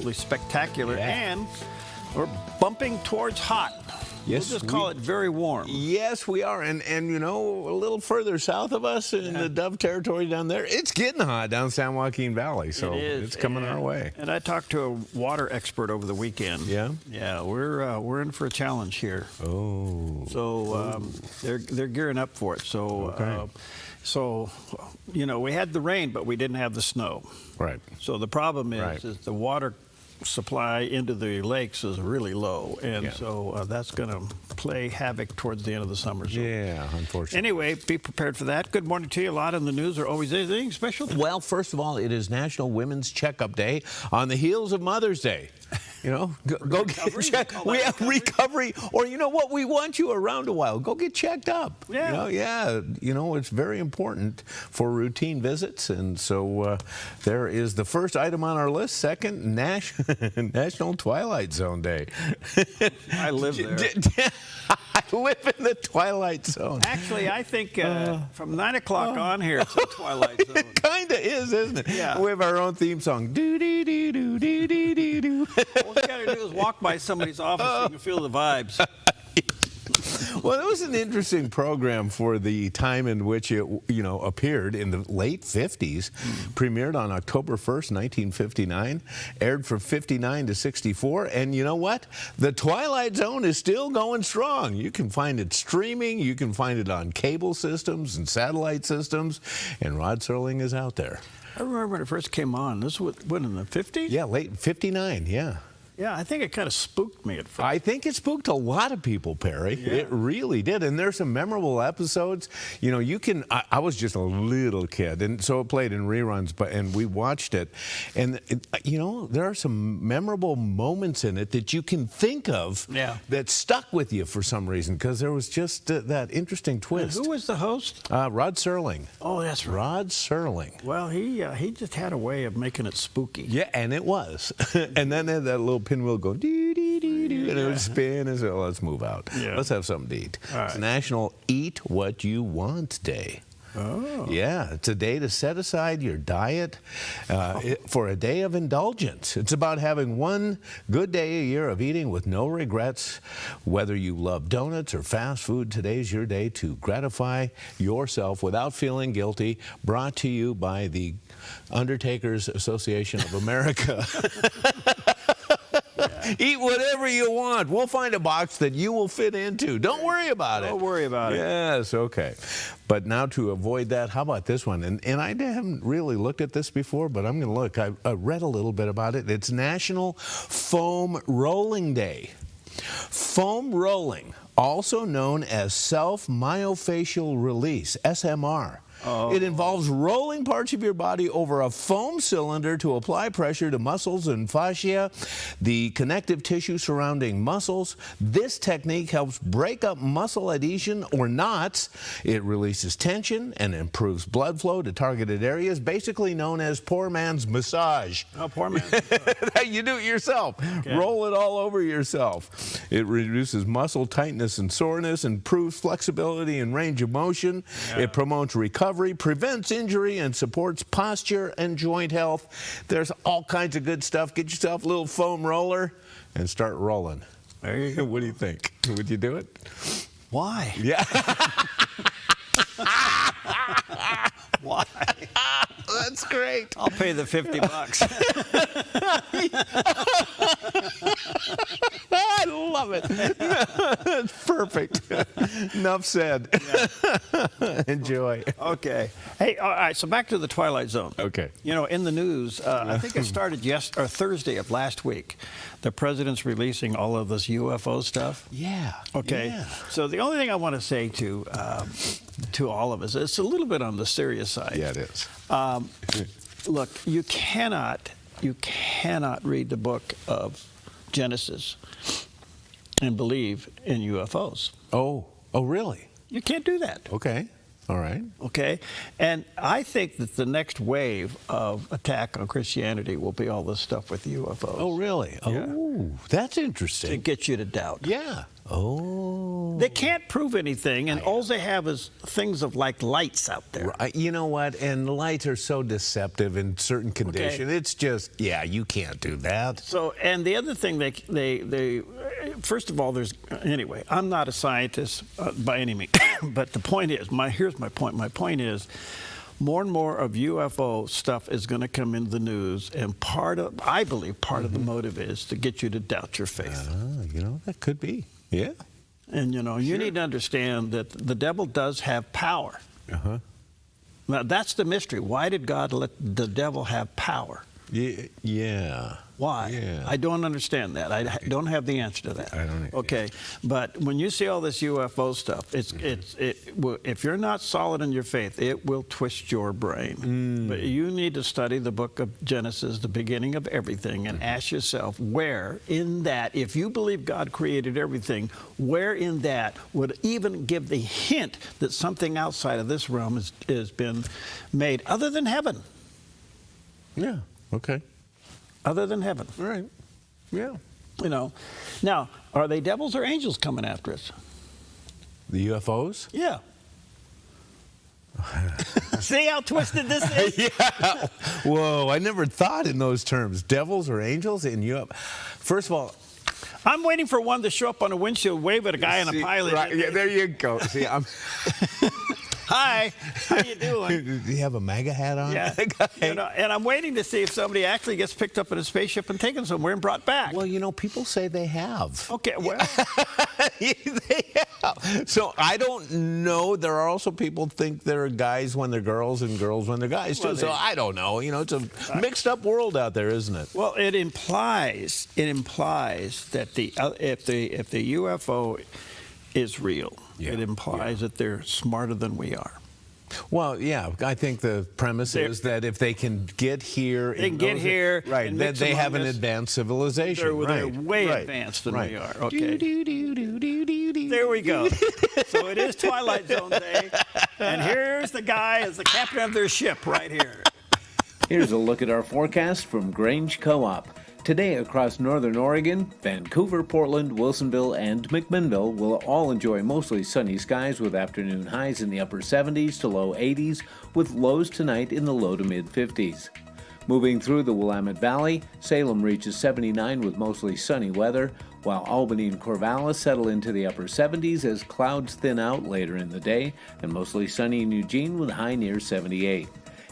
absolutely spectacular, and we're bumping towards hot. Yes, we'll just call it very warm. Yes, we are. And you know, a little further south of us in the Dove territory down there, it's getting hot down San Joaquin Valley. So it's coming our way. And I talked to a water expert over the weekend. Yeah? Yeah, we're in for a challenge here. Oh. So they're gearing up for it. So so you know, we had the rain, but we didn't have the snow. Right. So the problem is the water supply into the lakes is really low, and so that's going to play havoc towards the end of the summer. So. Yeah, unfortunately. Anyway, be prepared for that. Good morning to you. A lot in the news. Or always anything special? Well, first of all, it is National Women's Checkup Day on the heels of Mother's Day. You know, go get checked. We have recovery, or you know what? We want you around a while. Go get checked up. Yeah. You know, it's very important for routine visits, and so there is the first item on our list. Second, National Twilight Zone Day. I live there. I live in the Twilight Zone. Actually, I think from 9 o'clock on here, it's a Twilight Zone. It kind of is, isn't it? Yeah. We have our own theme song. Do-dee-dee-doo-dee-dee-dee-doo. All you got to do is walk by somebody's office and you can feel the vibes. Well, it was an interesting program for the time in which it, you know, appeared in the late 50s. Premiered on October 1st, 1959. Aired from 59 to 64. And you know what? The Twilight Zone is still going strong. You can find it streaming. You can find it on cable systems and satellite systems. And Rod Serling is out there. I remember when it first came on. This was, what, in the 50s? Yeah, late 59, yeah. Yeah, I think it kind of spooked me at first. I think it spooked a lot of people, Perry. Yeah. It really did. And there's some memorable episodes. You know, you can, I was just a little kid, and so it played in reruns, and we watched it. And, you know, there are some memorable moments in it that you can think of that stuck with you for some reason, because there was just that interesting twist. And who was the host? Rod Serling. Oh, that's right. Rod Serling. Well, he just had a way of making it spooky. Yeah, and it was. And then that little pinwheel go dee dee dee dee, and it would spin and say, well, let's move out. Let's have something to eat. All right. It's National Eat What You Want Day. Oh. Yeah, it's a day to set aside your diet for a day of indulgence. It's about having one good day a year of eating with no regrets. Whether you love donuts or fast food, today's your day to gratify yourself without feeling guilty. Brought to you by the Undertakers Association of America. Eat whatever you want. We'll find a box that you will fit into. Don't worry about it. Don't worry about it. Yes, okay. But now to avoid that, how about this one? And I haven't really looked at this before, but I'm going to look. I read a little bit about it. It's National Foam Rolling Day. Foam rolling, also known as self-myofascial release, SMR. It involves rolling parts of your body over a foam cylinder to apply pressure to muscles and fascia, the connective tissue surrounding muscles. This technique helps break up muscle adhesion or knots. It releases tension and improves blood flow to targeted areas, basically known as poor man's massage. Oh, poor man's massage. You do it yourself. Okay. Roll it all over yourself. It reduces muscle tightness and soreness, improves flexibility and range of motion. It promotes recovery, prevents injury, and supports posture and joint health. There's all kinds of good stuff. Get yourself a little foam roller and start rolling. There you go. What do you think? Would you do it? Why? Yeah. Why? That's great. I'll pay the $50. I love it. That's perfect. Enough said. Enjoy. Okay. Hey, all right, so back to the Twilight Zone. Okay. You know, in the news, I think it started Thursday of last week. The president's releasing all of this UFO stuff. Yeah. Okay. Yeah. So the only thing I want to say to all of us, it's a little bit on the serious side. Yeah, it is. Look, you cannot read the book of Genesis and believe in UFOs. Oh, really? You can't do that. Okay. All right. Okay? And I think that the next wave of attack on Christianity will be all this stuff with UFOs. Oh, really? Yeah. Oh, that's To interesting. get you to doubt. Yeah. Oh. They can't prove anything, and all they have is things of like lights out there. You know what? And the lights are so deceptive in certain conditions. It's just, yeah, you can't do that. So, and the other thing they first of all, anyway, I'm not a scientist by any means, but the point is, here's my point. My point is, more and more of UFO stuff is going to come into the news, and I believe part of the motive is to get you to doubt your faith. You know, that could be. Yeah. And, you need to understand that the devil does have power. Uh-huh. Now, that's the mystery. Why did God let the devil have power? Yeah. Why? Yeah. I don't understand that. I don't have the answer to that. I don't. Okay, but when you see all this UFO stuff, if you're not solid in your faith, it will twist your brain. But you need to study the book of Genesis, the beginning of everything, and ask yourself where in that, if you believe God created everything, where in that would even give the hint that something outside of this realm has been made, other than heaven. Yeah. Okay. Other than heaven. All right. Yeah. Now, are they devils or angels coming after us? The UFOs? Yeah. See how twisted this is? Yeah. Whoa, I never thought in those terms. Devils or angels in UFO. First of all, I'm waiting for one to show up on a windshield, wave at a guy in a pilot. Right, yeah, there you go. See, Hi, how you doing? Do you have a MAGA hat on? Yeah. And I'm waiting to see if somebody actually gets picked up in a spaceship and taken somewhere and brought back. Well, people say they have. Okay, well. They have. So I don't know. There are also people think they're guys when they're girls and girls when they're guys too. So I don't know. It's a mixed up world out there, isn't it? Well, it implies that if the UFO is real, it implies that they're smarter than we are. Well, yeah, I think the premise is that if they can get here, right, that they have an advanced civilization. They're way advanced than we are. Okay. There we go. So it is Twilight Zone day, and here's the guy as the captain of their ship right here. Here's a look at our forecast from Grange Co-op. Today across northern Oregon, Vancouver, Portland, Wilsonville, and McMinnville will all enjoy mostly sunny skies with afternoon highs in the upper 70s to low 80s, with lows tonight in the low to mid 50s. Moving through the Willamette Valley, Salem reaches 79 with mostly sunny weather, while Albany and Corvallis settle into the upper 70s as clouds thin out later in the day, and mostly sunny in Eugene with a high near 78.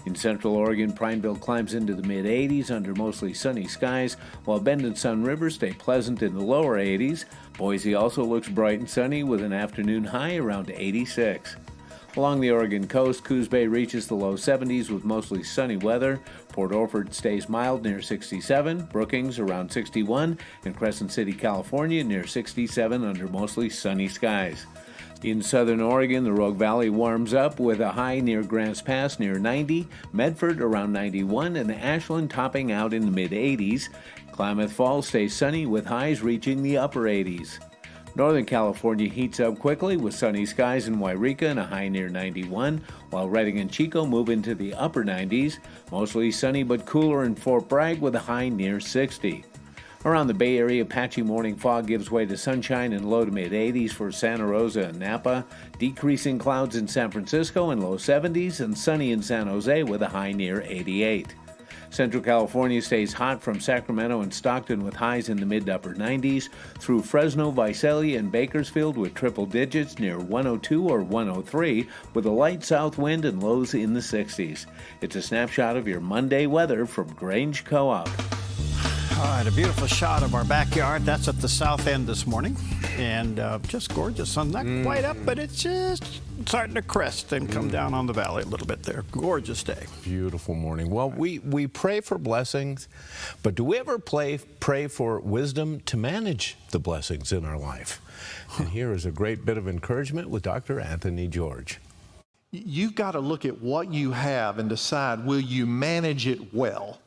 In Central Oregon, Prineville climbs into the mid-80s under mostly sunny skies, while Bend and Sun River stay pleasant in the lower 80s. Boise also looks bright and sunny with an afternoon high around 86. Along the Oregon coast, Coos Bay reaches the low 70s with mostly sunny weather. Port Orford stays mild near 67, Brookings around 61, and Crescent City, California near 67 under mostly sunny skies. In southern Oregon, the Rogue Valley warms up with a high near Grants Pass near 90, Medford around 91, and Ashland topping out in the mid-80s. Klamath Falls stays sunny with highs reaching the upper 80s. Northern California heats up quickly with sunny skies in Wairika and a high near 91, while Redding and Chico move into the upper 90s. Mostly sunny but cooler in Fort Bragg with a high near 60. Around the Bay Area, patchy morning fog gives way to sunshine and low to mid-80s for Santa Rosa and Napa, decreasing clouds in San Francisco and low 70s, and sunny in San Jose with a high near 88. Central California stays hot from Sacramento and Stockton with highs in the mid to upper 90s, through Fresno, Visalia, and Bakersfield with triple digits near 102 or 103, with a light south wind and lows in the 60s. It's a snapshot of your Monday weather from Grange Co-op. All right, a beautiful shot of our backyard. That's at the south end this morning. And just gorgeous. Sun not quite up, but it's just starting to crest and come down on the valley a little bit there. Gorgeous day. Beautiful morning. Well, we pray for blessings, but do we ever pray for wisdom to manage the blessings in our life? And here is a great bit of encouragement with Dr. Anthony George. You've got to look at what you have and decide, will you manage it well?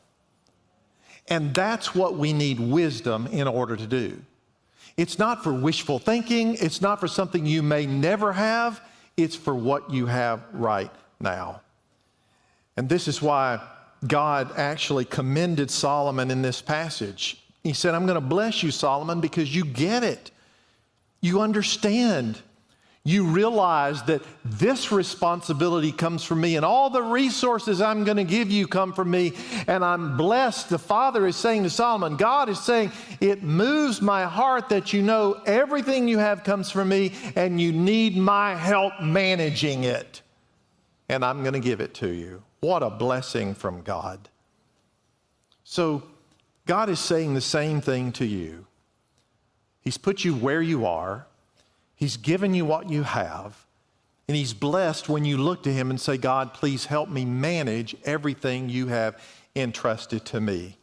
And that's what we need wisdom in order to do. It's not for wishful thinking. It's not for something you may never have. It's for what you have right now. And this is why God actually commended Solomon in this passage. He said, I'm going to bless you, Solomon, because you get it. You understand. You realize that this responsibility comes from me, and all the resources I'm going to give you come from me, and I'm blessed. The Father is saying to Solomon, God is saying, it moves my heart that you know everything you have comes from me, and you need my help managing it, and I'm going to give it to you. What a blessing from God. So God is saying the same thing to you. He's put you where you are. He's given you what you have. And He's blessed when you look to Him and say, God, please help me manage everything you have entrusted to me.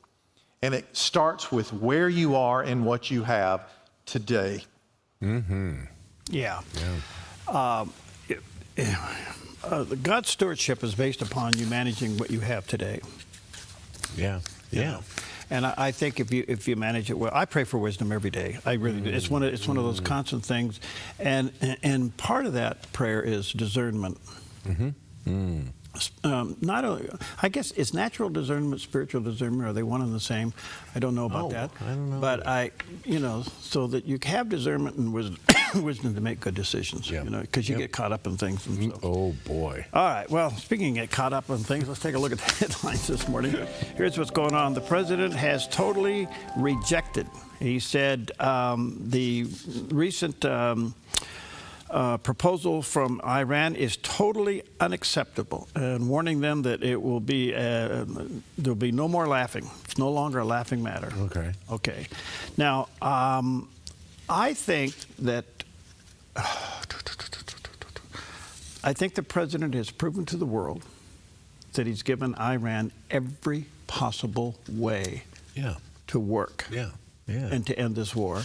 And it starts with where you are and what you have today. Mm-hmm. Yeah. God's stewardship is based upon you managing what you have today. Yeah. You know? And I think if you manage it well, I pray for wisdom every day. I really do. It's one of those constant things, and part of that prayer is discernment. Not only, I guess, is natural discernment, spiritual discernment, are they one and the same? I don't know about that. I don't know. But so that you have discernment and wisdom to make good decisions. Yeah. Because you get caught up in things and stuff. Oh boy. All right. Well, speaking of get caught up in things, let's take a look at the headlines this morning. Here's what's going on. The president has totally rejected. He said the recent proposal from Iran is totally unacceptable, and warning them that it will be there'll be no more laughing. It's no longer a laughing matter. Okay. Now, I think that the president has proven to the world that he's given Iran every possible way to work and to end this war.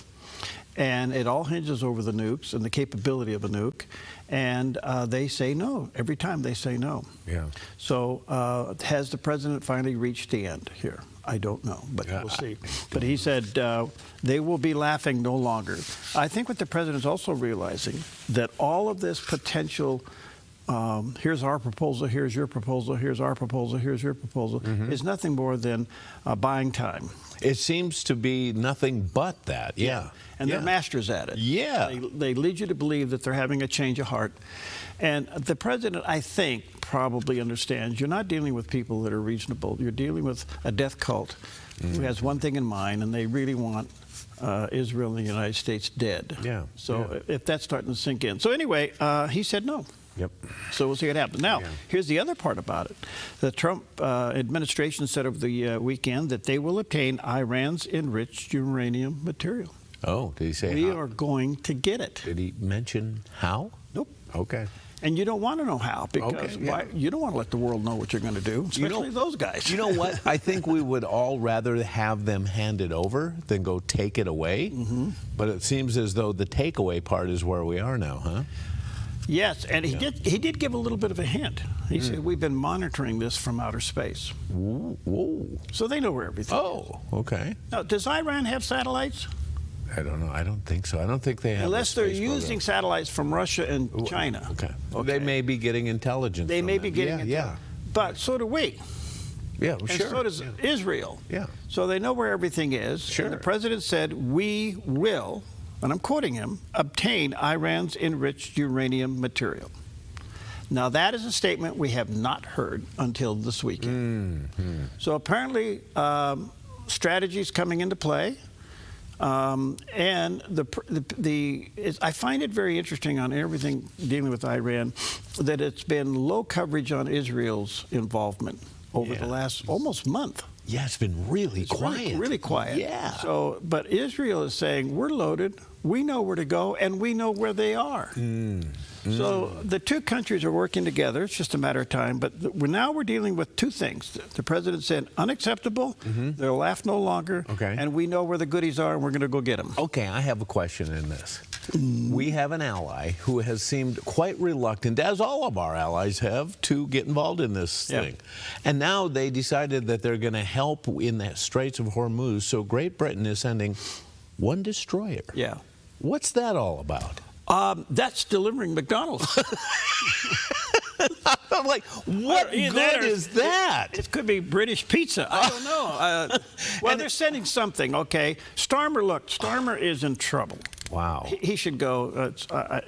And it all hinges over the nukes and the capability of a nuke. And they say no. Every time they say no. Yeah. So has the president finally reached the end here? I don't know, but we'll see. But he said they will be laughing no longer. I think what the president's also realizing, that all of this potential here's our proposal, here's your proposal, here's our proposal, here's your proposal, is nothing more than buying time. It seems to be nothing but that, And they're masters at it. They lead you to believe that they're having a change of heart. And the president, I think, probably understands you're not dealing with people that are reasonable. You're dealing with a death cult who has one thing in mind, and they really want Israel and the United States dead. So if that's starting to sink in. So anyway, he said no. So we'll see what happens. Now, here's the other part about it. The Trump administration said over the weekend that they will obtain Iran's enriched uranium material. Oh, did he say we how? are going to get it. Did he mention how? Nope. Okay. And you don't want to know how, because you don't want to let the world know what you're going to do, especially those guys. You know what? I think we would all rather have them hand it over than go take it away. But it seems as though the takeaway part is where we are now, huh? Yes, and he did give a little bit of a hint. He said, we've been monitoring this from outer space. Whoa. So they know where everything is. Okay. Now, does Iran have satellites? I don't know. I don't think so. I don't think they have. Unless they're using satellites from Russia and China. Okay. They may be getting intelligence. They may be getting intelligence. But so do we. Yeah, and sure. so does Israel. Yeah. So they know where everything is. Sure. And the president said, we will, and I'm quoting him, obtain Iran's enriched uranium material. Now, that is a statement we have not heard until this weekend. So apparently, strategy is coming into play. And I find it very interesting on everything dealing with Iran that it's been low coverage on Israel's involvement over the last almost month. Yeah, it's been really quiet. Really quiet. Yeah. So, but Israel is saying, we're loaded, we know where to go, and we know where they are. So the two countries are working together. It's just a matter of time. But now we're dealing with two things. The president said, unacceptable, they'll laugh no longer, and we know where the goodies are, and we're going to go get them. Okay, I have a question in this. We have an ally who has seemed quite reluctant, as all of our allies have, to get involved in this thing. And now they decided that they're going to help in the Straits of Hormuz, so Great Britain is sending one destroyer. What's that all about? That's delivering McDonald's. I'm like, what Either good that or is that? It could be British pizza. I don't know. Well, they're sending something, okay? Starmer is in trouble. Wow. He should go.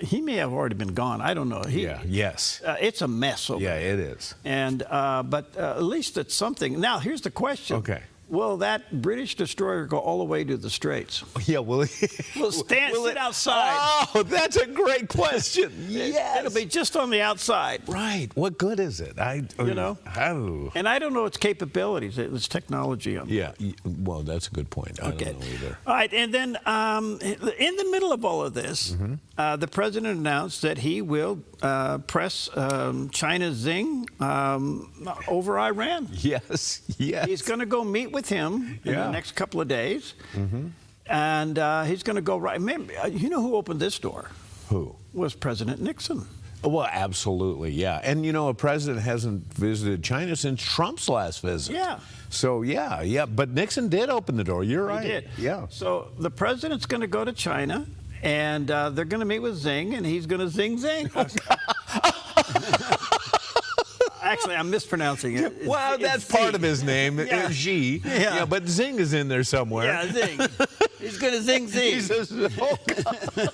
He may have already been gone. I don't know. Yes. It's a mess over Yeah, there. it is. And but at least it's something. Now, here's the question. Okay. Will that British destroyer go all the way to the Straits? Yeah, will Sit outside. Oh, that's a great question. Yes. It'll be just on the outside. Right. What good is it? You know? Oh. And I don't know its capabilities. It's technology on Yeah. Well, that's a good point. I don't know either. All right. And then in the middle of all of this, the president announced that he will press China's Xing over Iran. Yes. Yes. He's going to go meet with him in the next couple of days. And he's going to go right. You know who opened this door? Who? Was President Nixon. Well, absolutely, yeah. And, you know, a president hasn't visited China since Trump's last visit. Yeah. So, yeah. But Nixon did open the door. You're right. He did. Yeah. So the president's going to go to China, and they're going to meet with Xing, and he's going to zing. Actually, I'm mispronouncing it. Well, that's part of his name, Xi. Yeah, but Xing is in there somewhere. Yeah, Xing. He's going to zing. He says, oh, God.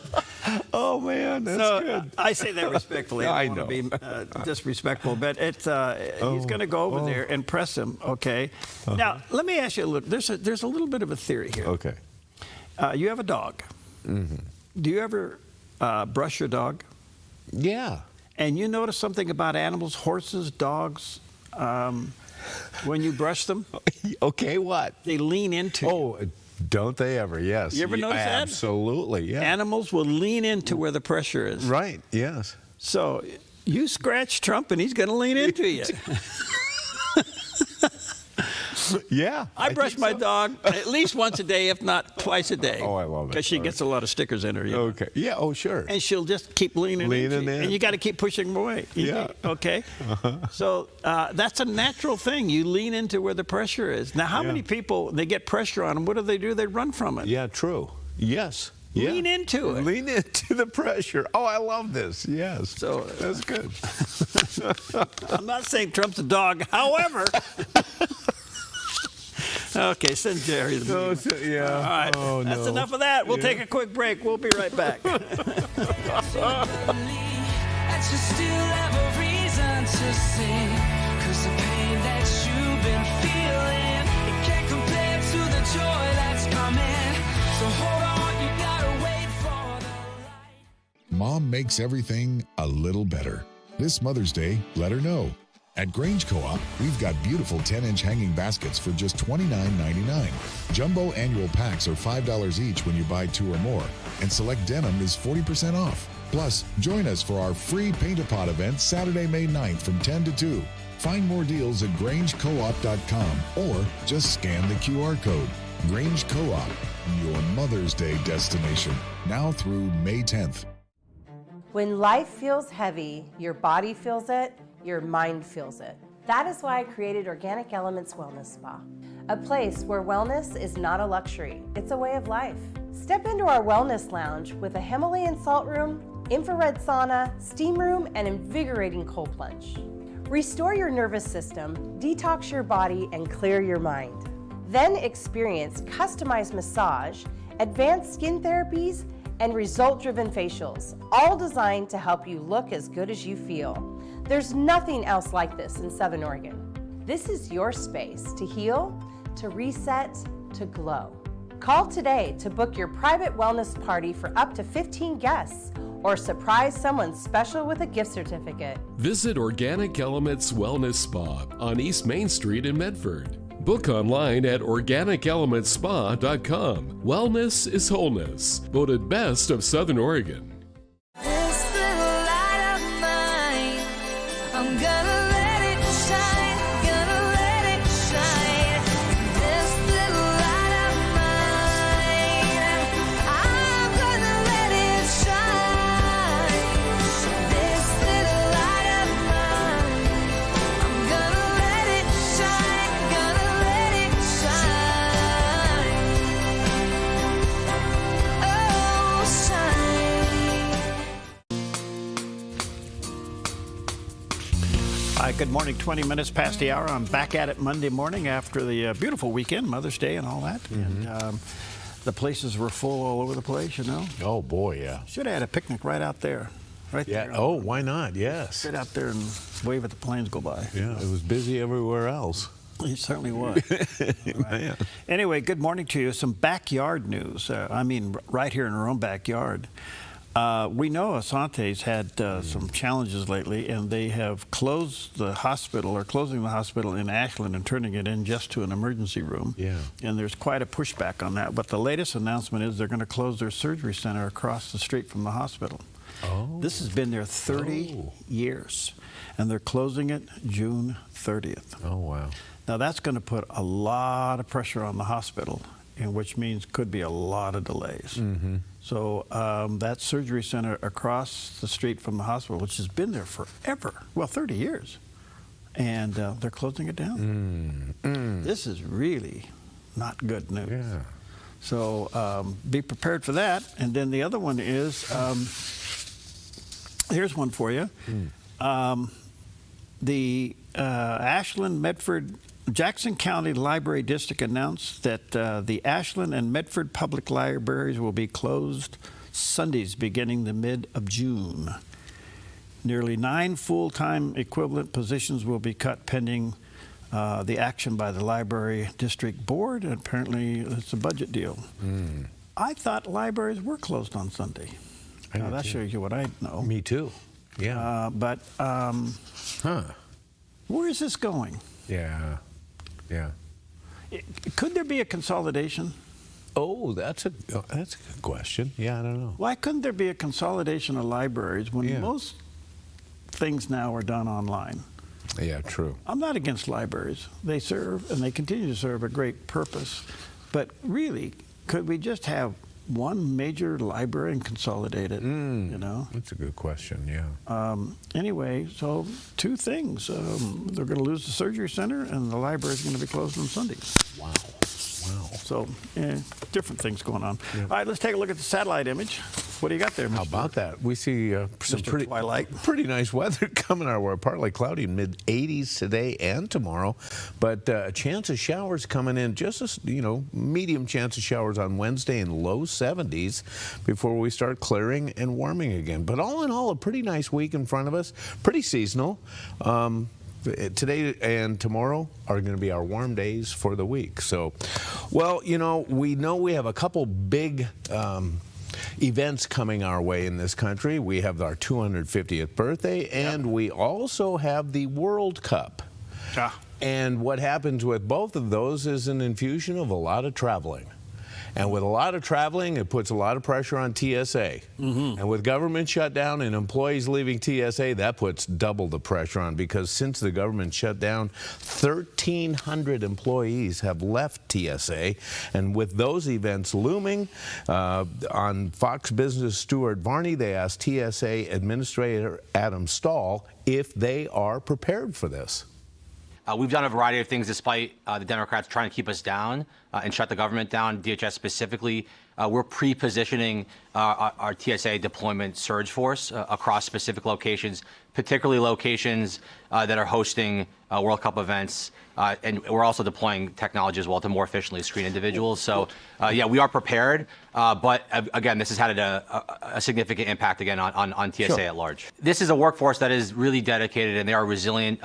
Oh, man, that's good. I say that respectfully. I I don't want to be disrespectful, but he's going to go over there and press him, okay? Now, let me ask you a little. There's a little bit of a theory here. Okay. You have a dog. Do you ever brush your dog? Yeah. And you notice something about animals, horses, dogs, when you brush them? Okay, what? They lean into you. Oh, don't they ever? Yes. You ever notice that? Absolutely, yeah. Animals will lean into where the pressure is. Right, yes. So you scratch Trump and he's going to lean into you. Yeah. I brush my dog at least once a day, if not twice a day. Oh, I love it. Because she gets a lot of stickers in her. You know? Okay. Yeah, oh, sure. And she'll just keep leaning into you. in. And you got to keep pushing them away. Okay? So that's a natural thing. You lean into where the pressure is. Now, how many people, they get pressure on them, what do? They run from it. Yeah, true. Yes. Yeah. Lean into it. Lean into the pressure. Oh, I love this. Yes. So that's good. I'm not saying Trump's a dog. However... Okay, send Jerry the movie. Yeah. All right. Oh, That's no. enough of that. We'll take a quick break. We'll be right back. That you still have a reason to sing. 'Cause the pain that you've been feeling, it can't compare to the joy that's coming. So hold on, you gotta wait for the light. Mom makes everything a little better. This Mother's Day, let her know. At Grange Co-op, we've got beautiful 10-inch hanging baskets for just $29.99. Jumbo annual packs are $5 each when you buy 2 or more, and select denim is 40% off. Plus, join us for our free Paint-A-Pot event Saturday, May 9th from 10 to 2. Find more deals at GrangeCoop.com or just scan the QR code. Grange Co-op, your Mother's Day destination, now through May 10th. When life feels heavy, your body feels it, your mind feels it. That is why I created Organic Elements Wellness Spa, a place where wellness is not a luxury, it's a way of life. Step into our wellness lounge with a Himalayan salt room, infrared sauna, steam room, and invigorating cold plunge. Restore your nervous system, detox your body, and clear your mind. Then experience customized massage, advanced skin therapies, and result-driven facials, all designed to help you look as good as you feel. There's nothing else like this in Southern Oregon. This is your space to heal, to reset, to glow. Call today to book your private wellness party for up to 15 guests or surprise someone special with a gift certificate. Visit Organic Elements Wellness Spa on East Main Street in Medford. Book online at organicelementspa.com. Wellness is wholeness. Voted best of Southern Oregon. This little light of mine, I'm gonna let it shine, gonna let it shine. This little light of mine, I'm gonna let it shine. This little light of mine, I'm gonna let it shine, gonna let it shine. Oh, shine. Good morning, 20 minutes past the hour. I'm back at it Monday morning after the beautiful weekend, Mother's Day and all that. And the places were full all over the place, you know. Oh, boy, yeah. Should have had a picnic right out there. Right Yeah. there. Oh, why not? Yes. Sit out there and wave at the planes go by. Yeah, it was busy everywhere else. It certainly was. Man. Anyway, good morning to you. Some backyard news. Right here in our own backyard. We know Asante's had some challenges lately, and they have closed the hospital, or closing the hospital in Ashland and turning it in just to an emergency room. Yeah. And there's quite a pushback on that. But the latest announcement is they're going to close their surgery center across the street from the hospital. Oh. This has been there 30 years, and they're closing it June 30th. Oh, wow. Now, that's going to put a lot of pressure on the hospital, and which means could be a lot of delays. So that surgery center across the street from the hospital, which has been there forever, well, 30 years, and they're closing it down. This is really not good news. Yeah. So be prepared for that. And then the other one is, here's one for you. The Ashland, Medford, Jackson County Library District announced that the Ashland and Medford public libraries will be closed Sundays beginning the mid of June. Nearly 9 full-time equivalent positions will be cut pending the action by the Library District Board, and apparently it's a budget deal. I thought libraries were closed on Sunday. Now, that shows you what I know. Me too. Yeah. Where is this going? Yeah. Yeah. Could there be a consolidation? Oh, that's a good question. Yeah, I don't know. Why couldn't there be a consolidation of libraries when most things now are done online? Yeah, true. I'm not against libraries. They serve, and they continue to serve, a great purpose. But really, could we just have one major library and consolidate it, you know? That's a good question, yeah. Anyway, so 2 things. They're going to lose the surgery center, and the library is going to be closed on Sundays. Wow. Wow. So, different things going on. All right, let's take a look at the satellite image. What do you got there, Mr. How about that? We see some Mr. pretty nice weather coming our way. Partly cloudy, mid-80s today and tomorrow, but a chance of showers coming in. Just a medium chance of showers on Wednesday in low 70s before we start clearing and warming again. But all in all, a pretty nice week in front of us. Pretty seasonal. Today and tomorrow are going to be our warm days for the week. So, well, we know we have a couple big events coming our way in this country. We have our 250th birthday, and we also have the World Cup. And what happens with both of those is an infusion of a lot of traveling. And with a lot of traveling, it puts a lot of pressure on TSA. And with government shutdown and employees leaving TSA, that puts double the pressure on, because since the government shut down, 1,300 employees have left TSA. And with those events looming, on Fox Business Stuart Varney, they asked TSA Administrator Adam Stahl if they are prepared for this. We've done a variety of things despite the Democrats trying to keep us down and shut the government down, DHS specifically. We're pre-positioning our TSA deployment surge force across specific locations, particularly locations that are hosting World Cup events. And we're also deploying technology as well to more efficiently screen individuals. So, yeah, we are prepared. But again, this has had a significant impact, again, on TSA at large. This is a workforce that is really dedicated, and they are resilient.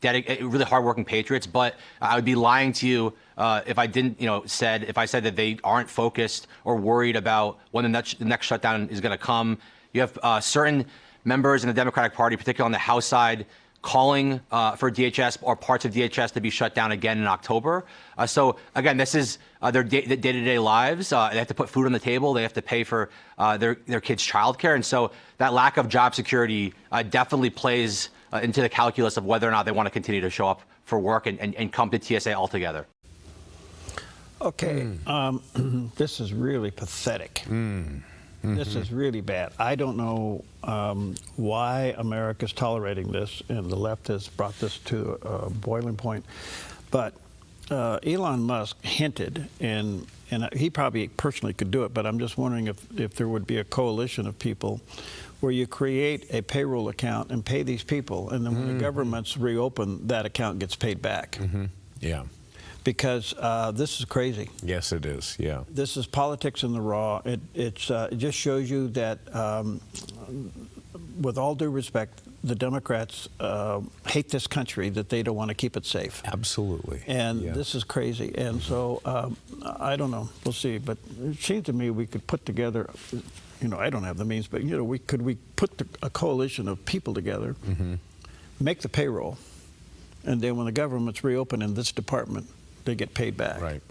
Really hardworking patriots, but I would be lying to you if I didn't, if I said that they aren't focused or worried about when the next shutdown is going to come. You have certain members in the Democratic Party, particularly on the House side, calling for DHS or parts of DHS to be shut down again in October. So again, this is their day-to-day lives. They have to put food on the table. They have to pay for their kids' childcare, and so that lack of job security definitely plays into the calculus of whether or not they want to continue to show up for work and come to TSA altogether. Okay, this is really pathetic. This is really bad. I don't know why America's tolerating this, and the left has brought this to a boiling point. But Elon Musk hinted in and he probably personally could do it, but I'm just wondering if there would be a coalition of people where you create a payroll account and pay these people, and then when the governments reopen, that account gets paid back. Yeah. Because this is crazy. Yes, it is. Yeah. This is politics in the raw. It just shows you that, with all due respect, the Democrats hate this country, that they don't want to keep it safe. Absolutely. And Yeah. this is crazy. And so I don't know. We'll see. But it seems to me we could put together, I don't have the means, but, we put a coalition of people together, make the payroll, and then when the government's reopen in this department, they get paid back. Right.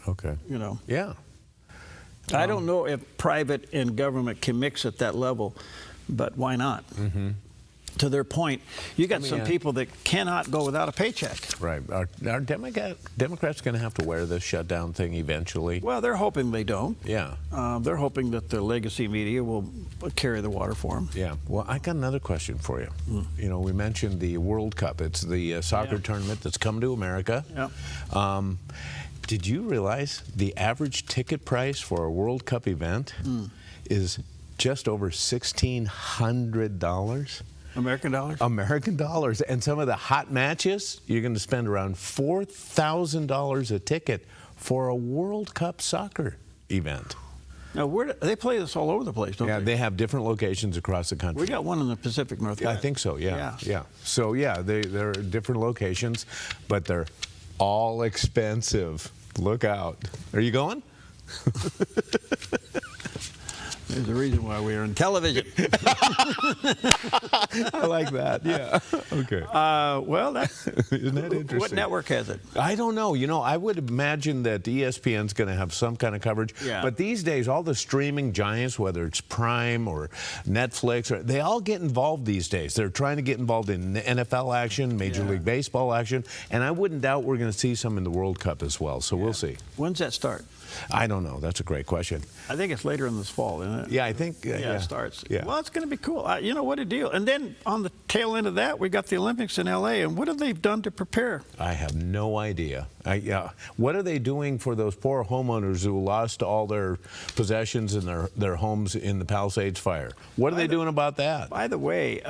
Okay. Yeah. I don't know if private and government can mix at that level, but why not? To their point, you got some people that cannot go without a paycheck. Right. Are Democrats going to have to wear this shutdown thing eventually? Well, they're hoping they don't. Yeah. They're hoping that the legacy media will carry the water for them. Yeah. Well, I got another question for you. We mentioned the World Cup. It's the soccer tournament that's come to America. Yeah. Did you realize the average ticket price for a World Cup event is just over $1,600? American dollars? American dollars. And some of the hot matches, you're going to spend around $4,000 a ticket for a World Cup soccer event. Now, they play this all over the place, don't Yeah, they? they have different locations across the country. We got one in the Pacific Northwest. I think so, yeah. So, yeah, they're different locations, but they're all expensive. Look out. Are you going? There's a reason why we are in television. I like that, yeah. Okay. Well, Isn't that interesting? what network has it? I don't know. I would imagine that ESPN's going to have some kind of coverage. Yeah. But these days, all the streaming giants, whether it's Prime or Netflix, they all get involved these days. They're trying to get involved in NFL action, Major League Baseball action, and I wouldn't doubt we're going to see some in the World Cup as well. So we'll see. When's that start? I don't know. That's a great question. I think it's later in this fall, isn't it? Yeah, I think. It starts. Yeah. Well, it's going to be cool. What a deal. And then on the tail end of that, we got the Olympics in L.A., and what have they done to prepare? I have no idea. What are they doing for those poor homeowners who lost all their possessions and their homes in the Palisades fire? What are they doing about that? By the way,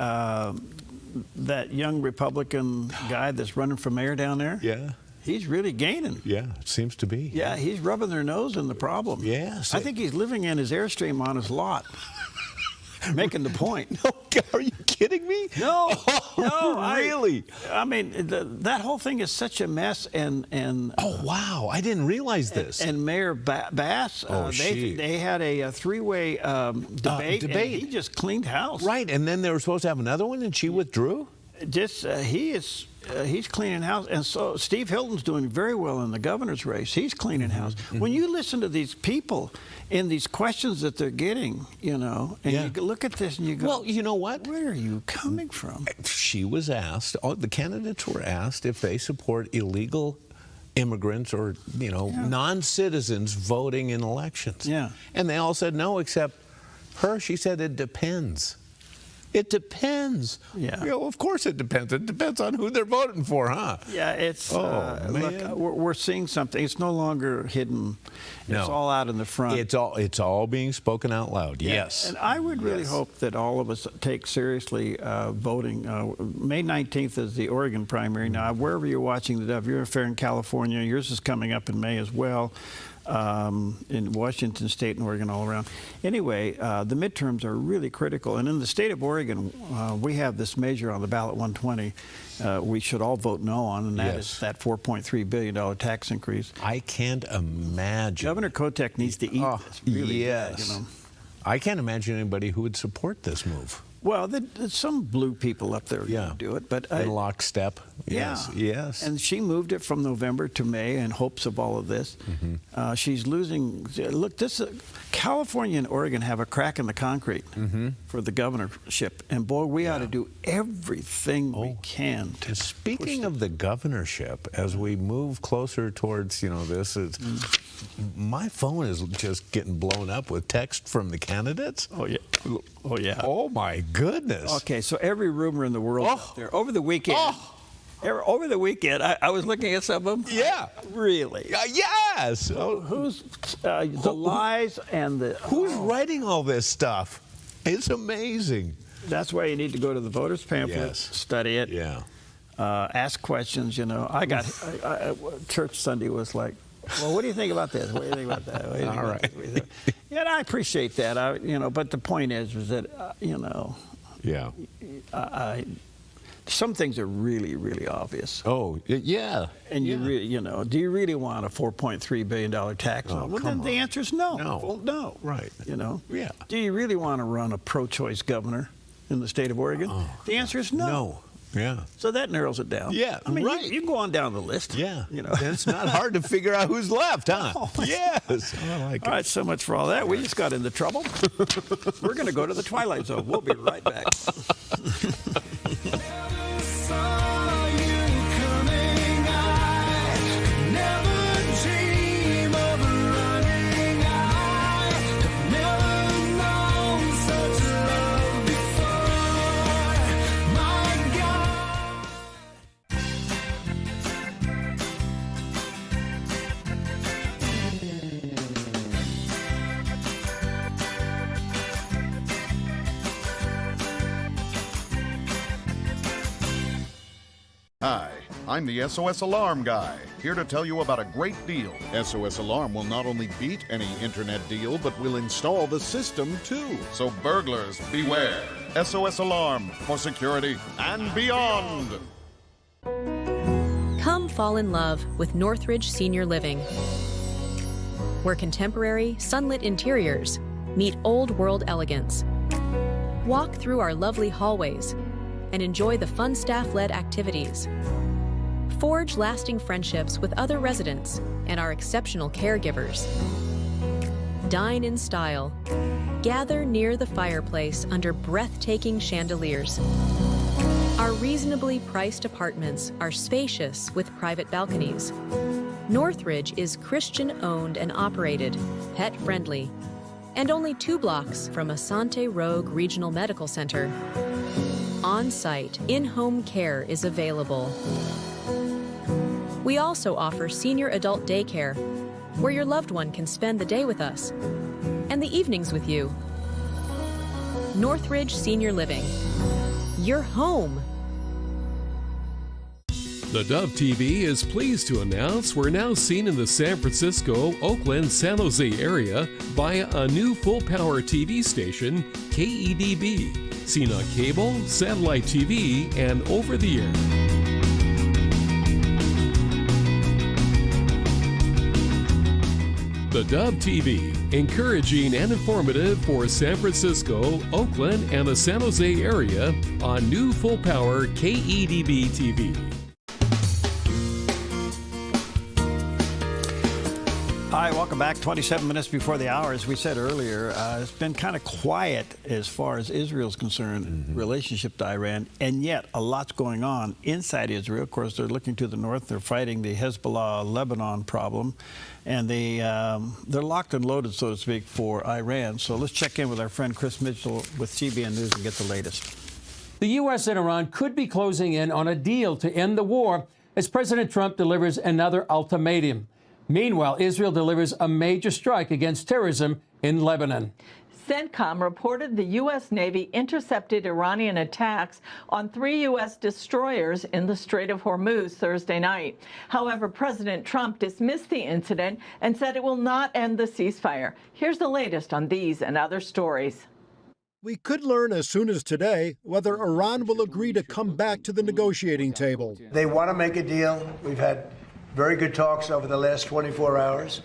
that young Republican guy that's running for mayor down there, Yeah. he's really gaining. Yeah, it seems to be. Yeah, he's rubbing their nose in the problem. Yes. I think he's living in his Airstream on his lot, making the point. Are you kidding me? No, Really? I mean, that whole thing is such a mess, and Oh, wow. I didn't realize this. and Mayor Bass, they had a three-way debate, and he just cleaned house. Right, and then they were supposed to have another one, and she withdrew? He's cleaning house, and so Steve Hilton's doing very well in the governor's race. He's cleaning house. When you listen to these people in these questions that they're getting, and you look at this and you go, Well, you know what? where are you coming from? She was asked, the candidates were asked if they support illegal immigrants or, non-citizens voting in elections. Yeah. And they all said no, except her. She said it depends. It depends. Yeah. Of course it depends. It depends on who they're voting for, huh? Yeah, it's man. look, we're seeing something. It's no longer hidden. It's all out in the front. It's all being spoken out loud. Yes. And I would really hope that all of us take seriously voting. May 19th is the Oregon primary. Now, wherever you're watching the Dove, you're a fair in California. Yours is coming up in May as well. In Washington State and Oregon, all around. Anyway, the midterms are really critical. And in the state of Oregon, we have this measure on the ballot 120 we should all vote no on, and that is that $4.3 billion tax increase. I can't imagine. Governor Kotek needs to eat this really bad, I can't imagine anybody who would support this move. Well, there's some blue people up there who do it, but in lockstep. Yeah. Yes. And she moved it from November to May in hopes of all of this. She's losing. Look, California and Oregon have a crack in the concrete for the governorship, and boy, we ought to do everything we can to. Speaking of the governorship, as we move closer towards this, my phone is just getting blown up with text from the candidates. Oh yeah. Oh yeah. Oh my goodness. Okay, so every rumor in the world out there over the weekend. Over the weekend, I was looking at some of them. Yeah. Really? Yes. Who's the lies and the... Who's writing all this stuff? It's amazing. That's why you need to go to the voters pamphlet, Yes. study it, Yeah. ask questions. You know, church Sunday was like, well, what do you think about this? What do you think about that? What do you think All about right. this? Yeah, and I appreciate that. But the point is that Yeah. some things are really, really obvious. Oh, yeah. And you really, do you really want a $4.3 billion tax? Oh, Well, come then the on. answer is no. No. Well, no. Right. Yeah. Do you really want to run a pro-choice governor in the state of Oregon? Oh, the answer is no. No. Yeah. So that narrows it down. Yeah, I mean, right. you can go on down the list. Yeah. You know. It's not hard to figure out who's left, huh? Oh, Yes. I like All it. right, so much for all that. We just got into trouble. We're going to go to the Twilight Zone. We'll be right back. Hi, I'm the SOS Alarm guy, here to tell you about a great deal. SOS Alarm will not only beat any internet deal, but will install the system too. So burglars, beware. SOS Alarm for security and beyond. Come fall in love with Northridge Senior Living, where contemporary, sunlit interiors meet old world elegance. Walk through our lovely hallways and enjoy the fun staff-led activities. Forge lasting friendships with other residents and our exceptional caregivers. Dine in style. Gather near the fireplace under breathtaking chandeliers. Our reasonably priced apartments are spacious with private balconies. Northridge is Christian-owned and operated, pet-friendly, and only 2 blocks from Asante Rogue Regional Medical Center. On-site, in-home care is available. We also offer senior adult daycare, where your loved one can spend the day with us and the evenings with you. Northridge Senior Living. Your home. The Dove TV is pleased to announce we're now seen in the San Francisco, Oakland, San Jose area via a new full-power TV station, KEDB, seen on cable, satellite TV, and over the air. The Dove TV, encouraging and informative for San Francisco, Oakland, and the San Jose area on new full-power KEDB TV. Hi, welcome back. 27 minutes before the hour. As we said earlier, it's been kind of quiet as far as Israel's concerned, relationship to Iran, and yet a lot's going on inside Israel. Of course, they're looking to the north. They're fighting the Hezbollah-Lebanon problem, and they're locked and loaded, so to speak, for Iran. So let's check in with our friend Chris Mitchell with CBN News and get the latest. The U.S. and Iran could be closing in on a deal to end the war as President Trump delivers another ultimatum. Meanwhile, Israel delivers a major strike against terrorism in Lebanon. CENTCOM reported the U.S. Navy intercepted Iranian attacks on 3 U.S. destroyers in the Strait of Hormuz Thursday night. However, President Trump dismissed the incident and said it will not end the ceasefire. Here's the latest on these and other stories. We could learn as soon as today whether Iran will agree to come back to the negotiating table. They want to make a deal. We've had very good talks over the last 24 hours,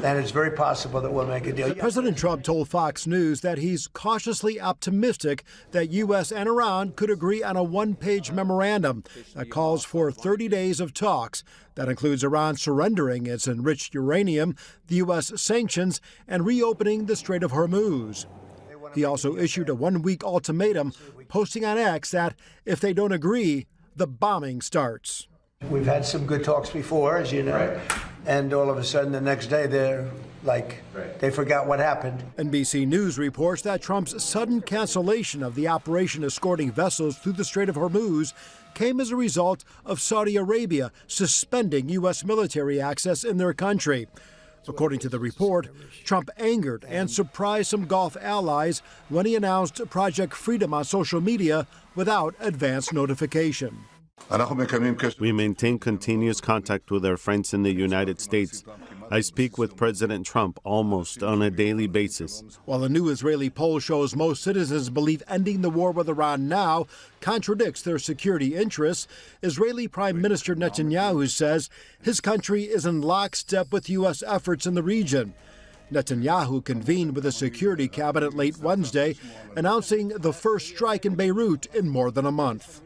and it's very possible that we'll make a deal. President Trump told Fox News that he's cautiously optimistic that U.S. and Iran could agree on a one-page memorandum that calls for 30 days of talks. That includes Iran surrendering its enriched uranium, the U.S. sanctions, and reopening the Strait of Hormuz. He also issued a one-week ultimatum, posting on X that if they don't agree, the bombing starts. We've had some good talks before, as you know, and all of a sudden the next day they're like they forgot what happened. NBC News reports that Trump's sudden cancellation of the operation escorting vessels through the Strait of Hormuz came as a result of Saudi Arabia suspending U.S. military access in their country. According to the report, Trump angered and surprised some Gulf allies when he announced Project Freedom on social media without advance notification. We maintain continuous contact with our friends in the United States. I speak with President Trump almost on a daily basis. While a new Israeli poll shows most citizens believe ending the war with Iran now contradicts their security interests, Israeli Prime Minister Netanyahu says his country is in lockstep with U.S. efforts in the region. Netanyahu convened with the Security Cabinet late Wednesday, announcing the first strike in Beirut in more than a month.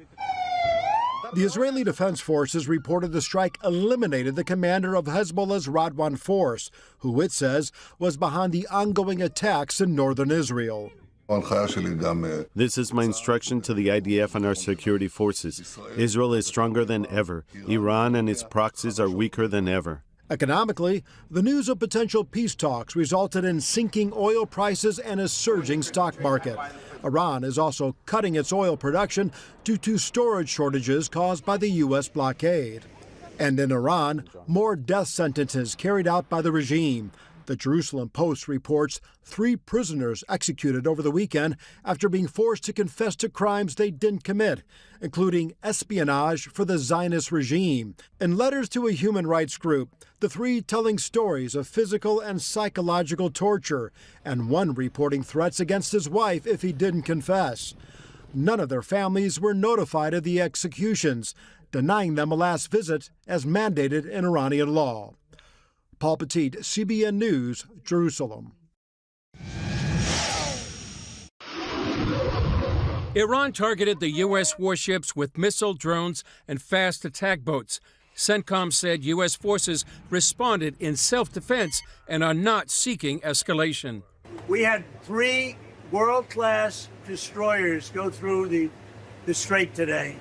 The Israeli Defense Forces reported the strike eliminated the commander of Hezbollah's Radwan force, who it says was behind the ongoing attacks in northern Israel. This is my instruction to the IDF and our security forces. Israel is stronger than ever. Iran and its proxies are weaker than ever. Economically, the news of potential peace talks resulted in sinking oil prices and a surging stock market. Iran is also cutting its oil production due to storage shortages caused by the U.S. blockade. And in Iran, more death sentences carried out by the regime. The Jerusalem Post reports 3 prisoners executed over the weekend after being forced to confess to crimes they didn't commit, including espionage for the Zionist regime. In letters to a human rights group, the 3 telling stories of physical and psychological torture, and one reporting threats against his wife if he didn't confess. None of their families were notified of the executions, denying them a last visit as mandated in Iranian law. Paul Petit, CBN News, Jerusalem. Iran targeted the U.S. warships with missile, drones, and fast attack boats. CENTCOM said U.S. forces responded in self-defense and are not seeking escalation. We had 3 world-class destroyers go through the strait today.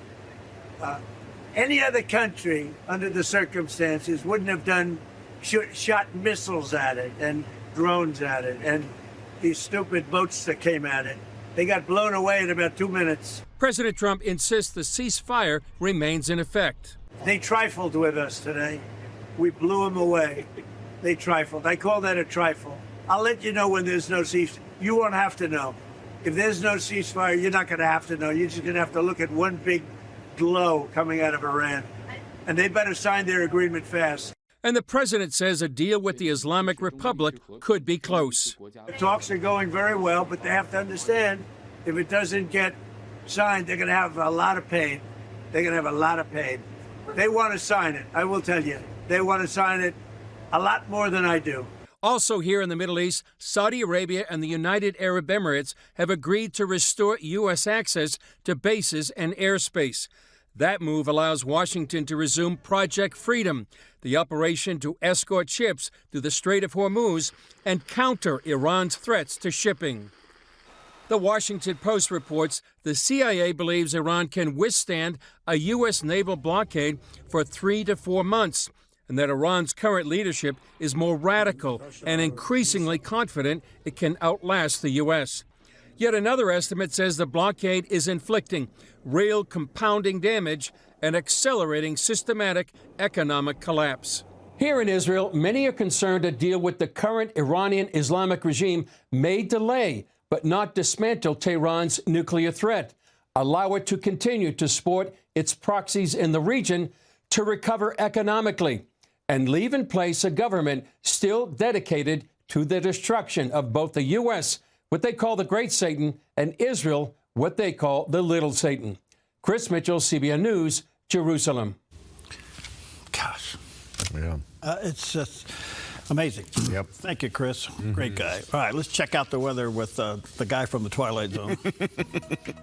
Any other country, under the circumstances, wouldn't have done shot missiles at it and drones at it and these stupid boats that came at it. They got blown away in about 2 minutes. President Trump insists the ceasefire remains in effect. They trifled with us today. We blew them away. They trifled. I call that a trifle. I'll let you know when there's no ceasefire. You won't have to know. If there's no ceasefire, you're not going to have to know. You're just going to have to look at one big glow coming out of Iran. And they better sign their agreement fast. And the president says a deal with the Islamic Republic could be close. The talks are going very well, but they have to understand if it doesn't get signed, they're going to have a lot of pain. They're going to have a lot of pain. They want to sign it, I will tell you. They want to sign it a lot more than I do. Also here in the Middle East, Saudi Arabia and the United Arab Emirates have agreed to restore U.S. access to bases and airspace. That move allows Washington to resume Project Freedom, the operation to escort ships through the Strait of Hormuz and counter Iran's threats to shipping. The Washington Post reports the CIA believes Iran can withstand a U.S. naval blockade for 3 to 4 months, and that Iran's current leadership is more radical and increasingly confident it can outlast the U.S. Yet another estimate says the blockade is inflicting real compounding damage and accelerating systematic economic collapse. Here in Israel, many are concerned a deal with the current Iranian Islamic regime may delay but not dismantle Tehran's nuclear threat, allow it to continue to support its proxies in the region, to recover economically, and leave in place a government still dedicated to the destruction of both the U.S., what they call the Great Satan, and Israel, what they call the Little Satan. Chris Mitchell, CBN News, Jerusalem. Gosh. Yeah. It's just amazing. Yep. Thank you, Chris. Great guy. All right, let's check out the weather with the guy from the Twilight Zone.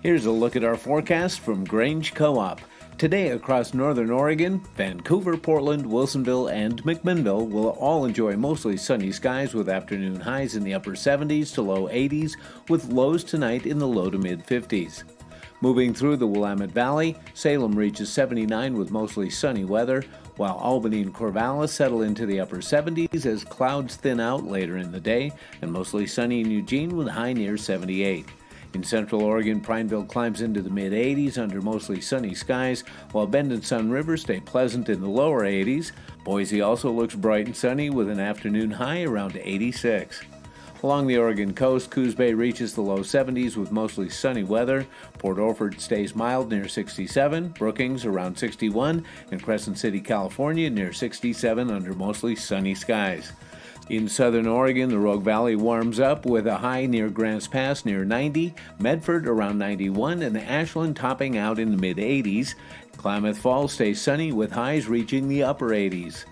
Here's a look at our forecast from Grange Co-op. Today across northern Oregon, Vancouver, Portland, Wilsonville, and McMinnville will all enjoy mostly sunny skies with afternoon highs in the upper 70s to low 80s, with lows tonight in the low to mid 50s. Moving through the Willamette Valley, Salem reaches 79 with mostly sunny weather, while Albany and Corvallis settle into the upper 70s as clouds thin out later in the day, and mostly sunny in Eugene with a high near 78. In Central Oregon, Prineville climbs into the mid-80s under mostly sunny skies, while Bend and Sun River stay pleasant in the lower 80s. Boise also looks bright and sunny with an afternoon high around 86. Along the Oregon coast, Coos Bay reaches the low 70s with mostly sunny weather. Port Orford stays mild near 67, Brookings around 61, and Crescent City, California near 67 under mostly sunny skies. In southern Oregon, the Rogue Valley warms up with a high near Grants Pass near 90, Medford around 91, and Ashland topping out in the mid-80s. Klamath Falls stays sunny with highs reaching the upper 80s.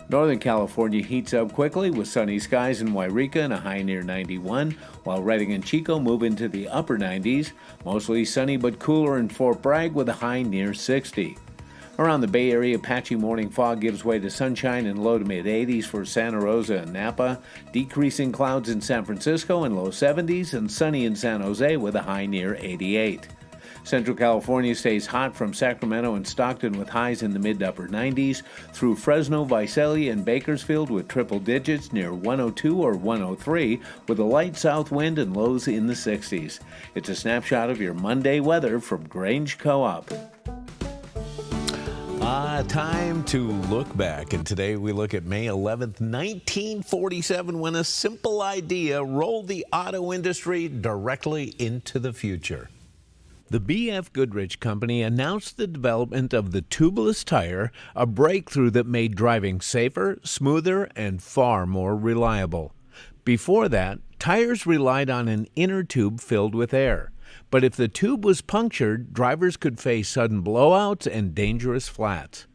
Northern California heats up quickly with sunny skies in Wairika and a high near 91, while Redding and Chico move into the upper 90s. Mostly sunny but cooler in Fort Bragg with a high near 60. Around the Bay Area, patchy morning fog gives way to sunshine and low to mid-80s for Santa Rosa and Napa, decreasing clouds in San Francisco and low 70s, and sunny in San Jose with a high near 88. Central California stays hot from Sacramento and Stockton with highs in the mid to upper 90s, through Fresno, Visalia, and Bakersfield with triple digits near 102 or 103, with a light south wind and lows in the 60s. It's a snapshot of your Monday weather from Grange Co-op. Time to look back, and today we look at May 11th, 1947, when a simple idea rolled the auto industry directly into the future. The B.F. Goodrich Company announced the development of the tubeless tire, a breakthrough that made driving safer, smoother, and far more reliable. Before that, tires relied on an inner tube filled with air. But if the tube was punctured, drivers could face sudden blowouts and dangerous flats.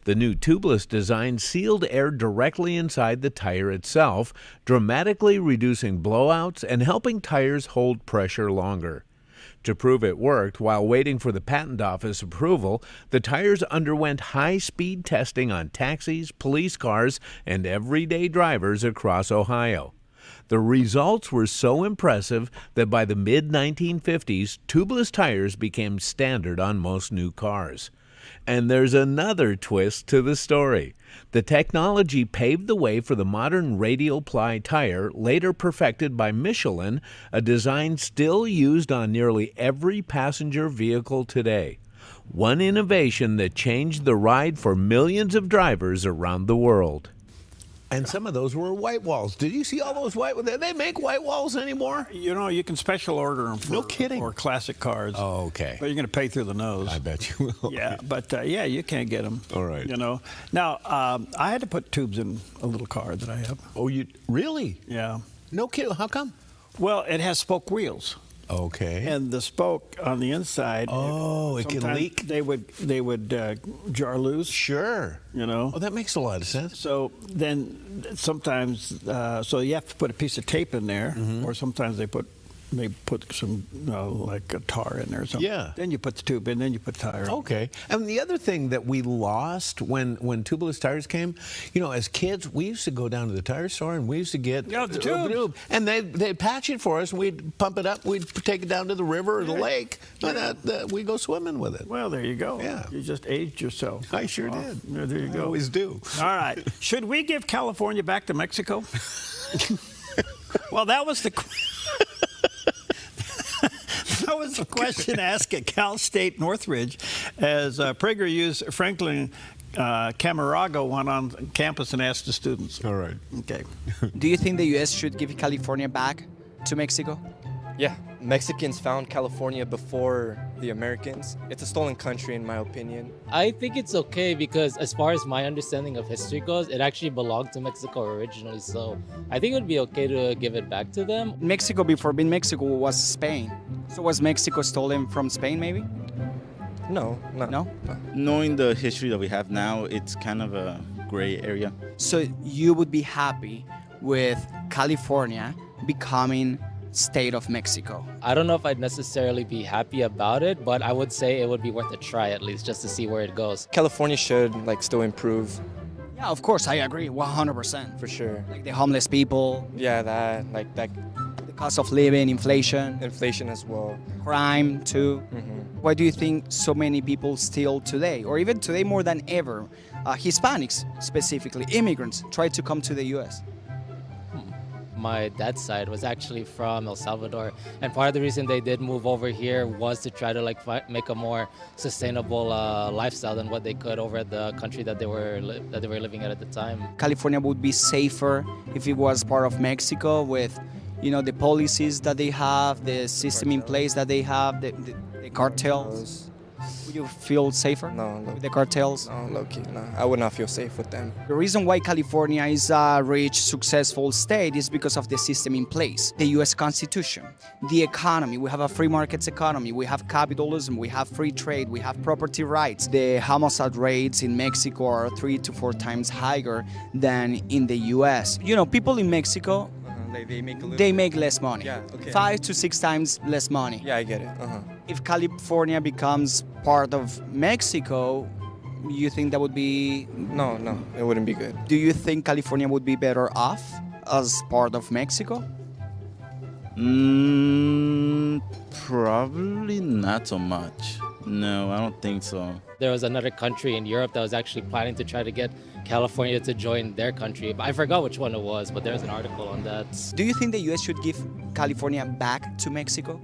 The new tubeless design sealed air directly inside the tire itself, dramatically reducing blowouts and helping tires hold pressure longer. To prove it worked, while waiting for the Patent Office approval, the tires underwent high-speed testing on taxis, police cars, and everyday drivers across Ohio. The results were so impressive that by the mid-1950s, tubeless tires became standard on most new cars. And there's another twist to the story. The technology paved the way for the modern radial ply tire, later perfected by Michelin, a design still used on nearly every passenger vehicle today. One innovation that changed the ride for millions of drivers around the world. And some of those were white walls. Did you see all those white walls? They make white walls anymore? You know, you can special order them for, no kidding. For classic cars. Oh, okay. But you're going to pay through the nose. I bet you will. Yeah, but yeah, you can't get them. All right. You know. Now, I had to put tubes in a little car that I have. Oh, you really? Yeah. No kidding. How come? Well, it has spoke wheels. Okay. And the spoke on the inside. Oh, it can leak. They would jar loose. Sure. You know. Oh, that makes a lot of sense. So then sometimes, so you have to put a piece of tape in there, or sometimes they put some like a tar in there or something. Yeah. Then you put the tube in, then you put the tire in. Okay. And the other thing that we lost when tubeless tires came, you know, as kids, we used to go down to the tire store and we used to get the tube. And they'd patch it for us, and we'd pump it up, we'd take it down to the river or the lake, and we'd go swimming with it. Well, there you go. Yeah. You just aged yourself. I sure did. Yeah, there you go. I always do. All right. Should we give California back to Mexico? Well, that was the question asked at Cal State Northridge as PragerU's Franklin Camargo went on campus and asked the students. All right. Okay. Do you think the U.S. should give California back to Mexico? Yeah, Mexicans found California before the Americans. It's a stolen country, in my opinion. I think it's okay because as far as my understanding of history goes, it actually belonged to Mexico originally. So I think it would be okay to give it back to them. Mexico, before being Mexico, was Spain. So was Mexico stolen from Spain, maybe? No. Knowing the history that we have now, it's kind of a gray area. So you would be happy with California becoming state of Mexico? I don't know if I'd necessarily be happy about it, but I would say it would be worth a try at least just to see where it goes. California should still improve. Yeah, of course, I agree, 100%. For sure. Like the homeless people. Yeah, that. The cost of living, inflation. Inflation as well. Crime, too. Why do you think so many people steal today, or even today more than ever, Hispanics, specifically immigrants, try to come to the U.S.? My dad's side was actually from El Salvador, and part of the reason they did move over here was to try to make a more sustainable lifestyle than what they could over at the country that they were living at the time. California would be safer if it was part of Mexico with, the policies that they have, the system in place that they have, the cartels. Would you feel safer with the cartels? No, low-key, no. I would not feel safe with them. The reason why California is a rich, successful state is because of the system in place. The U.S. Constitution, the economy. We have a free markets economy. We have capitalism. We have free trade. We have property rights. The homicide rates in Mexico are 3 to 4 times higher than in the U.S. People in Mexico, they make less money. Yeah, okay. 5 to 6 times less money. Yeah, I get it. If California becomes part of Mexico, you think that would be... No, it wouldn't be good. Do you think California would be better off as part of Mexico? Probably not so much. No, I don't think so. There was another country in Europe that was actually planning to try to get California to join their country. I forgot which one it was, but there's an article on that. Do you think the U.S. should give California back to Mexico?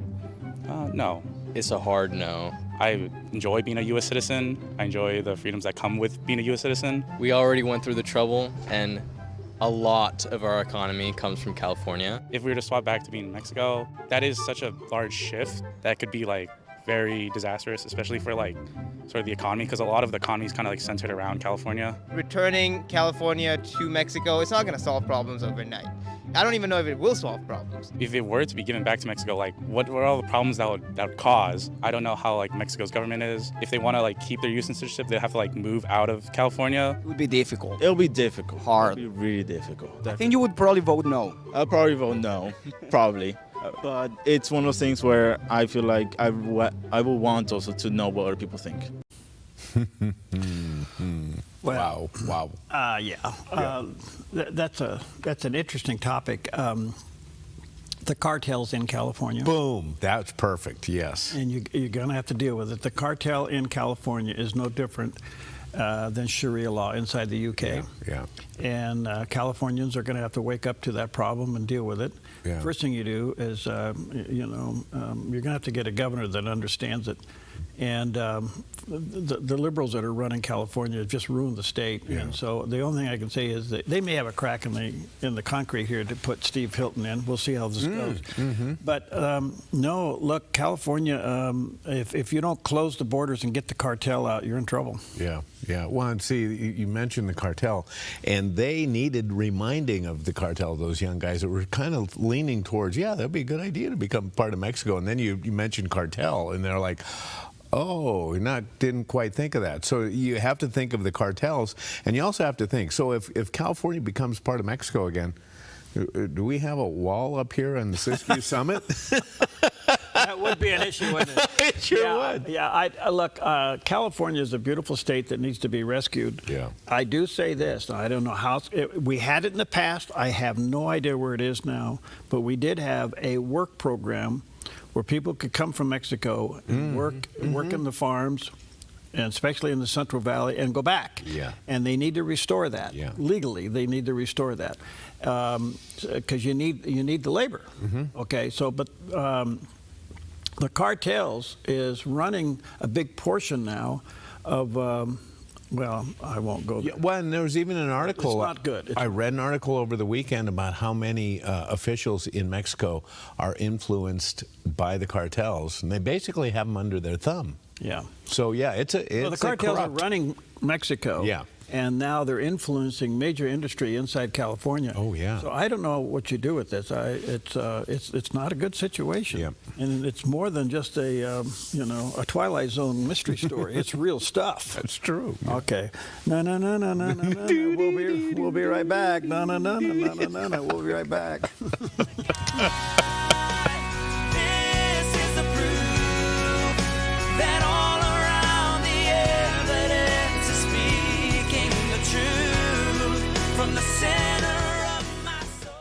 No. It's a hard no. I enjoy being a U.S. citizen. I enjoy the freedoms that come with being a U.S. citizen. We already went through the trouble, and a lot of our economy comes from California. If we were to swap back to being in Mexico, that is such a large shift that could be very disastrous, especially for sort of the economy, because a lot of the economy is kind of centered around California. Returning California to Mexico, it's not going to solve problems overnight. I don't even know if it will solve problems. If it were to be given back to Mexico, what are all the problems that would cause? I don't know how Mexico's government is. If they want to keep their use and citizenship, they have to move out of California. It would be difficult. It'll be difficult. Hard. It'll be really difficult. I think you would probably vote no. I'll probably vote no. Probably. But it's one of those things where I feel like I will want also to know what other people think. Well, wow. That's an interesting topic. The cartels in California. Boom. That's perfect. Yes. And you're going to have to deal with it. The cartel in California is no different than Sharia law inside the UK. Yeah. And Californians are going to have to wake up to that problem and deal with it. Yeah. First thing you do is, you're going to have to get a governor that understands it. And the liberals that are running California just ruined the state. Yeah. And so the only thing I can say is that they may have a crack in the concrete here to put Steve Hilton in. We'll see how this goes. Mm-hmm. But no, look, California, if you don't close the borders and get the cartel out, you're in trouble. Yeah. Well, and see, you mentioned the cartel, and they needed reminding of the cartel, those young guys that were kind of leaning towards, that'd be a good idea to become part of Mexico. And then you mentioned cartel, and they're like, oh, didn't quite think of that. So you have to think of the cartels, and you also have to think, so if California becomes part of Mexico again, do we have a wall up here on the Siskiyou Summit? That would be an issue, wouldn't it? It sure would. Yeah, look, California is a beautiful state that needs to be rescued. Yeah. I do say this. I don't know how. We had it in the past. I have no idea where it is now. But we did have a work program where people could come from Mexico and work in the farms, and especially in the Central Valley, and go back. Yeah. And they need to restore that. Yeah. Legally, they need to restore that. Because you need the labor. Okay, so, but the cartels is running a big portion now of, well, I won't go there. Well, and there was even an article. It's not good. I read an article over the weekend about how many officials in Mexico are influenced by the cartels, and they basically have them under their thumb. Yeah. So it's well, the cartels are running Mexico. Yeah. And now they're influencing major industry inside California. Oh yeah. So I don't know what you do with this. It's not a good situation. Yeah. And it's more than just a Twilight Zone mystery story. It's real stuff. That's true. Okay. No. We'll be right back. No. We'll be right back. This is the proof that all around the evidence is speaking the truth from the center of my soul.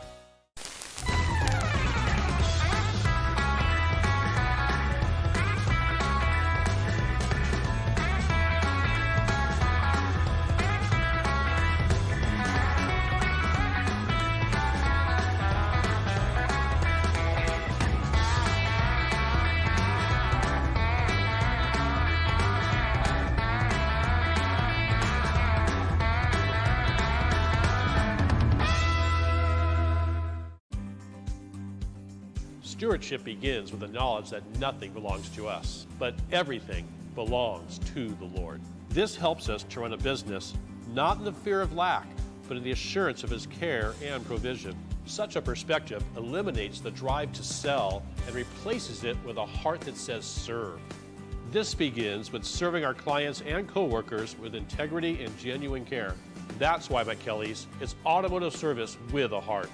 Stewardship begins with the knowledge that nothing belongs to us, but everything belongs to the Lord. This helps us to run a business not in the fear of lack, but in the assurance of His care and provision. Such a perspective eliminates the drive to sell and replaces it with a heart that says serve. This begins with serving our clients and coworkers with integrity and genuine care. That's why McKelly's is automotive service with a heart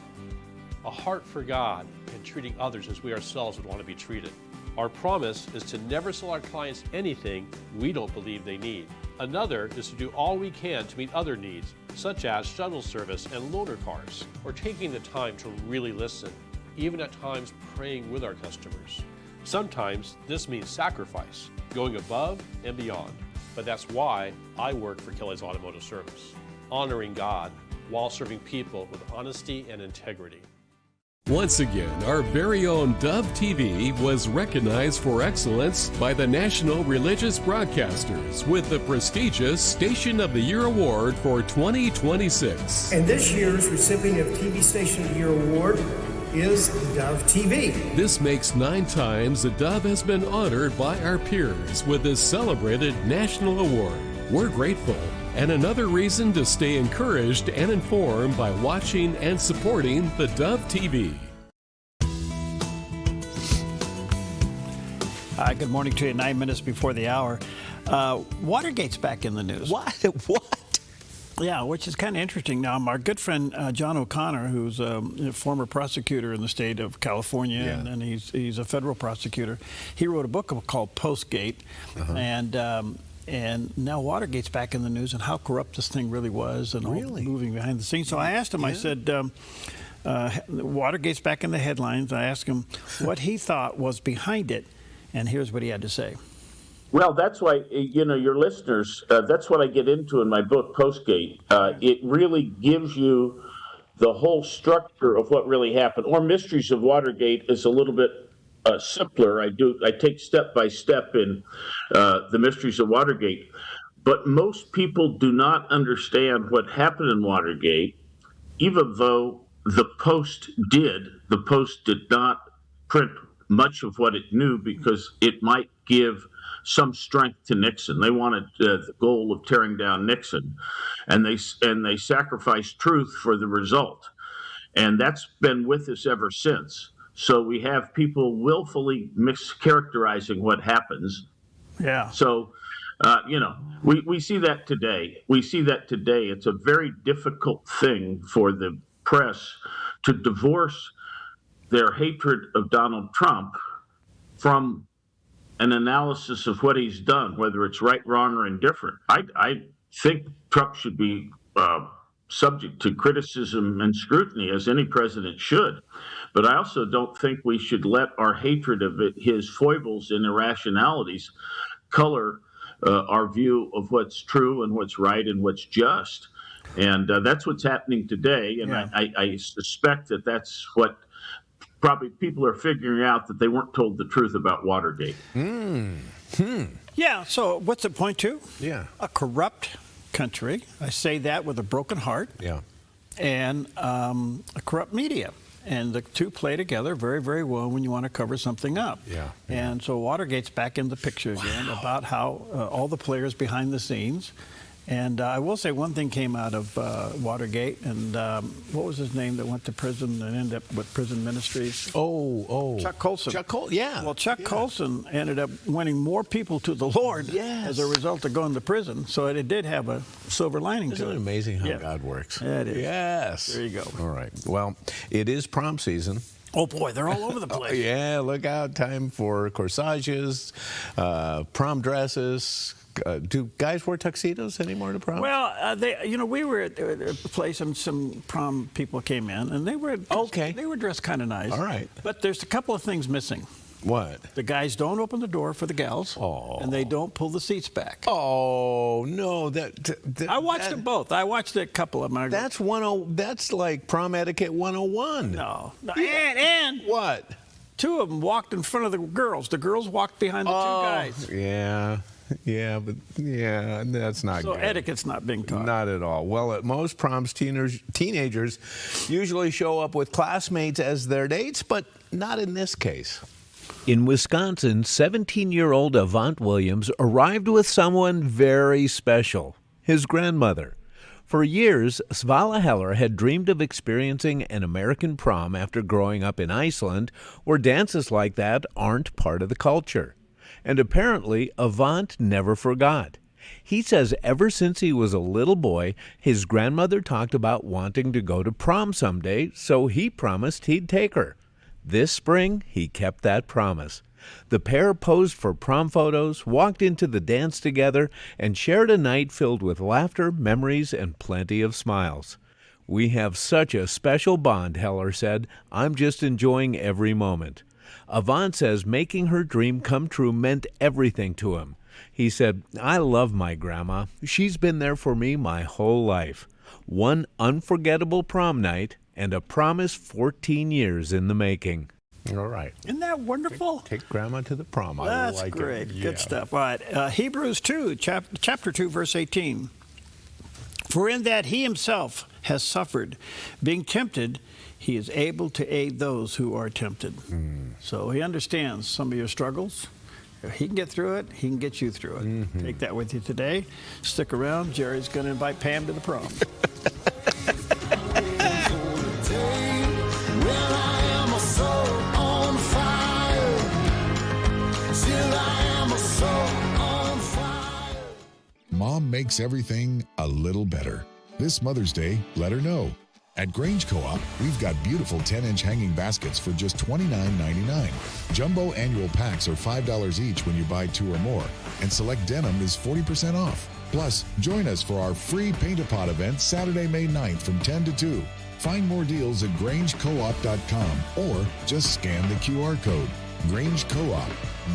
for God, and treating others as we ourselves would want to be treated. Our promise is to never sell our clients anything we don't believe they need. Another is to do all we can to meet other needs, such as shuttle service and loaner cars, or taking the time to really listen, even at times praying with our customers. Sometimes this means sacrifice, going above and beyond. But that's why I work for Kelly's Automotive Service, honoring God while serving people with honesty and integrity. Once again, our very own Dove TV was recognized for excellence by the National Religious Broadcasters with the prestigious Station of the Year Award for 2026. And this year's recipient of TV Station of the Year Award is Dove TV. This makes 9 times the Dove has been honored by our peers with this celebrated national award. We're grateful, and another reason to stay encouraged and informed by watching and supporting the Dove TV. Hi, good morning to you. 9 minutes before the hour. Watergate's back in the news. What? Yeah, which is kind of interesting. Now, our good friend John O'Connor, who's a former prosecutor in the state of California, and he's a federal prosecutor, he wrote a book called Postgate, and now Watergate's back in the news and how corrupt this thing really was and all moving behind the scenes. So I asked him, I said, Watergate's back in the headlines. I asked him what he thought was behind it, and here's what he had to say. Well, that's why, your listeners, that's what I get into in my book, Postgate. It really gives you the whole structure of what really happened. Or Mysteries of Watergate is a little bit simpler. I take step by step in the Mysteries of Watergate. But most people do not understand what happened in Watergate, even though the Post did not print much of what it knew because it might give some strength to Nixon. They wanted the goal of tearing down Nixon, and they sacrificed truth for the result. And that's been with us ever since. So we have people willfully mischaracterizing what happens. Yeah. So, we see that today. It's a very difficult thing for the press to divorce their hatred of Donald Trump from an analysis of what he's done, whether it's right, wrong, or indifferent. I think Trump should be subject to criticism and scrutiny, as any president should. But I also don't think we should let our hatred of his foibles and irrationalities color our view of what's true and what's right and what's just. And that's what's happening today. And I suspect that that's what probably people are figuring out, that they weren't told the truth about Watergate. Yeah, so what's the point to? Yeah. A corrupt country. I say that with a broken heart. Yeah. And a corrupt media. And the two play together very, very well when you want to cover something up. Yeah. And so Watergate's back in the picture again about how all the players behind the scenes. And I will say one thing came out of Watergate, and what was his name that went to prison and ended up with prison ministries? Chuck Colson. Well, Chuck Colson ended up winning more people to the Lord as a result of going to prison. So it did have a silver lining to it. Isn't it amazing how God works? Yeah, it is. Yes. There you go. All right. Well, it is prom season. Oh, boy, they're all over the place. Yeah, look out. Time for corsages, prom dresses. Do guys wear tuxedos anymore to prom? Well, we were at a place and some prom people came in, and they were dressed kind of nice. All right. But there's a couple of things missing. What? The guys don't open the door for the gals, and they don't pull the seats back. Oh no! I watched them both. I watched a couple of them. That's like prom etiquette 101. No. And what? Two of them walked in front of the girls. The girls walked behind the two guys. Yeah. Yeah, but that's not So good. etiquette's not being taught. Not at all. Well, at most proms, teenagers usually show up with classmates as their dates, but not in this case. In Wisconsin, 17-year-old Avant Williams arrived with someone very special, his grandmother. For years, Svala Heller had dreamed of experiencing an American prom after growing up in Iceland, where dances like that aren't part of the culture. And apparently, Avant never forgot. He says ever since he was a little boy, his grandmother talked about wanting to go to prom someday, so he promised he'd take her. This spring, he kept that promise. The pair posed for prom photos, walked into the dance together, and shared a night filled with laughter, memories, and plenty of smiles. "We have such a special bond," Heller said. "I'm just enjoying every moment." Avant says making her dream come true meant everything to him. He said, "I love my grandma. She's been there for me my whole life. One unforgettable prom night and a promise 14 years in the making." All right. Isn't that wonderful? Take grandma to the prom. I That's like great. It. Good stuff. All right. Hebrews 2, chapter 2, verse 18. "For in that he himself has suffered, being tempted, he is able to aid those who are tempted." So he understands some of your struggles. If he can get through it, he can get you through it. Take that with you today. Stick around. Jerry's going to invite Pam to the prom. Mom makes everything a little better. This Mother's Day, let her know. At Grange Co-op, we've got beautiful 10-inch hanging baskets for just $29.99. Jumbo annual packs are $5 each when you buy 2 or more, and select denim is 40% off. Plus, join us for our free Paint-A-Pot event Saturday, May 9th from 10 to 2. Find more deals at GrangeCoop.com or just scan the QR code. Grange Co-op,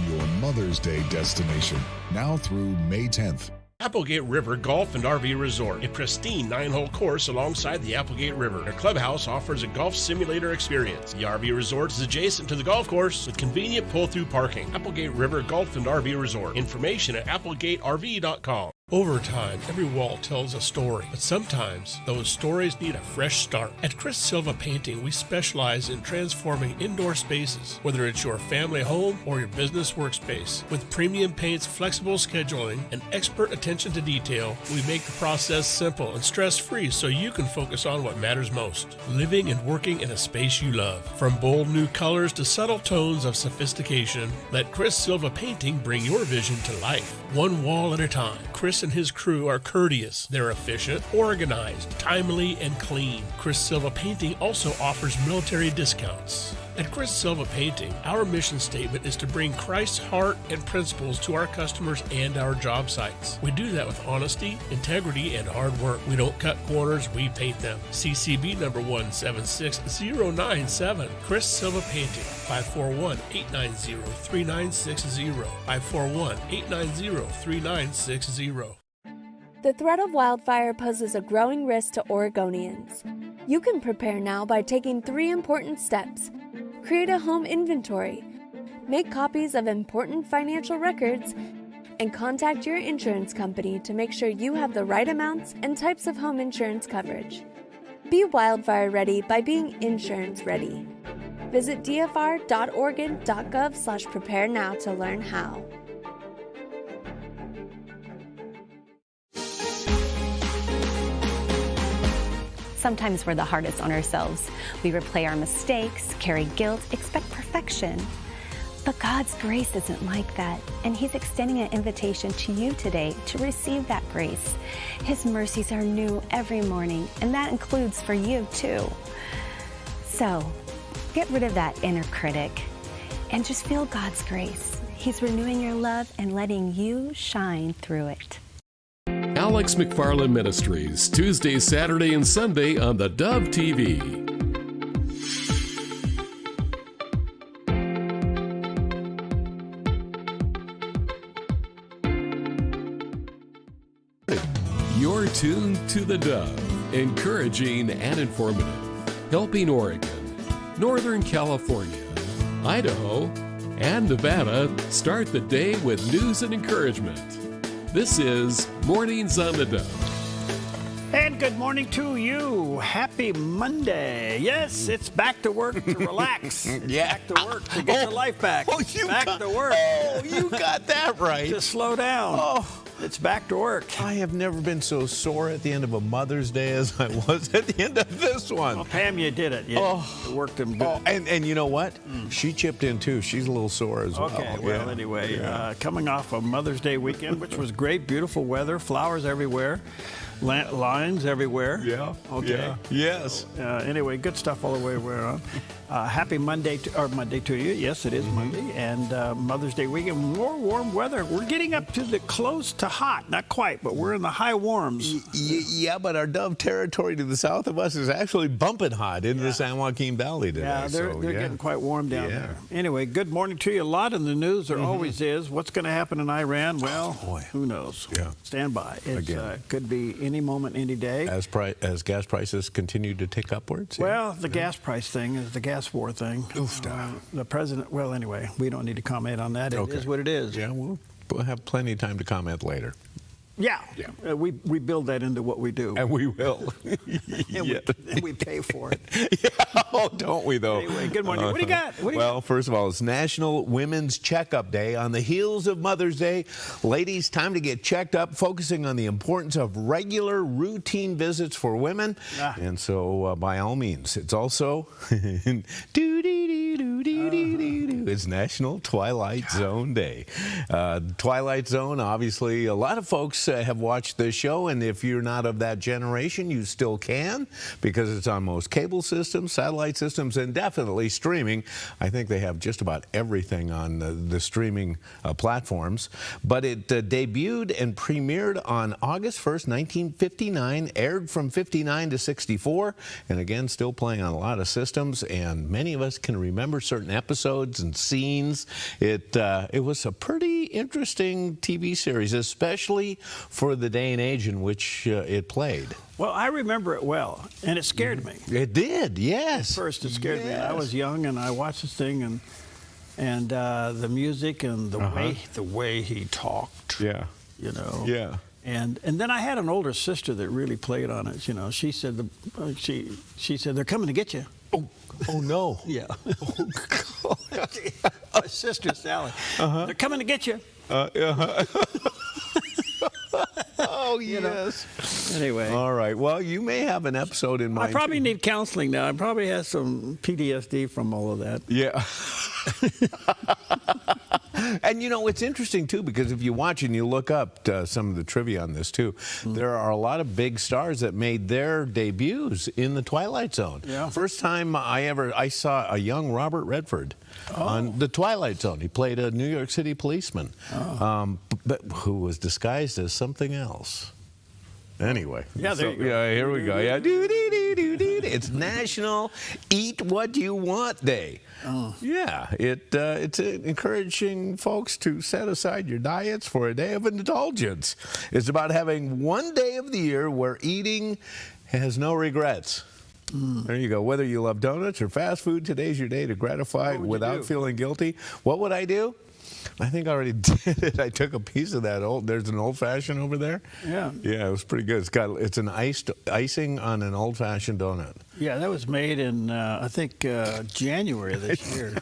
your Mother's Day destination, now through May 10th. Applegate River Golf and RV Resort, a pristine 9-hole course alongside the Applegate River. Their clubhouse offers a golf simulator experience. The RV Resort is adjacent to the golf course with convenient pull-through parking. Applegate River Golf and RV Resort. Information at applegaterv.com. Over time, every wall tells a story, but sometimes those stories need a fresh start. At Chris Silva Painting, we specialize in transforming indoor spaces, whether it's your family home or your business workspace. With premium paints, flexible scheduling, and expert attention to detail, we make the process simple and stress-free so you can focus on what matters most, living and working in a space you love. From bold new colors to subtle tones of sophistication, let Chris Silva Painting bring your vision to life, one wall at a time. Chris and his crew are courteous. They're efficient, organized, timely, and clean. Chris Silva Painting also offers military discounts. At Chris Silva Painting, our mission statement is to bring Christ's heart and principles to our customers and our job sites. We do that with honesty, integrity, and hard work. We don't cut corners, we paint them. CCB number 176097. Chris Silva Painting, 541-890-3960. 541-890-3960. The threat of wildfire poses a growing risk to Oregonians. You can prepare now by taking 3 important steps. Create a home inventory, make copies of important financial records, and contact your insurance company to make sure you have the right amounts and types of home insurance coverage. Be wildfire ready by being insurance ready. Visit dfr.oregon.gov/prepare now to learn how. Sometimes we're the hardest on ourselves. We replay our mistakes, carry guilt, expect perfection. But God's grace isn't like that, and He's extending an invitation to you today to receive that grace. His mercies are new every morning, and that includes for you too. So, get rid of that inner critic and just feel God's grace. He's renewing your love and letting you shine through it. Alex McFarland Ministries, Tuesday, Saturday, and Sunday on theDove TV. You're tuned to theDove, encouraging and informative, helping Oregon, Northern California, Idaho, and Nevada start the day with news and encouragement. This is Mornings on the Dove. And good morning to you. Happy Monday. Yes, it's back to work to relax. It's back to work to get your life back. Back to work. Oh, you got that right. To slow down. Oh. It's back to work. I have never been so sore at the end of a Mother's Day as I was at the end of this one. Well, Pam, you did it. You worked them good. Oh, and you know what? She chipped in too. She's a little sore as well. Okay, well, anyway, coming off a Mother's Day weekend, which was great, beautiful weather, flowers everywhere. Lines everywhere. Yeah. Okay. Yeah. Yes. Anyway, good stuff all the way around. Happy Monday to you. Yes, it is Monday, and Mother's Day weekend. More warm weather. We're getting up to the close to hot, not quite, but we're in the high warms. Yeah, but our Dove territory to the south of us is actually bumping hot into the San Joaquin Valley today. Yeah, they're getting quite warm down there. Anyway, good morning to you. A lot in the news. There always is. What's going to happen in Iran? Well, who knows? Yeah. Stand by. It could be any moment, any day. As gas prices continue to tick upwards? Well, the gas price thing is the gas war thing. The president, well, anyway, we don't need to comment on that. It is what it is. Yeah, we'll have plenty of time to comment later. Yeah. We build that into what we do. And we will. and we pay for it. Oh, don't we, though? Anyway, good morning. What do you got? Well, first of all, it's National Women's Checkup Day. On the heels of Mother's Day, ladies, time to get checked up, focusing on the importance of regular, routine visits for women. And so, by all means, it's also it's National Twilight Zone Day. Twilight Zone, obviously, a lot of folks have watched this show, and if you're not of that generation, you still can, because it's on most cable systems, satellite systems, and definitely streaming. I think they have just about everything on the streaming platforms. But it debuted and premiered on August 1st, 1959, aired from 59 to 64, and again, still playing on a lot of systems, and many of us can remember certain episodes and scenes. It was a pretty interesting TV series, especially for the day and age in which it played. Well, I remember it well, and it scared me. It did, yes. At first, it scared me. I was young, and I watched this thing, and the music and the way he talked. Yeah. You know. Yeah. And then I had an older sister that really played on it. You know, she said she said they're coming to get you. Oh no. Yeah. My sister Sally. They're coming to get you. Oh, yes. Anyway. All right. Well, you may have an episode in mind. I probably need counseling now. I probably have some PTSD from all of that. Yeah. And, you know, it's interesting, too, because if you watch and you look up some of the trivia on this, too, there are a lot of big stars that made their debuts in the Twilight Zone. Yeah. First time I saw a young Robert Redford on the Twilight Zone. He played a New York City policeman, but who was disguised as something else. Anyway. Yeah, there you go. Yeah, here we go. Yeah. It's National Eat What You Want Day. Yeah, it's encouraging folks to set aside your diets for a day of indulgence. It's about having one day of the year where eating has no regrets. There you go. Whether you love donuts or fast food, today's your day to gratify without feeling guilty. What would I do? I think I already did it. I took a piece of that there's an old-fashioned over there. Yeah. Yeah, it was pretty good. It's an icing on an old-fashioned donut. Yeah, that was made in, I think, January this year.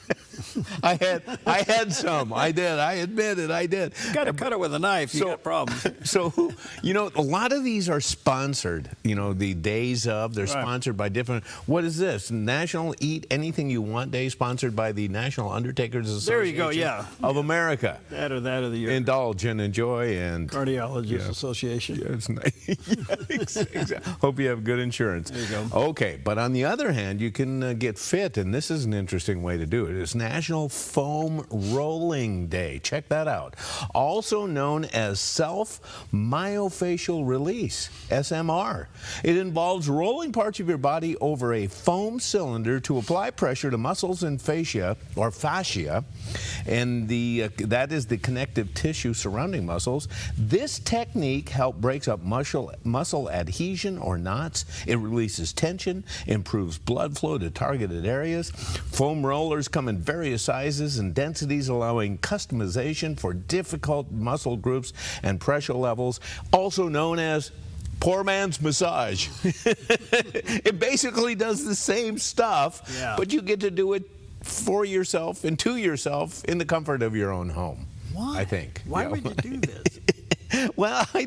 I had some. I did. I admit it. I did. You got to cut it with a knife. You got problems. So, you know, a lot of these are sponsored. You know, the days of, they're sponsored by different. What is this? National Eat Anything You Want Day, sponsored by the National Undertakers Association. There you go. Yeah. Of America. That or the year. Indulge and enjoy and Cardiologists Association. Yeah, it's nice. Exactly. Hope you have good insurance. There you go. Okay, but on the other hand, you can get fit, and this is an interesting way to do it. It's National Foam Rolling Day. Check that out. Also known as Self-Myofascial Release, SMR. It involves rolling parts of your body over a foam cylinder to apply pressure to muscles and fascia, and that is the connective tissue surrounding muscles. This technique breaks up muscle adhesion or knots. It releases tension improves blood flow to targeted areas. Foam rollers come in various sizes and densities, allowing customization for difficult muscle groups and pressure levels, also known as poor man's massage. It basically does the same stuff, but you get to do it for yourself and to yourself in the comfort of your own home. Why? I think. Why would you do this? Well, I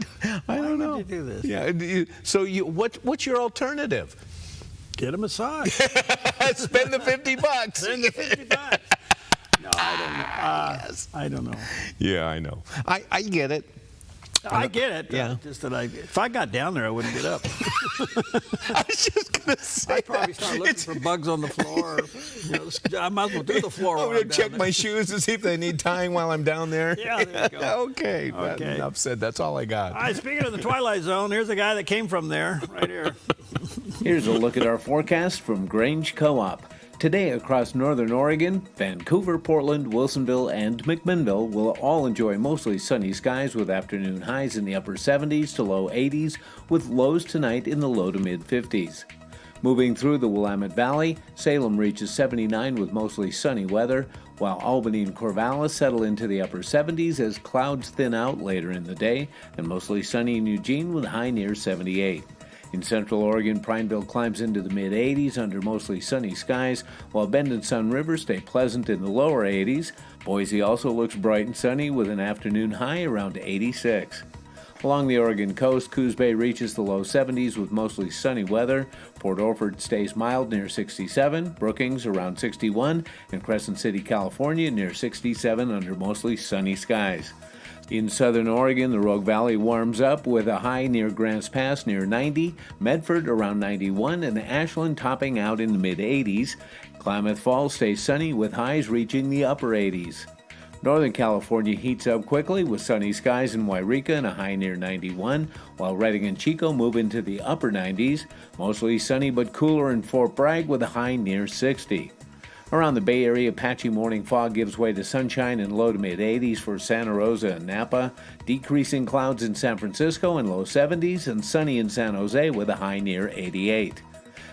don't know. Why would you do this? Yeah. So what's your alternative? Get a massage. Spend the $50. Spend the $50. No, I don't know. Yes. I don't know. Yeah, I know. I get it. I get it. Yeah. Just that if I got down there, I wouldn't get up. I was just going to say I'd probably start looking for bugs on the floor. I might as well do the floor. I'm going to check my shoes to see if they need tying while I'm down there. Yeah, there you go. Okay. Enough said. That's all I got. All right, speaking of the Twilight Zone, here's a guy that came from there, right here. Here's a look at our forecast from Grange Co-op. Today across northern Oregon, Vancouver, Portland, Wilsonville, and McMinnville will all enjoy mostly sunny skies with afternoon highs in the upper 70s to low 80s, with lows tonight in the low to mid 50s. Moving through the Willamette Valley, Salem reaches 79 with mostly sunny weather, while Albany and Corvallis settle into the upper 70s as clouds thin out later in the day, and mostly sunny in Eugene with a high near 78. In Central Oregon, Prineville climbs into the mid-80s under mostly sunny skies, while Bend and Sun River stay pleasant in the lower 80s. Boise also looks bright and sunny with an afternoon high around 86. Along the Oregon coast, Coos Bay reaches the low 70s with mostly sunny weather. Port Orford stays mild near 67, Brookings around 61, and Crescent City, California near 67 under mostly sunny skies. In southern Oregon, the Rogue Valley warms up with a high near Grants Pass near 90, Medford around 91, and Ashland topping out in the mid-80s. Klamath Falls stays sunny with highs reaching the upper 80s. Northern California heats up quickly with sunny skies in Wairika and a high near 91, while Redding and Chico move into the upper 90s. Mostly sunny but cooler in Fort Bragg with a high near 60. Around the Bay Area, patchy morning fog gives way to sunshine and low to mid-80s for Santa Rosa and Napa, decreasing clouds in San Francisco and low 70s, and sunny in San Jose with a high near 88.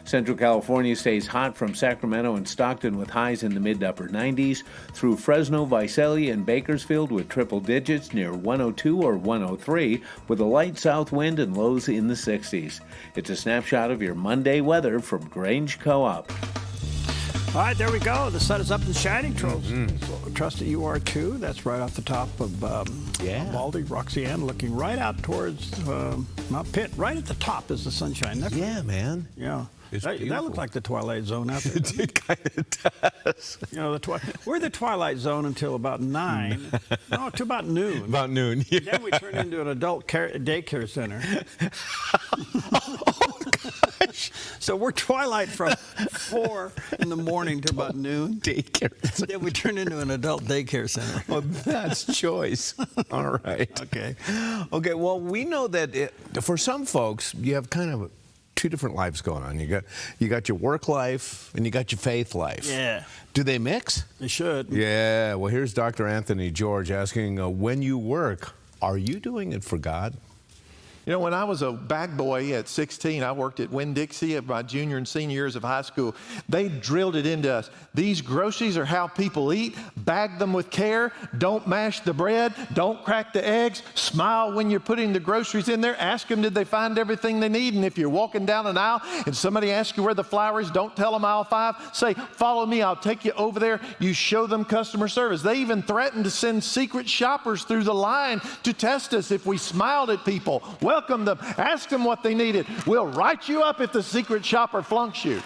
Central California stays hot from Sacramento and Stockton with highs in the mid to upper 90s, through Fresno, Visalia, and Bakersfield with triple digits near 102 or 103, with a light south wind and lows in the 60s. It's a snapshot of your Monday weather from Grange Co-op. All right, there we go. The sun is up and shining. Trust that you are too. That's right off the top of Baldy, Roxanne, looking right out towards Mount Pitt. Right at the top is the sunshine. Yeah, man. Yeah. It's that beautiful. looks like the Twilight Zone out there. It kind of does. You know, we're the Twilight Zone until about 9. No, to about noon. About noon, yeah. Then we turn into an adult daycare center. So we're Twilight from 4 in the morning to about noon. Daycare center. Then we turn into an adult daycare center. Well, that's choice. All right. Okay. Okay, well, we know that for some folks, you have kind of two different lives going on. You got your work life and you got your faith life. Yeah. Do they mix? They should. Yeah. Well, here's Dr. Anthony George asking, when you work, are you doing it for God? You know, when I was a bag boy at 16, I worked at Winn-Dixie at my junior and senior years of high school. They drilled it into us. These groceries are how people eat. Bag them with care. Don't mash the bread. Don't crack the eggs. Smile when you're putting the groceries in there. Ask them, did they find everything they need? And if you're walking down an aisle and somebody asks you where the flour is, don't tell them aisle 5. Say, follow me. I'll take you over there. You show them customer service. They even threatened to send secret shoppers through the line to test us if we smiled at people. Welcome them. Ask them what they needed. We'll write you up if the secret shopper flunks you.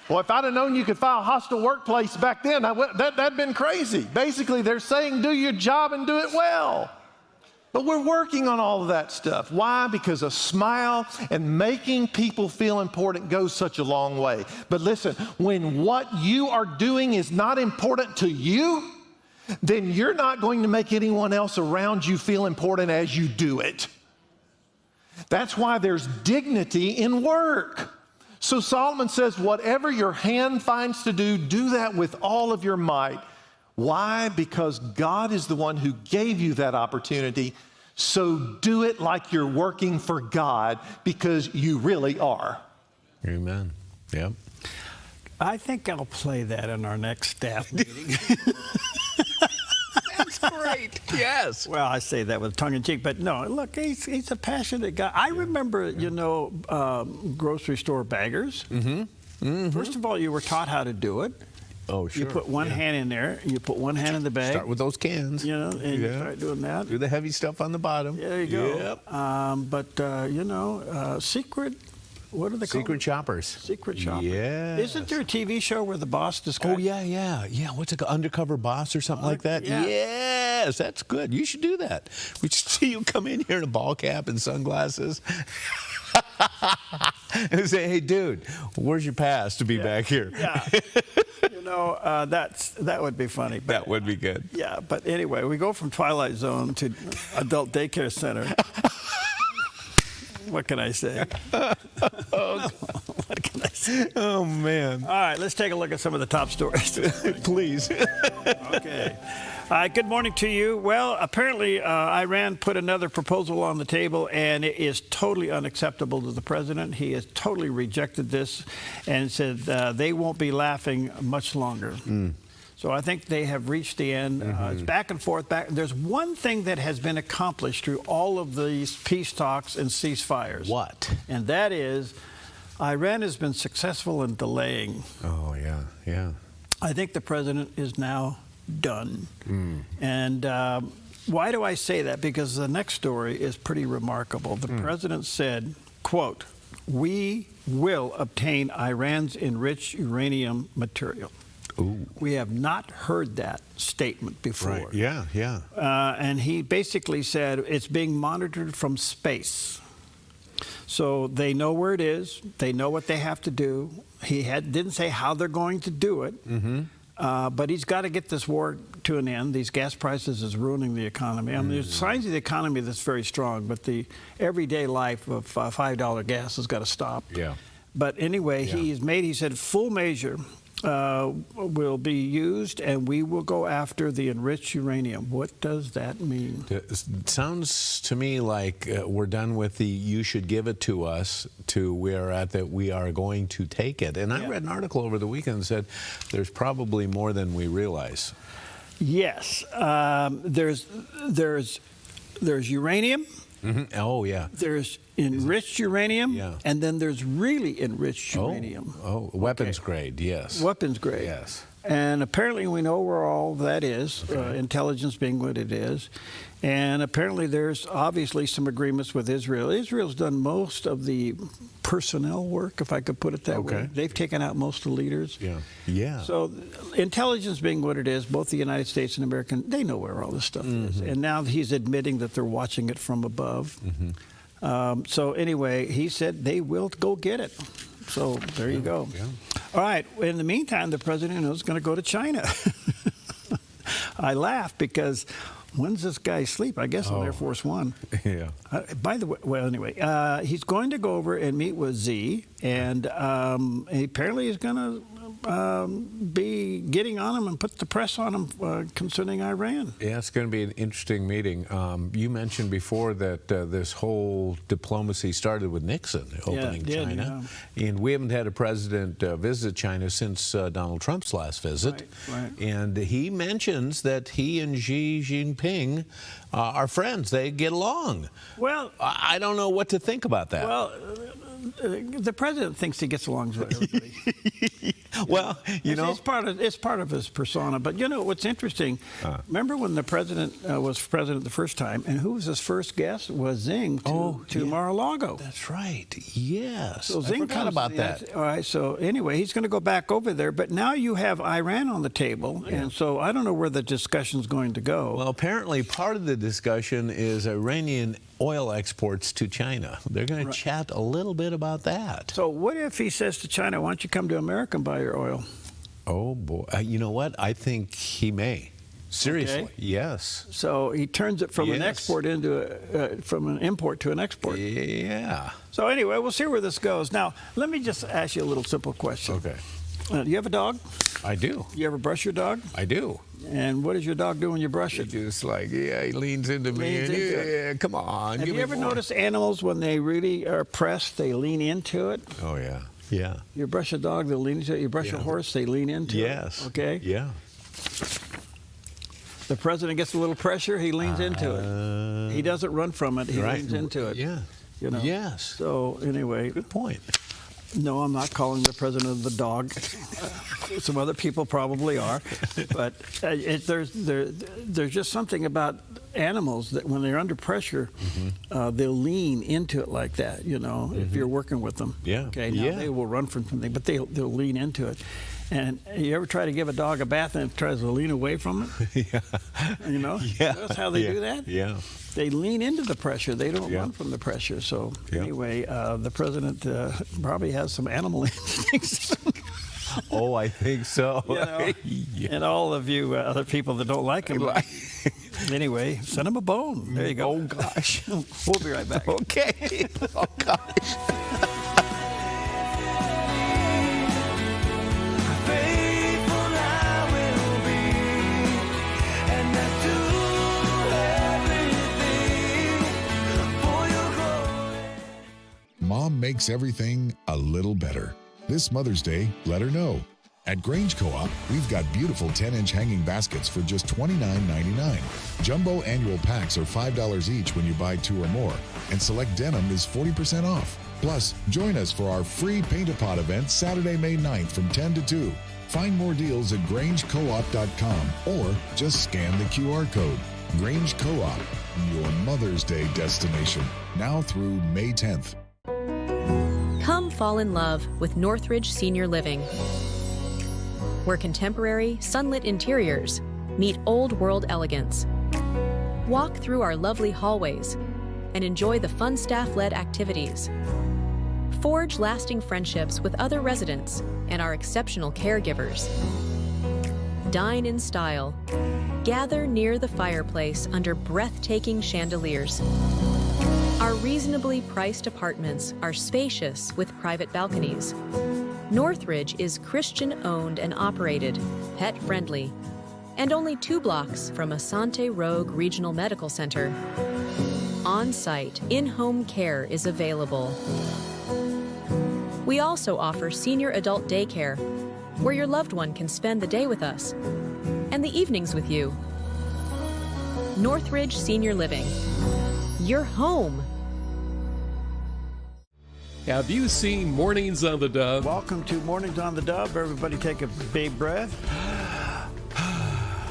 Well, if I'd have known you could file hostile workplace back then, that'd been crazy. Basically, they're saying do your job and do it well. But we're working on all of that stuff. Why? Because a smile and making people feel important goes such a long way. But listen, when what you are doing is not important to you, then you're not going to make anyone else around you feel important as you do it. That's why there's dignity in work. So Solomon says, whatever your hand finds to do, do that with all of your might. Why? Because God is the one who gave you that opportunity. So do it like you're working for God, because you really are. Amen. Yep. I think I'll play that in our next staff meeting. That's great. Yes. Well, I say that with tongue in cheek, but no, look, he's a passionate guy. I remember, grocery store baggers. First of all, you were taught how to do it. Oh, sure. You put one hand in there, you put one hand in the bag. Start with those cans. And you start doing that. Do the heavy stuff on the bottom. There you go. Yep. Secret, what are they called? Secret shoppers. Secret shoppers. Yeah. Isn't there a TV show where the boss discovers? Oh, yeah. What's it called? Undercover Boss or something like that? Yeah. Yes, that's good. You should do that. We should see you come in here in a ball cap and sunglasses. And say, hey, dude, where's your pass to be back here? Yeah. That would be funny. But, that would be good. Yeah, but anyway, we go from Twilight Zone to Adult Daycare Center. What can I say? What can I say? Oh, man. All right, let's take a look at some of the top stories. Please. Okay. Good morning to you. Well, apparently Iran put another proposal on the table, and it is totally unacceptable to the president. He has totally rejected this and said they won't be laughing much longer. So I think they have reached the end. It's back and forth. There's one thing that has been accomplished through all of these peace talks and ceasefires. What? And that is Iran has been successful in delaying. Oh, yeah. I think the president is now done. And why do I say that? Because the next story is pretty remarkable. The president said, quote, "We will obtain Iran's enriched uranium material." Ooh. We have not heard that statement before. Right. Yeah. And he basically said it's being monitored from space. So they know where it is. They know what they have to do. He didn't say how they're going to do it. But he's got to get this war to an end. These gas prices is ruining the economy. I mean, there's signs of the economy that's very strong, but the everyday life of $5 gas has got to stop. Yeah. But anyway, he said full measure will be used, and we will go after the enriched uranium. What does that mean? It sounds to me like we're done with the "you should give it to us" to we're at that we are going to take it. And I read an article over the weekend that said there's probably more than we realize. Yes, there's uranium. Oh, yeah. There's enriched uranium, and then there's really enriched uranium. Oh, weapons grade, yes. Weapons grade. Yes. And apparently we know where all that is, intelligence being what it is. And apparently there's obviously some agreements with Israel. Israel's done most of the personnel work, if I could put it that way. They've taken out most of the leaders. Yeah. So intelligence being what it is, both the United States and American, they know where all this stuff is. And now he's admitting that they're watching it from above. So anyway, he said they will go get it. So there you go. All right. In the meantime, the president is going to go to China. I laugh because when's this guy sleep? I guess on Air Force One. Yeah. By the way, well, anyway, he's going to go over and meet with Xi, and apparently he's going to be getting on him and put the press on him concerning Iran. Yeah, it's going to be an interesting meeting. You mentioned before that this whole diplomacy started with Nixon opening China. And we haven't had a president visit China since Donald Trump's last visit. Right. And he mentions that he and Xi Jinping are friends. They get along. Well, I don't know what to think about that. Well, the president thinks he gets along with everybody. Well, it's part of his persona. But what's interesting? Remember when the president was president the first time, and who was his first guest? Was Xi to Mar-a-Lago. That's right. Yes. So I forgot about that. All right. So anyway, he's going to go back over there. But now you have Iran on the table, and so I don't know where the discussion's going to go. Well, apparently part of the discussion is Iranian oil exports to China. They're going to chat a little bit about that. So what if he says to China, "Why don't you come to America and buy your oil?" Oh boy! You know what? I think he may. Seriously, yes. So he turns it from an export from an import to an export. Yeah. So anyway, we'll see where this goes. Now, let me just ask you a little simple question. Okay. Do you have a dog? I do. You ever brush your dog? I do. And what does your dog do when you brush it? Just like, he leans into me. Come on. Have you ever noticed animals when they really are pressed, they lean into it? Oh, yeah. Yeah. You brush a dog, they'll lean into it. You brush a horse, they lean into Yes. it. Okay? Yeah. The president gets a little pressure, he leans into it. He doesn't run from it, he leans into it. Yeah. You know? Yes. So anyway. Good point. No, I'm not calling the president of the dog. Some other people probably are, but there's just something about animals that when they're under pressure, they'll lean into it like that. You know, if you're working with them. Yeah. Okay. Now they will run from something, but they'll lean into it. And you ever try to give a dog a bath and it tries to lean away from it? Yeah. You know? Yeah. That's how they do that? Yeah. They lean into the pressure. They don't run from the pressure. So anyway, the president probably has some animal instincts. Oh, I think so. You know? And all of you other people that don't like him. Anyway, send him a bone. There you go. Oh, gosh. We'll be right back. Okay. Oh, gosh. Mom makes everything a little better. This Mother's Day, let her know. At Grange Co-op, we've got beautiful 10-inch hanging baskets for just $29.99. Jumbo annual packs are $5 each when you buy 2 or more, and select denim is 40% off. Plus, join us for our free Paint-A-Pot event Saturday, May 9th from 10 to 2. Find more deals at grangecoop.com or just scan the QR code. Grange Co-op, your Mother's Day destination, now through May 10th. Come fall in love with Northridge Senior Living, where contemporary, sunlit interiors meet old world elegance. Walk through our lovely hallways and enjoy the fun staff-led activities. Forge lasting friendships with other residents and our exceptional caregivers. Dine in style. Gather near the fireplace under breathtaking chandeliers. Our reasonably priced apartments are spacious with private balconies. Northridge is Christian-owned and operated, pet-friendly, and only 2 blocks from Asante Rogue Regional Medical Center. On-site, in-home care is available. We also offer senior adult daycare, where your loved one can spend the day with us and the evenings with you. Northridge Senior Living. Your home. Have you seen Mornings on the Dove? Welcome to Mornings on the Dove. Everybody take a big breath.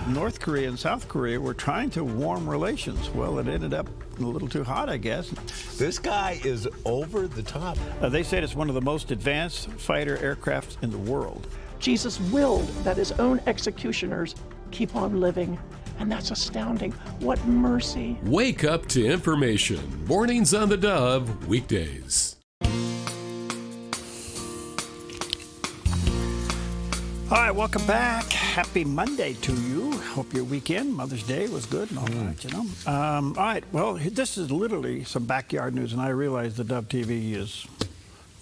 North Korea and South Korea were trying to warm relations. Well, it ended up a little too hot, I guess. This guy is over the top. They said it's one of the most advanced fighter aircrafts in the world. Jesus willed that his own executioners keep on living, and that's astounding. What mercy. Wake up to information. Mornings on the Dove, weekdays. All right, welcome back. Happy Monday to you. Hope your weekend, Mother's Day, was good and all that, you know. All right, well, this is literally some backyard news, and I realize the Dove TV is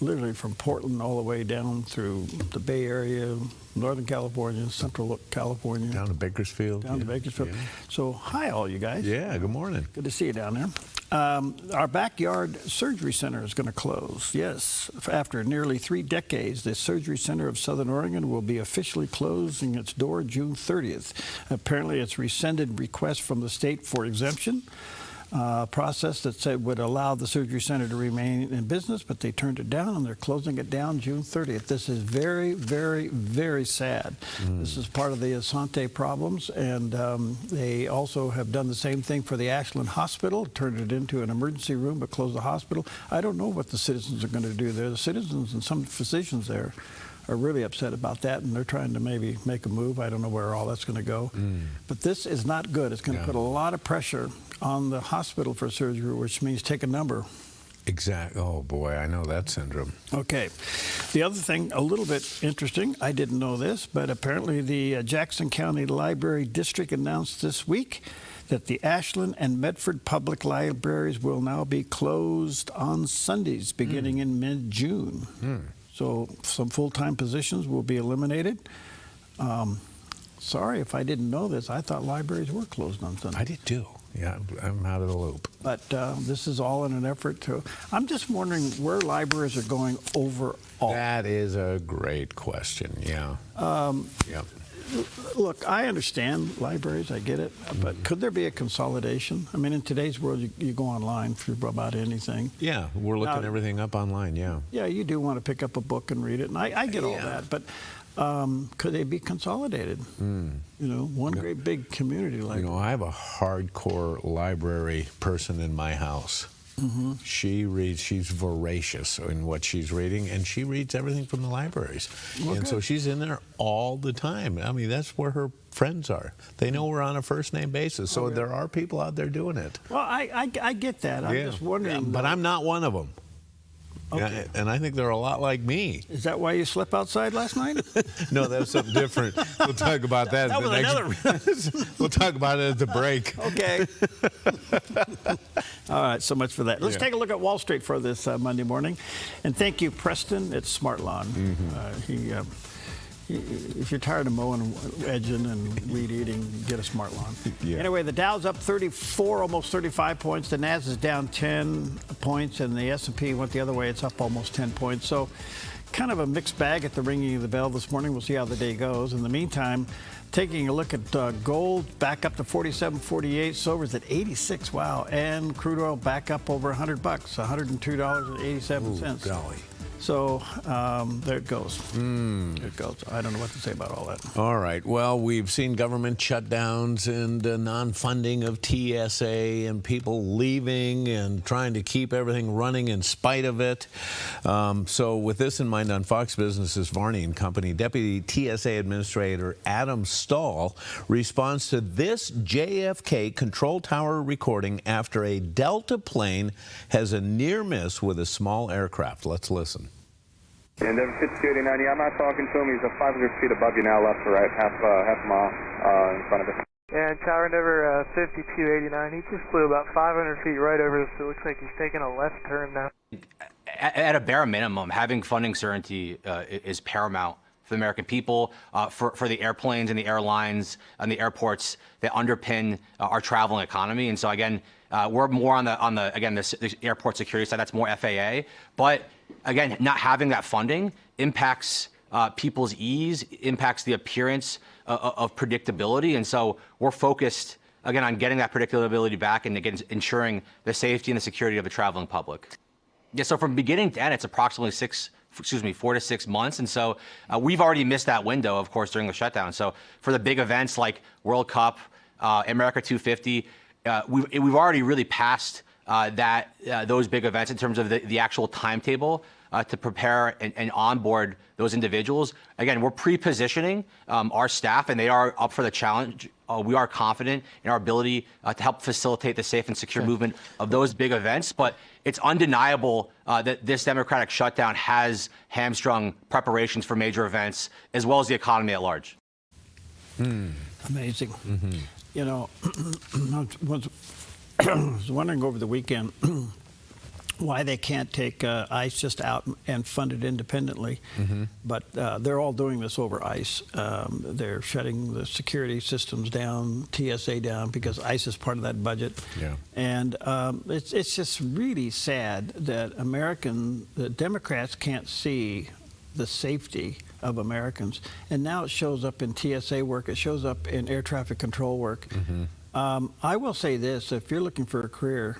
literally from Portland all the way down through the Bay Area, Northern California, Central California. Down to Bakersfield. Down to Bakersfield. Yeah. So, hi all you guys. Yeah, good morning. Good to see you down there. Our backyard surgery center is going to close. Yes, after nearly 3 decades, the Surgery Center of Southern Oregon will be officially closing its door June 30th. Apparently, it's rescinded requests from the state for exemption. Process that said would allow the surgery center to remain in business, but they turned it down, and they're closing it down June 30th. This is very, very, very sad. This is part of the Asante problems, and they also have done the same thing for the Ashland Hospital, turned it into an emergency room, but closed the hospital. I don't know what the citizens are going to do there. The citizens and some physicians there are really upset about that, and they're trying to maybe make a move. I don't know where all that's going to go. But this is not good. It's going to put a lot of pressure on the hospital for surgery, which means take a number. Exactly. Oh, boy, I know that syndrome. Okay. The other thing, a little bit interesting, I didn't know this, but apparently the Jackson County Library District announced this week that the Ashland and Medford public libraries will now be closed on Sundays beginning in mid-June. So some full-time positions will be eliminated. sorry if I didn't know this. I thought libraries were closed on Sunday. I did too. Yeah, I'm out of the loop. But this is all in an effort to. I'm just wondering where libraries are going overall. That is a great question. Yeah. Yeah. Look, I understand libraries, I get it, but could there be a consolidation? I mean, in today's world, you go online for about anything. Yeah, we're looking everything up online, yeah. Yeah, you do want to pick up a book and read it, and I get all that, but could they be consolidated? You know, one great big community like You know, I have a hardcore library person in my house. She reads, she's voracious in what she's reading, and she reads everything from the libraries. And so she's in there all the time. I mean, that's where her friends are. They know we're on a first-name basis, so there are people out there doing it. Well, I get that. I'm just wondering. But I'm not one of them. Okay. And I think they're a lot like me. Is that why you slept outside last night? No, that's something different. We'll talk about that. That was another. We'll talk about it at the break. Okay. All right, so much for that. Let's take a look at Wall Street for this Monday morning. And thank you, Preston at Smart Lawn. If you're tired of mowing, edging, and weed eating, get a Smart Lawn. Anyway, the Dow's up 34, almost 35 points. The Nasdaq is down 10 points, and the S&P went the other way. It's up almost 10 points. So kind of a mixed bag at the ringing of the bell this morning. We'll see how the day goes. In the meantime, taking a look at gold, back up to 47.48. Silver's at 86. Wow. And crude oil back up over $100, $102.87. Golly. So there it goes. There it goes. I don't know what to say about all that. All right. Well, we've seen government shutdowns and non-funding of TSA and people leaving and trying to keep everything running in spite of it. So with this in mind, on Fox Business's Varney and Company, Deputy TSA Administrator Adam Stahl responds to this JFK control tower recording after a Delta plane has a near miss with a small aircraft. Let's listen. And Denver 5289, I'm not talking to him. He's 500 feet above you now, left to right, half a mile in front of us. And Tower Endeavor 5289, he just flew about 500 feet right over us, so it looks like he's taking a left turn now. At a bare minimum, having funding certainty is paramount for the American people, for the airplanes and the airlines and the airports that underpin our travel and economy. And so again, we're more on the airport security side. That's more FAA. But again, not having that funding impacts people's ease, impacts the appearance of predictability. And so we're focused again on getting that predictability back and again ensuring the safety and the security of the traveling public. Yeah. So from beginning to end, it's approximately 4 to 6 months. And so we've already missed that window, of course, during the shutdown. So for the big events like World Cup, America 250, we've already really passed those big events in terms of the actual timetable to prepare and onboard those individuals. Again, we're pre-positioning our staff, and they are up for the challenge. We are confident in our ability to help facilitate the safe and secure movement of those big events. But it's undeniable that this democratic shutdown has hamstrung preparations for major events, as well as the economy at large. Amazing. You know, I was wondering over the weekend why they can't take ICE just out and fund it independently. But they're all doing this over ICE. They're shutting the security systems down, TSA down, because ICE is part of that budget. And it's just really sad that the Democrats can't see the safety of Americans. And now it shows up in TSA work. It shows up in air traffic control work. I will say this, if you're looking for a career,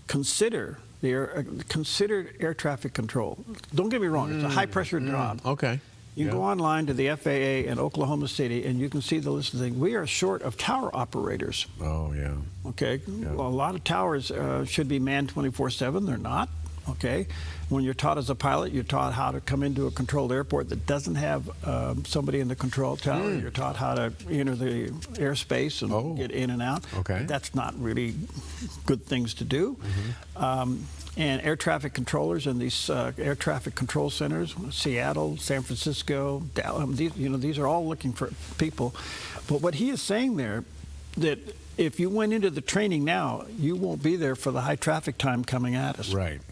consider air traffic control. Don't get me wrong, it's a high-pressure job. Okay. You can go online to the FAA in Oklahoma City, and you can see the list of things. We are short of tower operators. Oh, yeah. Okay. Well, a lot of towers should be manned 24/7. They're not. Okay. When you're taught as a pilot, you're taught how to come into a controlled airport that doesn't have somebody in the control tower. You're taught how to enter the airspace and get in and out. Okay. That's not really good things to do. And air traffic controllers in these air traffic control centers, Seattle, San Francisco, Dallas, these are all looking for people. But what he is saying there, that if you went into the training now, you won't be there for the high traffic time coming at us. Right.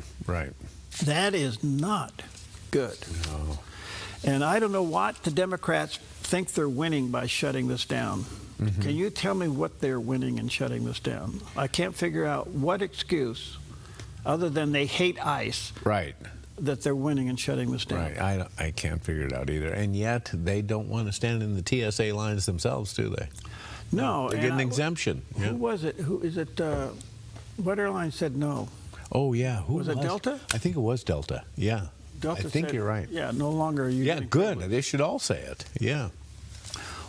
That is not good. No. And I don't know what the Democrats think they're winning by shutting this down. Can you tell me what they're winning in shutting this down? I can't figure out what excuse, other than they hate ICE, Right. that they're winning in shutting this down. Right. I can't figure it out either. And yet they don't want to stand in the TSA lines themselves, do they? No. They get an exemption. Who was it? Who is it? What airline said no? Oh, yeah. Who Was it Delta? I think it was Delta. Yeah. Delta I think said, you're right. Yeah, no longer are you. Yeah, getting good. privilege. They should all say it. Yeah.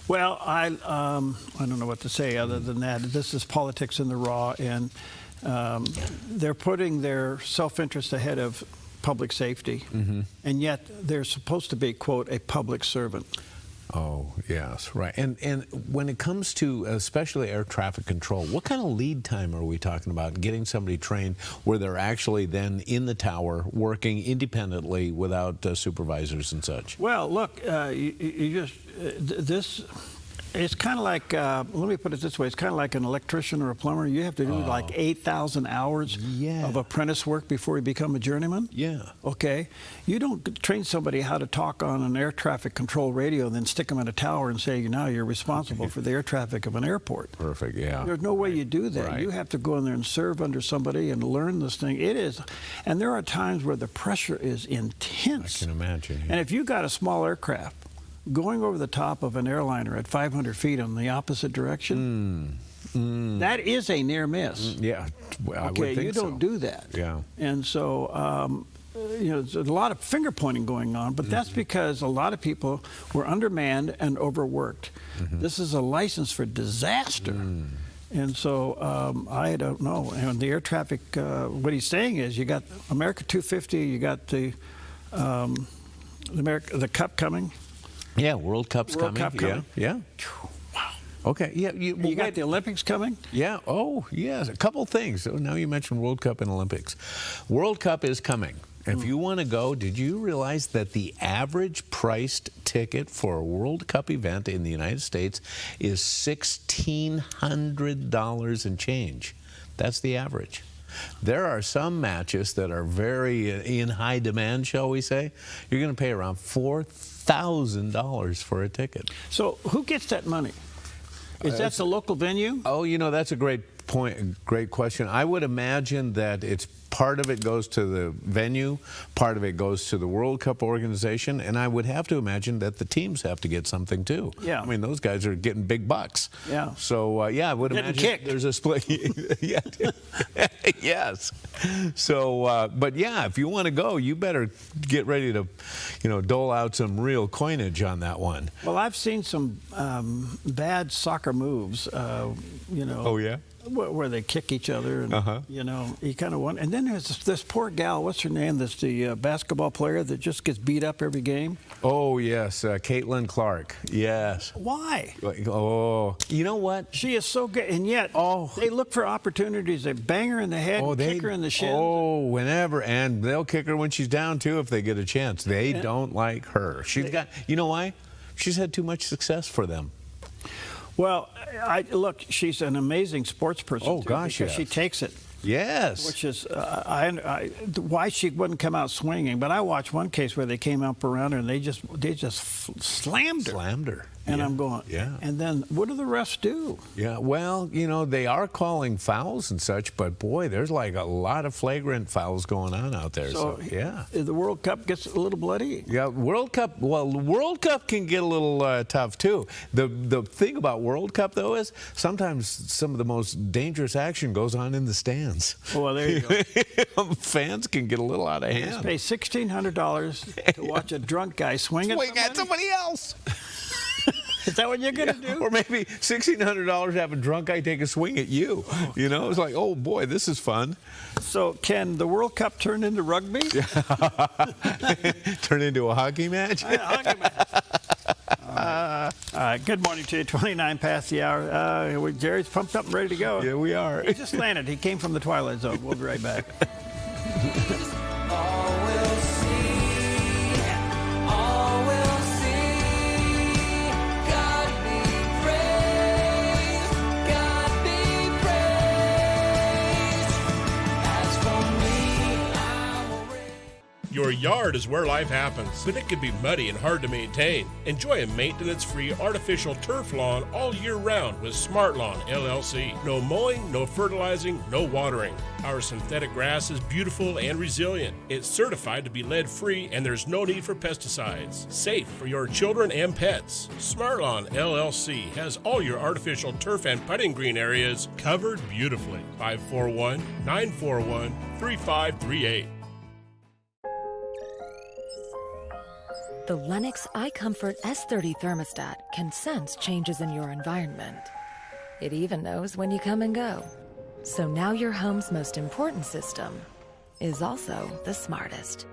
Well, I don't know what to say other than that. This is politics in the raw, and they're putting their self-interest ahead of public safety, and yet they're supposed to be, quote, a public servant. Oh, yes, right. And when it comes to especially air traffic control, what kind of lead time are we talking about getting somebody trained where they're actually then in the tower working independently without supervisors and such? Well, look, you just this. It's kind of like, let me put it this way, it's kind of like an electrician or a plumber. You have to do like 8,000 hours of apprentice work before you become a journeyman. Yeah. Okay? You don't train somebody how to talk on an air traffic control radio and then stick them in a tower and say, now you're responsible for the air traffic of an airport. Perfect, yeah. There's no way you do that. Right. You have to go in there and serve under somebody and learn this thing. It is, and there are times where the pressure is intense. I can imagine. Yeah. And if you got a small aircraft, going over the top of an airliner at 500 feet in the opposite direction, that is a near miss. Yeah, well, I would Okay, think you don't do that. Yeah. And so, there's a lot of finger pointing going on, but that's because a lot of people were undermanned and overworked. This is a license for disaster. And so I don't know. And the air traffic, what he's saying is you got America 250, you got the Cup coming. Yeah, World Cup's World coming. Cup coming. Yeah. Wow. Okay. Yeah. You got the Olympics coming? Yeah. Oh, yes. A couple things. So now you mentioned World Cup and Olympics. World Cup is coming. If you want to go, did you realize that the average priced ticket for a World Cup event in the United States is $1,600 and change? That's the average. There are some matches that are very in high demand, shall we say. You're going to pay around $4,000 for a ticket. So who gets that money? Is that the local venue? Oh, that's a great point, great question. I would imagine that it's part of it goes to the venue, part of it goes to the World Cup organization, and I would have to imagine that the teams have to get something too. Yeah. I mean, those guys are getting big bucks. Yeah. So, I would Getting imagine kicked. there's a split. Yeah. Yes. So, but yeah, if you want to go, you better get ready to, dole out some real coinage on that one. Well, I've seen some bad soccer moves, Oh, yeah? where they kick each other, and you kind of want. And then there's this poor gal. What's her name? That's the basketball player that just gets beat up every game. Oh yes, Caitlin Clark. Yes. Why? Oh, you know what? She is so good, and yet they look for opportunities. They bang her in the head, kick her in the shin. Oh, whenever, and they'll kick her when she's down too if they get a chance. They don't like her. She's got. You know why? She's had too much success for them. Well, look, she's an amazing sports person. Oh, too, gosh, because yes. she takes it. Yes. Which is why she wouldn't come out swinging. But I watched one case where they came up around her and they just slammed her. Slammed her. And Yeah. I'm going, Yeah. And then what do the refs do? Yeah, well, they are calling fouls and such, but boy, there's like a lot of flagrant fouls going on out there. So, yeah. The World Cup gets a little bloody. Yeah, World Cup. Well, the World Cup can get a little tough too. The thing about World Cup though is sometimes some of the most dangerous action goes on in the stands. Oh, well, there you go. Fans can get a little out of hand. Just pay $1,600 to watch a drunk guy swing at somebody else. Is that what you're going to do? Or maybe $1,600 to have a drunk guy take a swing at you. It's like, oh boy, this is fun. So can the World Cup turn into rugby? Turn into a hockey match? Hockey match. All right. Good morning to you. 29 past the hour. Jerry's pumped up and ready to go. Yeah, we are. He just landed. He came from the Twilight Zone. We'll be right back. Your yard is where life happens, but it can be muddy and hard to maintain. Enjoy a maintenance-free artificial turf lawn all year round with Smart Lawn LLC. No mowing, no fertilizing, no watering. Our synthetic grass is beautiful and resilient. It's certified to be lead-free and there's no need for pesticides. Safe for your children and pets. Smart Lawn LLC has all your artificial turf and putting green areas covered beautifully. 541-941-3538. The Lennox iComfort S30 thermostat can sense changes in your environment. It even knows when you come and go. So now your home's most important system is also the smartest.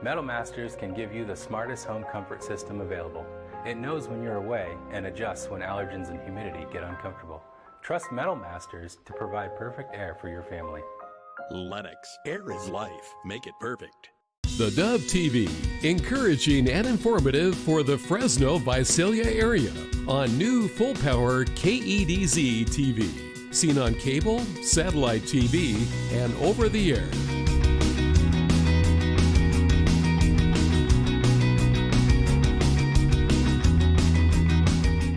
Metal Masters can give you the smartest home comfort system available. It knows when you're away and adjusts when allergens and humidity get uncomfortable. Trust Metal Masters to provide perfect air for your family. Lennox. Air is life. Make it perfect. The Dove TV, encouraging and informative for the Fresno Visalia area on new full-power KEDZ TV, seen on cable, satellite TV, and over the air.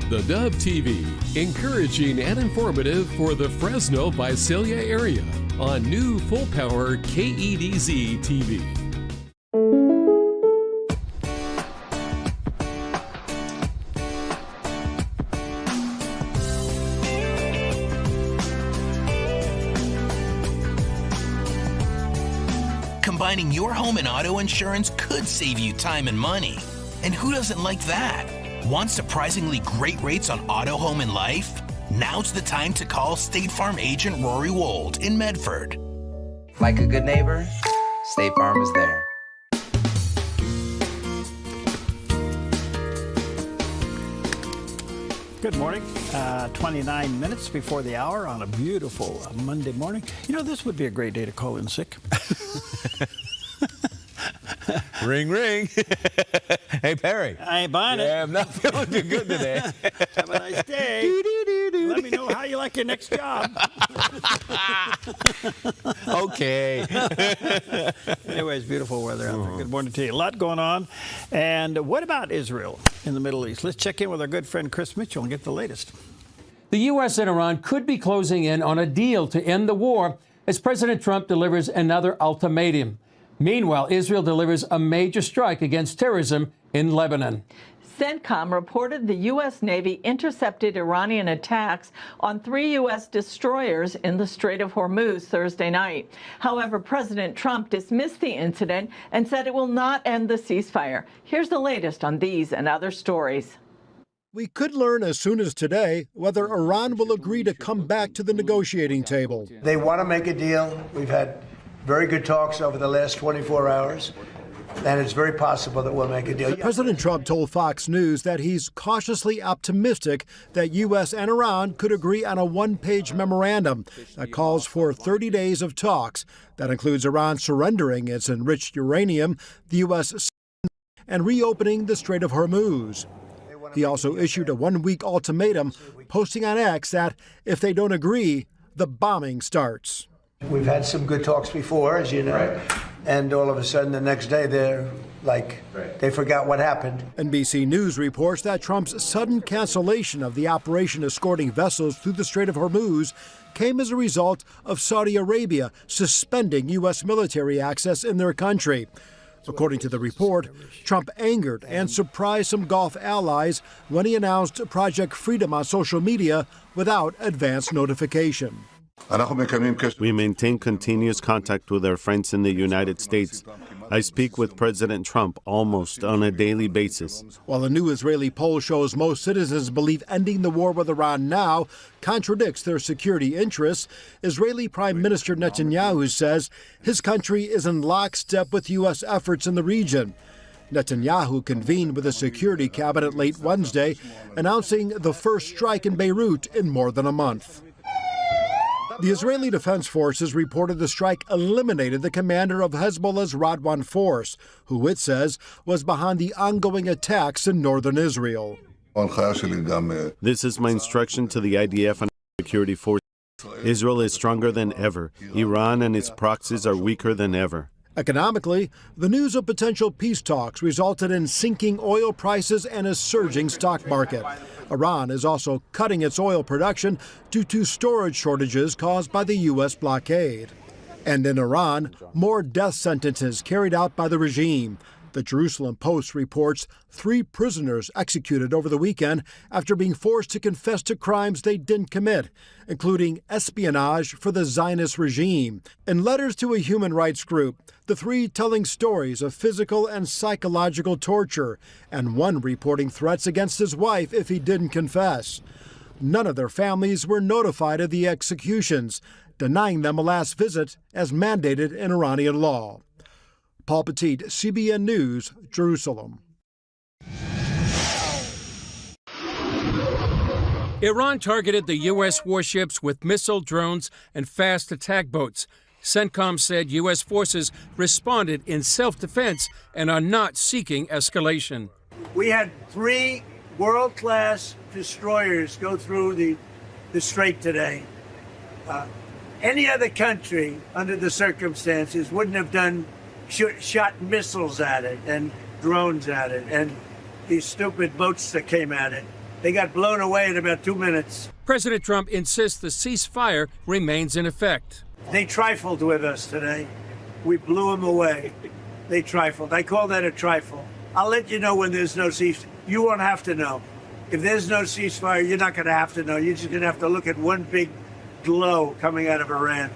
The Dove TV, encouraging and informative for the Fresno Visalia area on new full-power KEDZ TV. Combining your home and auto insurance could save you time and money. And who doesn't like that? Want surprisingly great rates on auto, home, and life? Now's the time to call State Farm agent Rory Wold in Medford. Like a good neighbor, State Farm is there. Good morning. 29 minutes before the hour on a beautiful Monday morning. You know, this would be a great day to call in sick. Ring, ring. Hey, Perry. I ain't buying it. Yeah, I'm not feeling too good today. Have a nice day. Let me know how you like your next job. Okay. Anyways, beautiful weather out there. Good morning to you. A lot going on. And what about Israel in the Middle East? Let's check in with our good friend Chris Mitchell and get the latest. The U.S. and Iran could be closing in on a deal to end the war as President Trump delivers another ultimatum. Meanwhile, Israel delivers a major strike against terrorism in Lebanon. CENTCOM reported the U.S. Navy intercepted Iranian attacks on 3 U.S. destroyers in the Strait of Hormuz Thursday night. However, President Trump dismissed the incident and said it will not end the ceasefire. Here's the latest on these and other stories. We could learn as soon as today whether Iran will agree to come back to the negotiating table. They want to make a deal. We've had very good talks over the last 24 hours, and it's very possible that we'll make a deal. President Trump told Fox News that he's cautiously optimistic that U.S. and Iran could agree on a one-page memorandum that calls for 30 days of talks. That includes Iran surrendering its enriched uranium, the U.S. and reopening the Strait of Hormuz. He also issued a one-week ultimatum, posting on X that if they don't agree, the bombing starts. We've had some good talks before, as you know, and all of a sudden the next day they're like, they forgot what happened. NBC News reports that Trump's sudden cancellation of the operation escorting vessels through the Strait of Hormuz came as a result of Saudi Arabia suspending U.S. military access in their country. According to the report, Trump angered and surprised some Gulf allies when he announced Project Freedom on social media without advance notification. We maintain continuous contact with our friends in the United States. I speak with President Trump almost on a daily basis. While a new Israeli poll shows most citizens believe ending the war with Iran now contradicts their security interests, Israeli Prime Minister Netanyahu says his country is in lockstep with U.S. efforts in the region. Netanyahu convened with a security cabinet late Wednesday, announcing the first strike in Beirut in more than a month. The Israeli Defense Forces reported the strike eliminated the commander of Hezbollah's Radwan force, who it says was behind the ongoing attacks in northern Israel. This is my instruction to the IDF and security forces. Israel is stronger than ever. Iran and its proxies are weaker than ever. Economically, the news of potential peace talks resulted in sinking oil prices and a surging stock market. Iran is also cutting its oil production due to storage shortages caused by the U.S. blockade. And in Iran, more death sentences carried out by the regime. The Jerusalem Post reports 3 prisoners executed over the weekend after being forced to confess to crimes they didn't commit, including espionage for the Zionist regime. In letters to a human rights group, the 3 telling stories of physical and psychological torture, and one reporting threats against his wife if he didn't confess. None of their families were notified of the executions, denying them a last visit as mandated in Iranian law. Paul Petit, CBN News, Jerusalem. Iran targeted the U.S. warships with missile, drones, and fast attack boats. CENTCOM said U.S. forces responded in self-defense and are not seeking escalation. We had 3 world-class destroyers go through the strait today. Any other country, under the circumstances, wouldn't have shot missiles at it and drones at it and these stupid boats that came at it. They got blown away in about 2 minutes. President Trump insists the ceasefire remains in effect. They trifled with us today. We blew them away. They trifled. I call that a trifle. I'll let you know when there's no ceasefire. You won't have to know. If there's no ceasefire, you're not going to have to know. You're just going to have to look at one big glow coming out of Iran.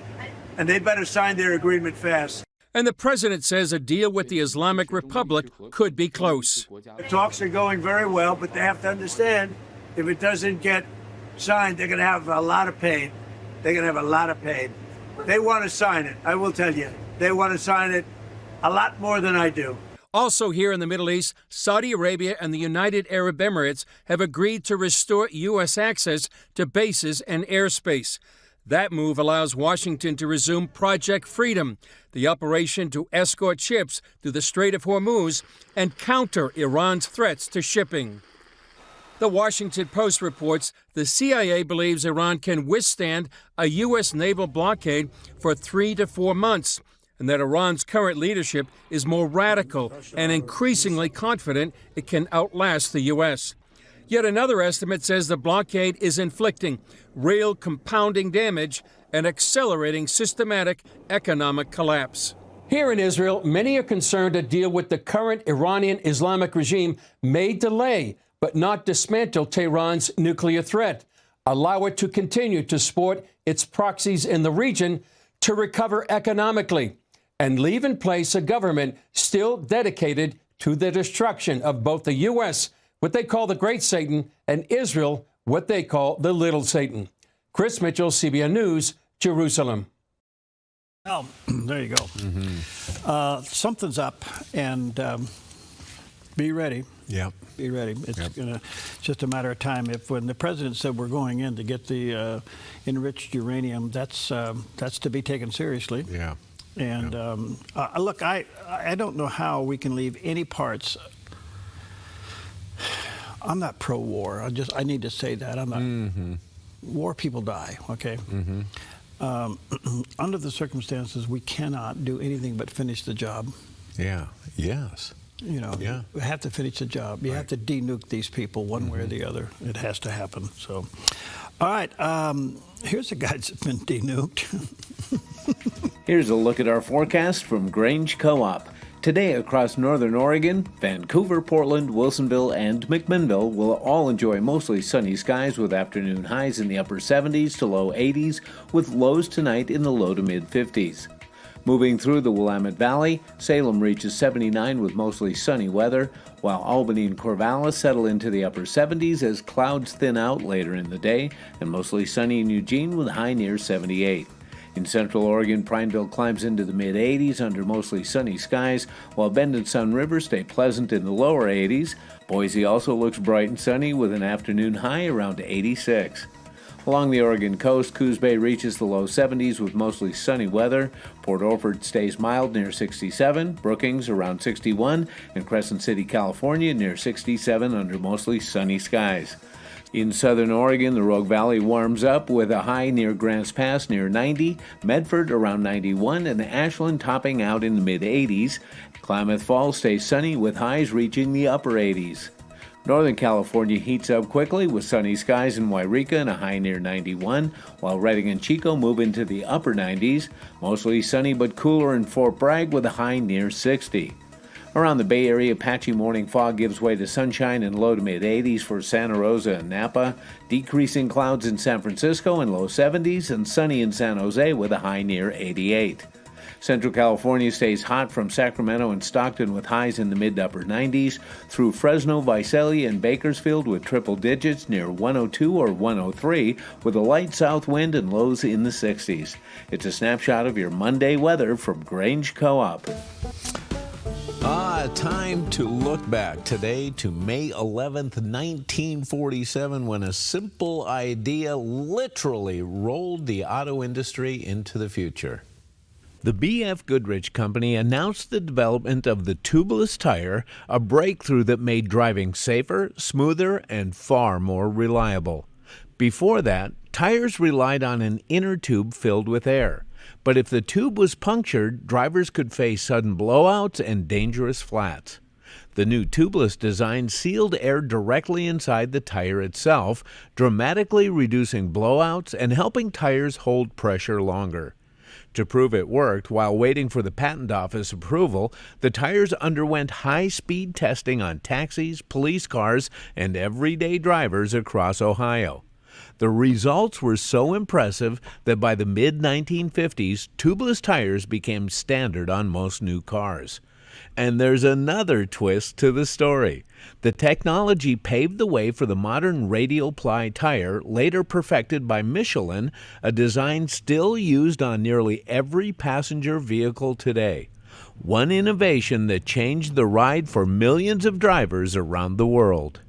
And they better sign their agreement fast. And the president says a deal with the Islamic Republic could be close. The talks are going very well, but they have to understand if it doesn't get signed, they're going to have a lot of pain. They're going to have a lot of pain. They want to sign it, I will tell you. They want to sign it a lot more than I do. Also here in the Middle East, Saudi Arabia and the United Arab Emirates have agreed to restore U.S. access to bases and airspace. That move allows Washington to resume Project Freedom, the operation to escort ships through the Strait of Hormuz and counter Iran's threats to shipping. The Washington Post reports the CIA believes Iran can withstand a U.S. naval blockade for 3 to 4 months, and that Iran's current leadership is more radical and increasingly confident it can outlast the U.S. Yet another estimate says the blockade is inflicting real compounding damage and accelerating systematic economic collapse. Here in Israel, many are concerned a deal with the current Iranian Islamic regime may delay but not dismantle Tehran's nuclear threat, allow it to continue to support its proxies in the region, to recover economically, and leave in place a government still dedicated to the destruction of both the U.S., what they call the Great Satan, and Israel, what they call the Little Satan. Chris Mitchell, CBN News, Jerusalem. Well, there you go. Something's up, and be ready. Yep. Be ready. It's just a matter of time. If when the president said we're going in to get the enriched uranium, that's to be taken seriously. Yeah. And look, I don't know how we can leave any parts. I'm not pro-war. I need to say that. I'm not. War people die. Okay. Under the circumstances, we cannot do anything but finish the job. Yeah. Yes. You know, we have to finish the job. You have to denuke these people one way or the other. It has to happen. So, all right, here's a guy that's been denuked. Here's a look at our forecast from Grange Co-op. Today across northern Oregon, Vancouver, Portland, Wilsonville, and McMinnville will all enjoy mostly sunny skies with afternoon highs in the upper 70s to low 80s, with lows tonight in the low to mid 50s. Moving through the Willamette Valley, Salem reaches 79 with mostly sunny weather, while Albany and Corvallis settle into the upper 70s as clouds thin out later in the day, and mostly sunny in Eugene with a high near 78. In Central Oregon, Prineville climbs into the mid-80s under mostly sunny skies, while Bend and Sun River stay pleasant in the lower 80s. Boise also looks bright and sunny with an afternoon high around 86. Along the Oregon coast, Coos Bay reaches the low 70s with mostly sunny weather. Port Orford stays mild near 67, Brookings around 61, and Crescent City, California near 67 under mostly sunny skies. In southern Oregon, the Rogue Valley warms up with a high near Grants Pass near 90, Medford around 91, and Ashland topping out in the mid-80s. Klamath Falls stays sunny with highs reaching the upper 80s. Northern California heats up quickly with sunny skies in Wairika and a high near 91, while Redding and Chico move into the upper 90s. Mostly sunny but cooler in Fort Bragg with a high near 60. Around the Bay Area, patchy morning fog gives way to sunshine and low to mid-80s for Santa Rosa and Napa, decreasing clouds in San Francisco and low 70s, and sunny in San Jose with a high near 88. Central California stays hot from Sacramento and Stockton with highs in the mid to upper 90s, through Fresno, Visalia, and Bakersfield with triple digits near 102 or 103, with a light south wind and lows in the 60s. It's a snapshot of your Monday weather from Grange Co-op. Time to look back today to May 11th, 1947, when a simple idea literally rolled the auto industry into the future. The B.F. Goodrich Company announced the development of the tubeless tire, a breakthrough that made driving safer, smoother, and far more reliable. Before that, tires relied on an inner tube filled with air. But if the tube was punctured, drivers could face sudden blowouts and dangerous flats. The new tubeless design sealed air directly inside the tire itself, dramatically reducing blowouts and helping tires hold pressure longer. To prove it worked, while waiting for the patent office approval, the tires underwent high-speed testing on taxis, police cars, and everyday drivers across Ohio. The results were so impressive that by the mid-1950s, tubeless tires became standard on most new cars. And there's another twist to the story. The technology paved the way for the modern radial ply tire, later perfected by Michelin, a design still used on nearly every passenger vehicle today. One innovation that changed the ride for millions of drivers around the world.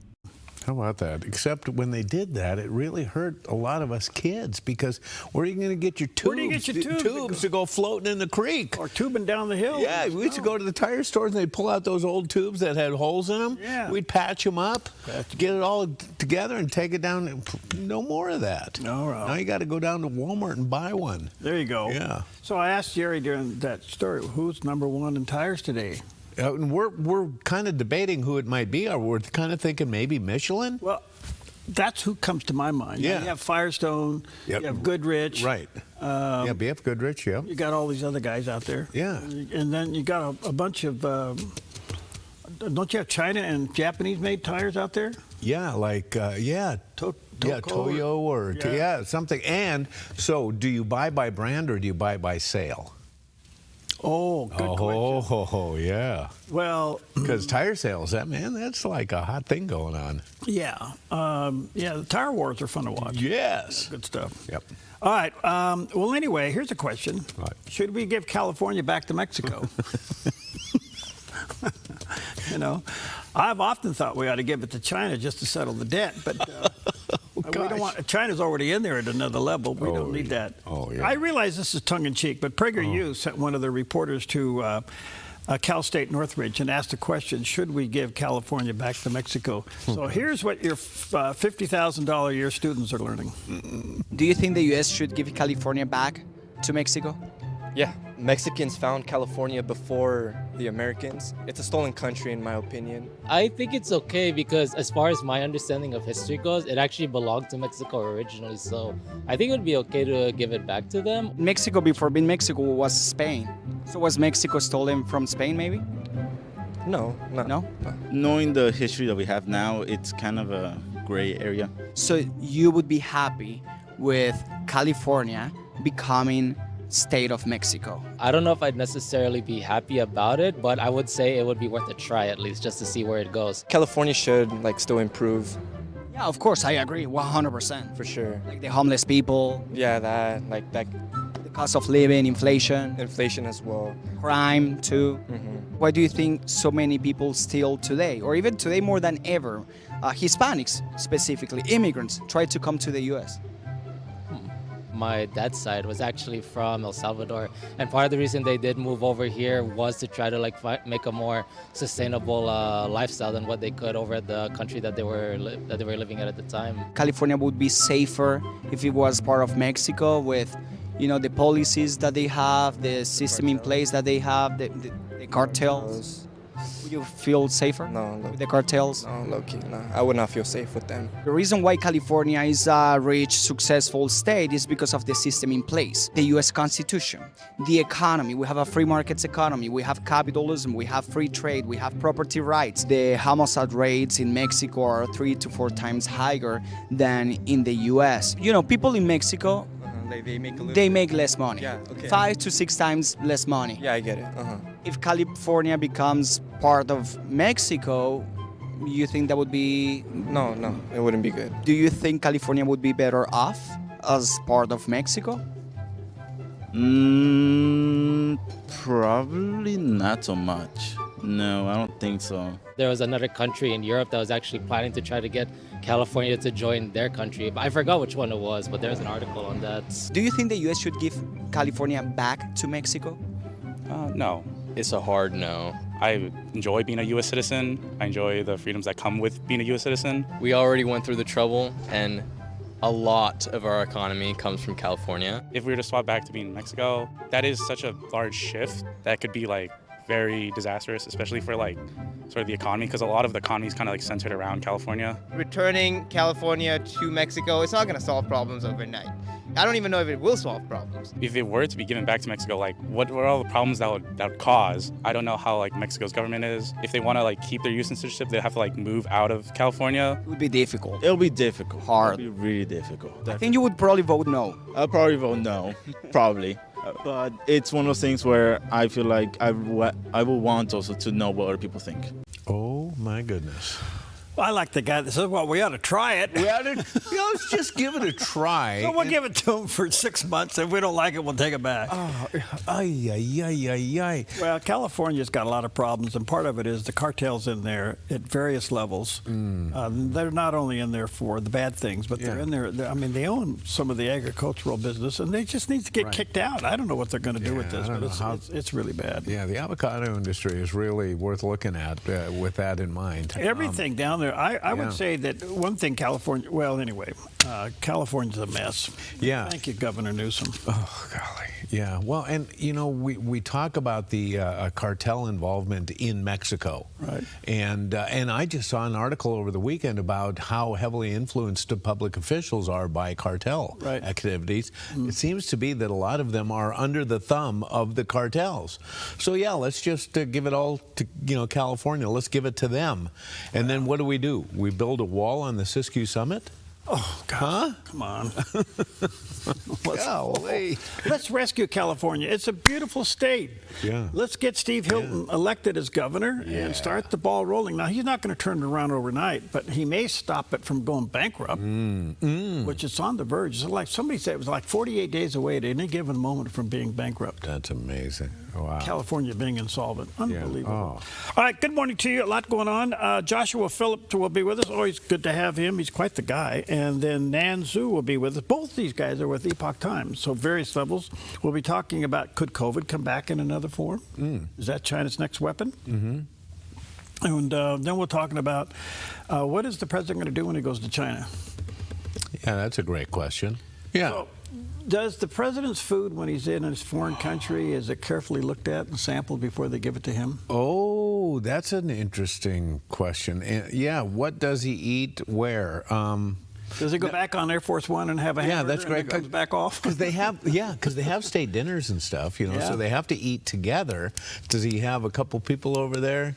How about that? Except when they did that, it really hurt a lot of us kids, because where are you going to get your tubes? Where do you get your tubes to go floating in the creek? Or tubing down the hill? Yeah, we used to go to the tire stores and they'd pull out those old tubes that had holes in them. Yeah. We'd patch them up, get it all together and take it down. No more of that. All right. Now you got to go down to Walmart and buy one. There you go. Yeah. So I asked Jerry during that story, who's number one in tires today? And we're kind of debating who it might be, or we're kind of thinking maybe Michelin. Well, that's who comes to my mind. Yeah. You have Firestone, Yep. you have Goodrich. Right. Yeah, BF Goodrich, yeah. You got all these other guys out there. Yeah. And then you got a bunch of, don't you have China and Japanese made tires out there? Yeah, like, Toyo or, something. And so do you buy by brand or do you buy by sale? Oh, good question. Oh, yeah. Well, because tire sales, that's like a hot thing going on. Yeah. The tire wars are fun to watch. Yes. Yeah, good stuff. Yep. All right. Well, anyway, here's a question. Right. Should we give California back to Mexico? I've often thought we ought to give it to China just to settle the debt, but we don't want. China's already in there at another level. We don't need that. Oh, yeah. I realize this is tongue-in-cheek, but PragerU sent one of their reporters to Cal State Northridge and asked the question, should we give California back to Mexico? So here's what your $50,000 a year students are learning. Do you think the U.S. should give California back to Mexico? Yeah, Mexicans found California before the Americans. It's a stolen country, in my opinion. I think it's okay because as far as my understanding of history goes, it actually belonged to Mexico originally. So I think it would be okay to give it back to them. Mexico, before being Mexico, was Spain. So was Mexico stolen from Spain, maybe? No. Knowing the history that we have now, it's kind of a gray area. So you would be happy with California becoming state of Mexico? I don't know if I'd necessarily be happy about it, but I would say it would be worth a try at least just to see where it goes. California should still improve. Yeah, of course, I agree 100%. For sure. Like the homeless people. Yeah, that. The cost of living, inflation. Inflation as well. Crime too. Mm-hmm. Why do you think so many people still today, or even today more than ever, Hispanics specifically, immigrants, try to come to the U.S.? my dad's side was actually from El Salvador, and part of the reason they did move over here was to try to make a more sustainable lifestyle than what they could over at the country that they were living at the time. California would be safer if it was part of Mexico with, the policies that they have, the system in place that they have, the cartels. Would you feel safer with the cartels? No, low-key, no. I would not feel safe with them. The reason why California is a rich, successful state is because of the system in place. The U.S. Constitution, the economy. We have a free markets economy. We have capitalism. We have free trade. We have property rights. The homicide rates in Mexico are 3 to 4 times higher than in the U.S. People in Mexico, they make less money. Yeah, okay. 5 to 6 times less money. Yeah, I get it. If California becomes part of Mexico, you think that would be... No, it wouldn't be good. Do you think California would be better off as part of Mexico? Probably not so much. No, I don't think so. There was another country in Europe that was actually planning to try to get California to join their country. I forgot which one it was, but there's an article on that. Do you think the U.S. should give California back to Mexico? No. It's a hard no. I enjoy being a U.S. citizen. I enjoy the freedoms that come with being a U.S. citizen. We already went through the trouble, and a lot of our economy comes from California. If we were to swap back to being in Mexico, that is such a large shift that could be very disastrous, especially for sort of the economy, because a lot of the economy is kind of centered around California. Returning California to Mexico, it's not going to solve problems overnight. I don't even know if it will solve problems. If it were to be given back to Mexico, what are all the problems that would cause? I don't know how Mexico's government is. If they want to keep their U.S. citizenship, they have to move out of California. It would be difficult. It'll be difficult. Hard. It'll be really difficult. Definitely. I think you would probably vote no. I'll probably vote no. Probably. But it's one of those things where I feel like I will want also to know what other people think. Oh my goodness. I like the guy that says, well, we ought to try it. We ought to, let's just give it a try. So we'll give it to him for 6 months. If we don't like it, we'll take it back. Well, California's got a lot of problems, and part of it is the cartels in there at various levels. They're not only in there for the bad things, but they're in there. They own some of the agricultural business, and they just need to get kicked out. I don't know what they're going to do with this, but it's really bad. Yeah, the avocado industry is really worth looking at with that in mind. Everything down there. I would say that one thing California's a mess. Yeah. Thank you, Governor Newsom. Oh, golly. Yeah. Well, and, we talk about the cartel involvement in Mexico. Right. And I just saw an article over the weekend about how heavily influenced public officials are by cartel activities. It seems to be that a lot of them are under the thumb of the cartels. So, yeah, let's just give it all to, California. Let's give it to them. And then what do? We build a wall on the Siskiyou Summit? Oh, God. Come on. Let's rescue California. It's a beautiful state. Yeah. Let's get Steve Hilton elected as governor and start the ball rolling. Now, he's not going to turn it around overnight, but he may stop it from going bankrupt, which is on the verge. So somebody said it was 48 days away at any given moment from being bankrupt. That's amazing. Wow. California being insolvent. Unbelievable. Yeah. All right, good morning to you. A lot going on. Joshua Phillips will be with us. Always good to have him. He's quite the guy. And then Nan Zhu will be with us. Both these guys are with Epoch Times, so various levels. We'll be talking about, could COVID come back in another form? Is that China's next weapon? And then we're talking about what is the president going to do when he goes to China? Yeah, that's a great question. Yeah. So, does the president's food, when he's in his foreign country, is it carefully looked at and sampled before they give it to him? Oh, that's an interesting question. Yeah, what does he eat where? Does he go back on Air Force One and have a hamburger that's great. And then comes back off? Because they have state dinners and stuff, so they have to eat together. Does he have a couple people over there?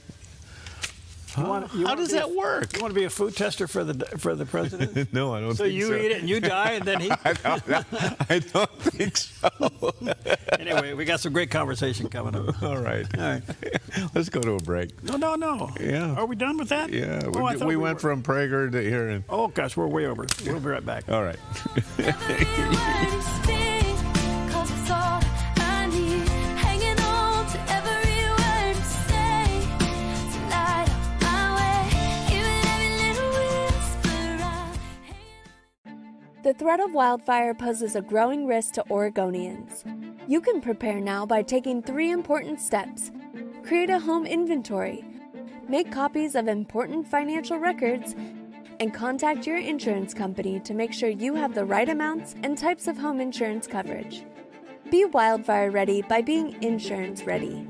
How does that work? You want to be a food tester for the president? No, I don't think so. So you eat it and you die and then he... I don't think so. Anyway, we got some great conversation coming up. All right. Let's go to a break. No. Yeah. Are we done with that? Yeah. We went from Prager to here. And... Oh, gosh, we're way over. We'll be right back. All right. The threat of wildfire poses a growing risk to Oregonians. You can prepare now by taking 3 important steps. Create a home inventory, make copies of important financial records, and contact your insurance company to make sure you have the right amounts and types of home insurance coverage. Be wildfire ready by being insurance ready.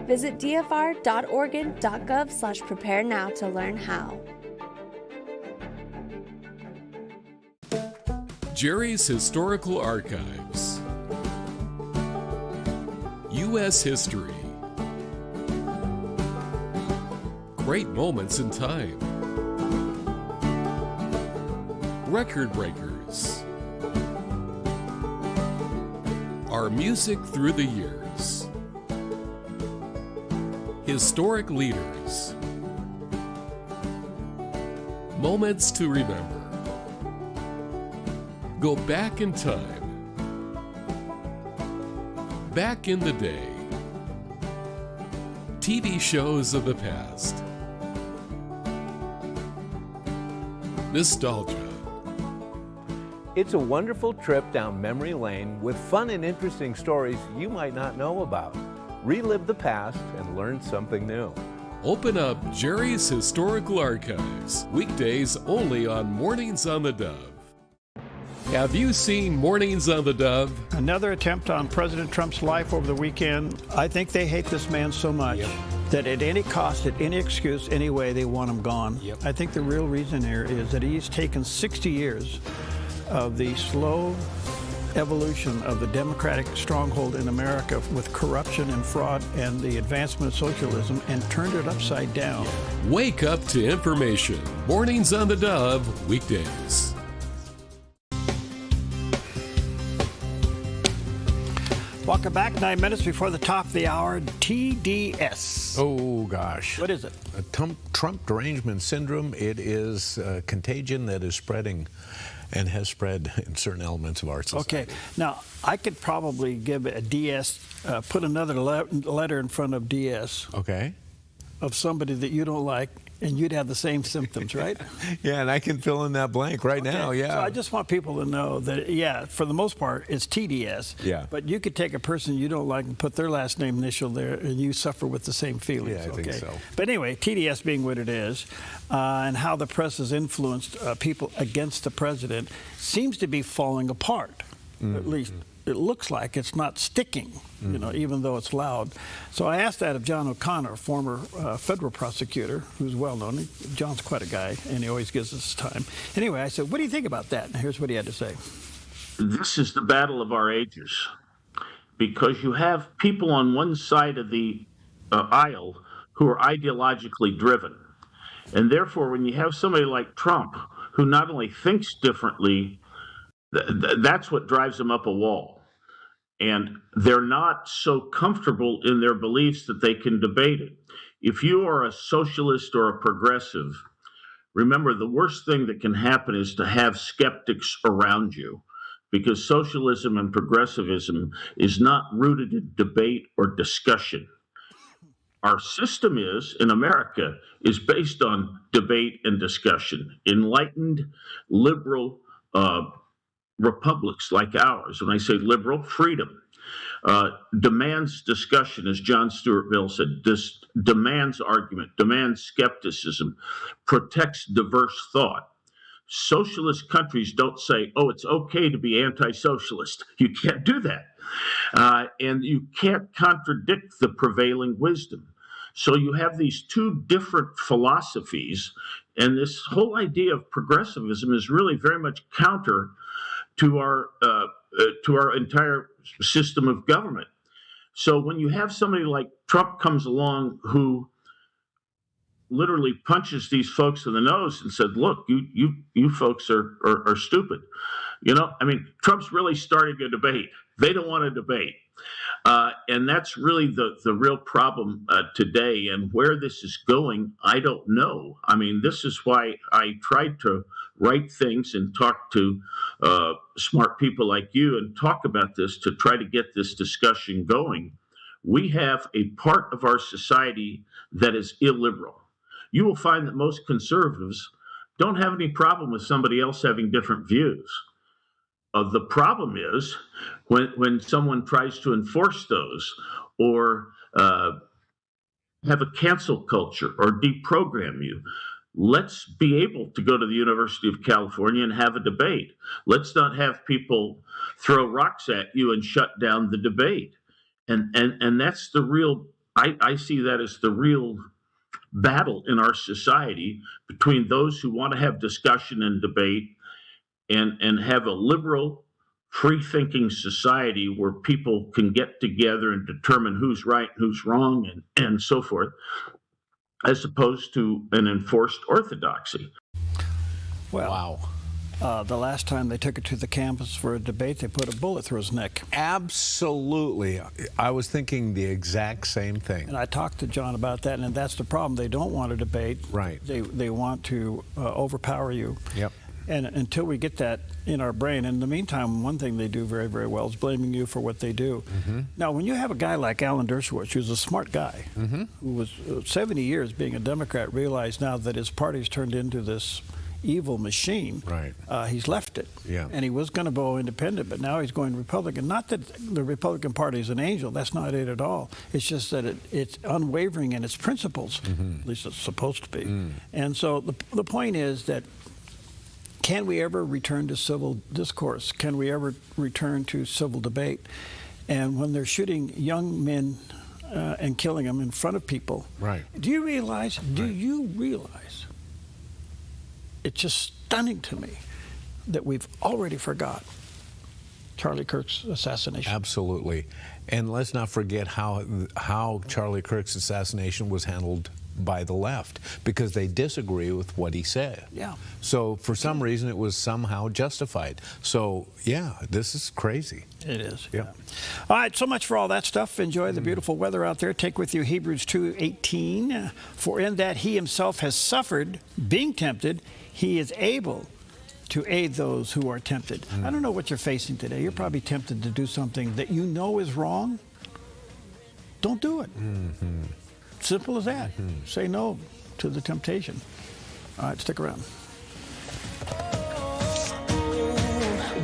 Visit dfr.oregon.gov/prepare now to learn how. Jerry's Historical Archives. U.S. History. Great moments in time. Record breakers. Our music through the years. Historic leaders. Moments to remember. Go back in time. Back in the day. TV shows of the past. Nostalgia. It's a wonderful trip down memory lane with fun and interesting stories you might not know about. Relive the past and learn something new. Open up Jerry's Historical Archives. Weekdays only on Mornings on the Dove. Have you seen Mornings on the Dove? Another attempt on President Trump's life over the weekend. I think they hate this man so much that at any cost, at any excuse, any way, they want him gone. I think the real reason here is that he's taken 60 years of the slow evolution of the democratic stronghold in America with corruption and fraud and the advancement of socialism and turned it upside down. Wake up to information. Mornings on the Dove, weekdays. Welcome back. 9 minutes before the top of the hour. TDS. Oh, gosh. What is it? Trump derangement syndrome. It is a contagion that is spreading and has spread in certain elements of our society. Okay. Now, I could probably give a DS, put another letter in front of DS. Okay. Of somebody that you don't like, and you'd have the same symptoms, right? Yeah, and I can fill in that blank right now, yeah. So I just want people to know that, yeah, for the most part, it's TDS. Yeah. But you could take a person you don't like and put their last name initial there, and you suffer with the same feelings. Yeah, I think so. But anyway, TDS being what it is, and how the press has influenced people against the president seems to be falling apart, at least. It looks like it's not sticking, you know, even though it's loud. So I asked that of John O'Connor, former federal prosecutor, who's well known. John's quite a guy, and he always gives us time. Anyway, I said, what do you think about that? And here's what he had to say. This is the battle of our ages, because you have people on one side of the aisle who are ideologically driven. And therefore, when you have somebody like Trump, who not only thinks differently, that's what drives them up a wall. And they're not so comfortable in their beliefs that they can debate it. If you are a socialist or a progressive, remember the worst thing that can happen is to have skeptics around you, because socialism and progressivism is not rooted in debate or discussion. Our system in America is based on debate and discussion. Enlightened, liberal republics like ours, when I say liberal, freedom, demands discussion, as John Stuart Mill said, demands argument, demands skepticism, protects diverse thought. Socialist countries don't say, oh, it's okay to be anti-socialist. You can't do that. And you can't contradict the prevailing wisdom. So you have these two different philosophies, and this whole idea of progressivism is really very much counter to our entire system of government. So when you have somebody like Trump comes along who literally punches these folks in the nose and said, look, you folks are stupid. You know, I mean, Trump's really starting a debate. They don't want to debate. And that's really the real problem today. And where this is going, I don't know. I mean, this is why I tried to write things and talk to smart people like you and talk about this to try to get this discussion going. We have a part of our society that is illiberal. You will find that most conservatives don't have any problem with somebody else having different views. The problem is when someone tries to enforce those or have a cancel culture or deprogram you. Let's be able to go to the University of California and have a debate. Let's not have people throw rocks at you and shut down the debate. And that's the real, I see that as the real battle in our society between those who want to have discussion and debate and have a liberal, free-thinking society where people can get together and determine who's right, who's wrong, and so forth, as opposed to an enforced orthodoxy. Well, the last time they took it to the campus for a debate, they put a bullet through his neck. Absolutely. I was thinking the exact same thing. And I talked to John about that, and that's the problem. They don't want to debate. Right. They want to overpower you. Yep. And until we get that in our brain, in the meantime, one thing they do very, very well is blaming you for what they do. Mm-hmm. Now, when you have a guy like Alan Dershowitz, who's a smart guy, Mm-hmm. who was 70 years being a Democrat, realized now that his party's turned into this evil machine. Right. He's left it. Yeah. And he was going to go independent, but now he's going Republican. Not that the Republican Party is an angel. That's not it at all. It's just that it's unwavering in its principles. Mm-hmm. At least it's supposed to be. Mm. And so the point is that can we ever return to civil discourse? Can we ever return to civil debate? And when they're shooting young men and killing them in front of people, right. Do you realize, it's just stunning to me that we've already forgot Charlie Kirk's assassination. Absolutely. And let's not forget how Charlie Kirk's assassination was handled by the left, because they disagree with what he said. Yeah. So for some reason it was somehow justified. So yeah, this is crazy. It is. Yeah. All right, so much for all that stuff. Enjoy the beautiful weather out there. Take with you Hebrews 2:18. For in that he himself has suffered, being tempted, he is able to aid those who are tempted. I don't know what you're facing today. You're probably tempted to do something that you know is wrong. Don't do it. Mm-hmm. Simple as that. Mm-hmm. Say no to the temptation. All right, stick around.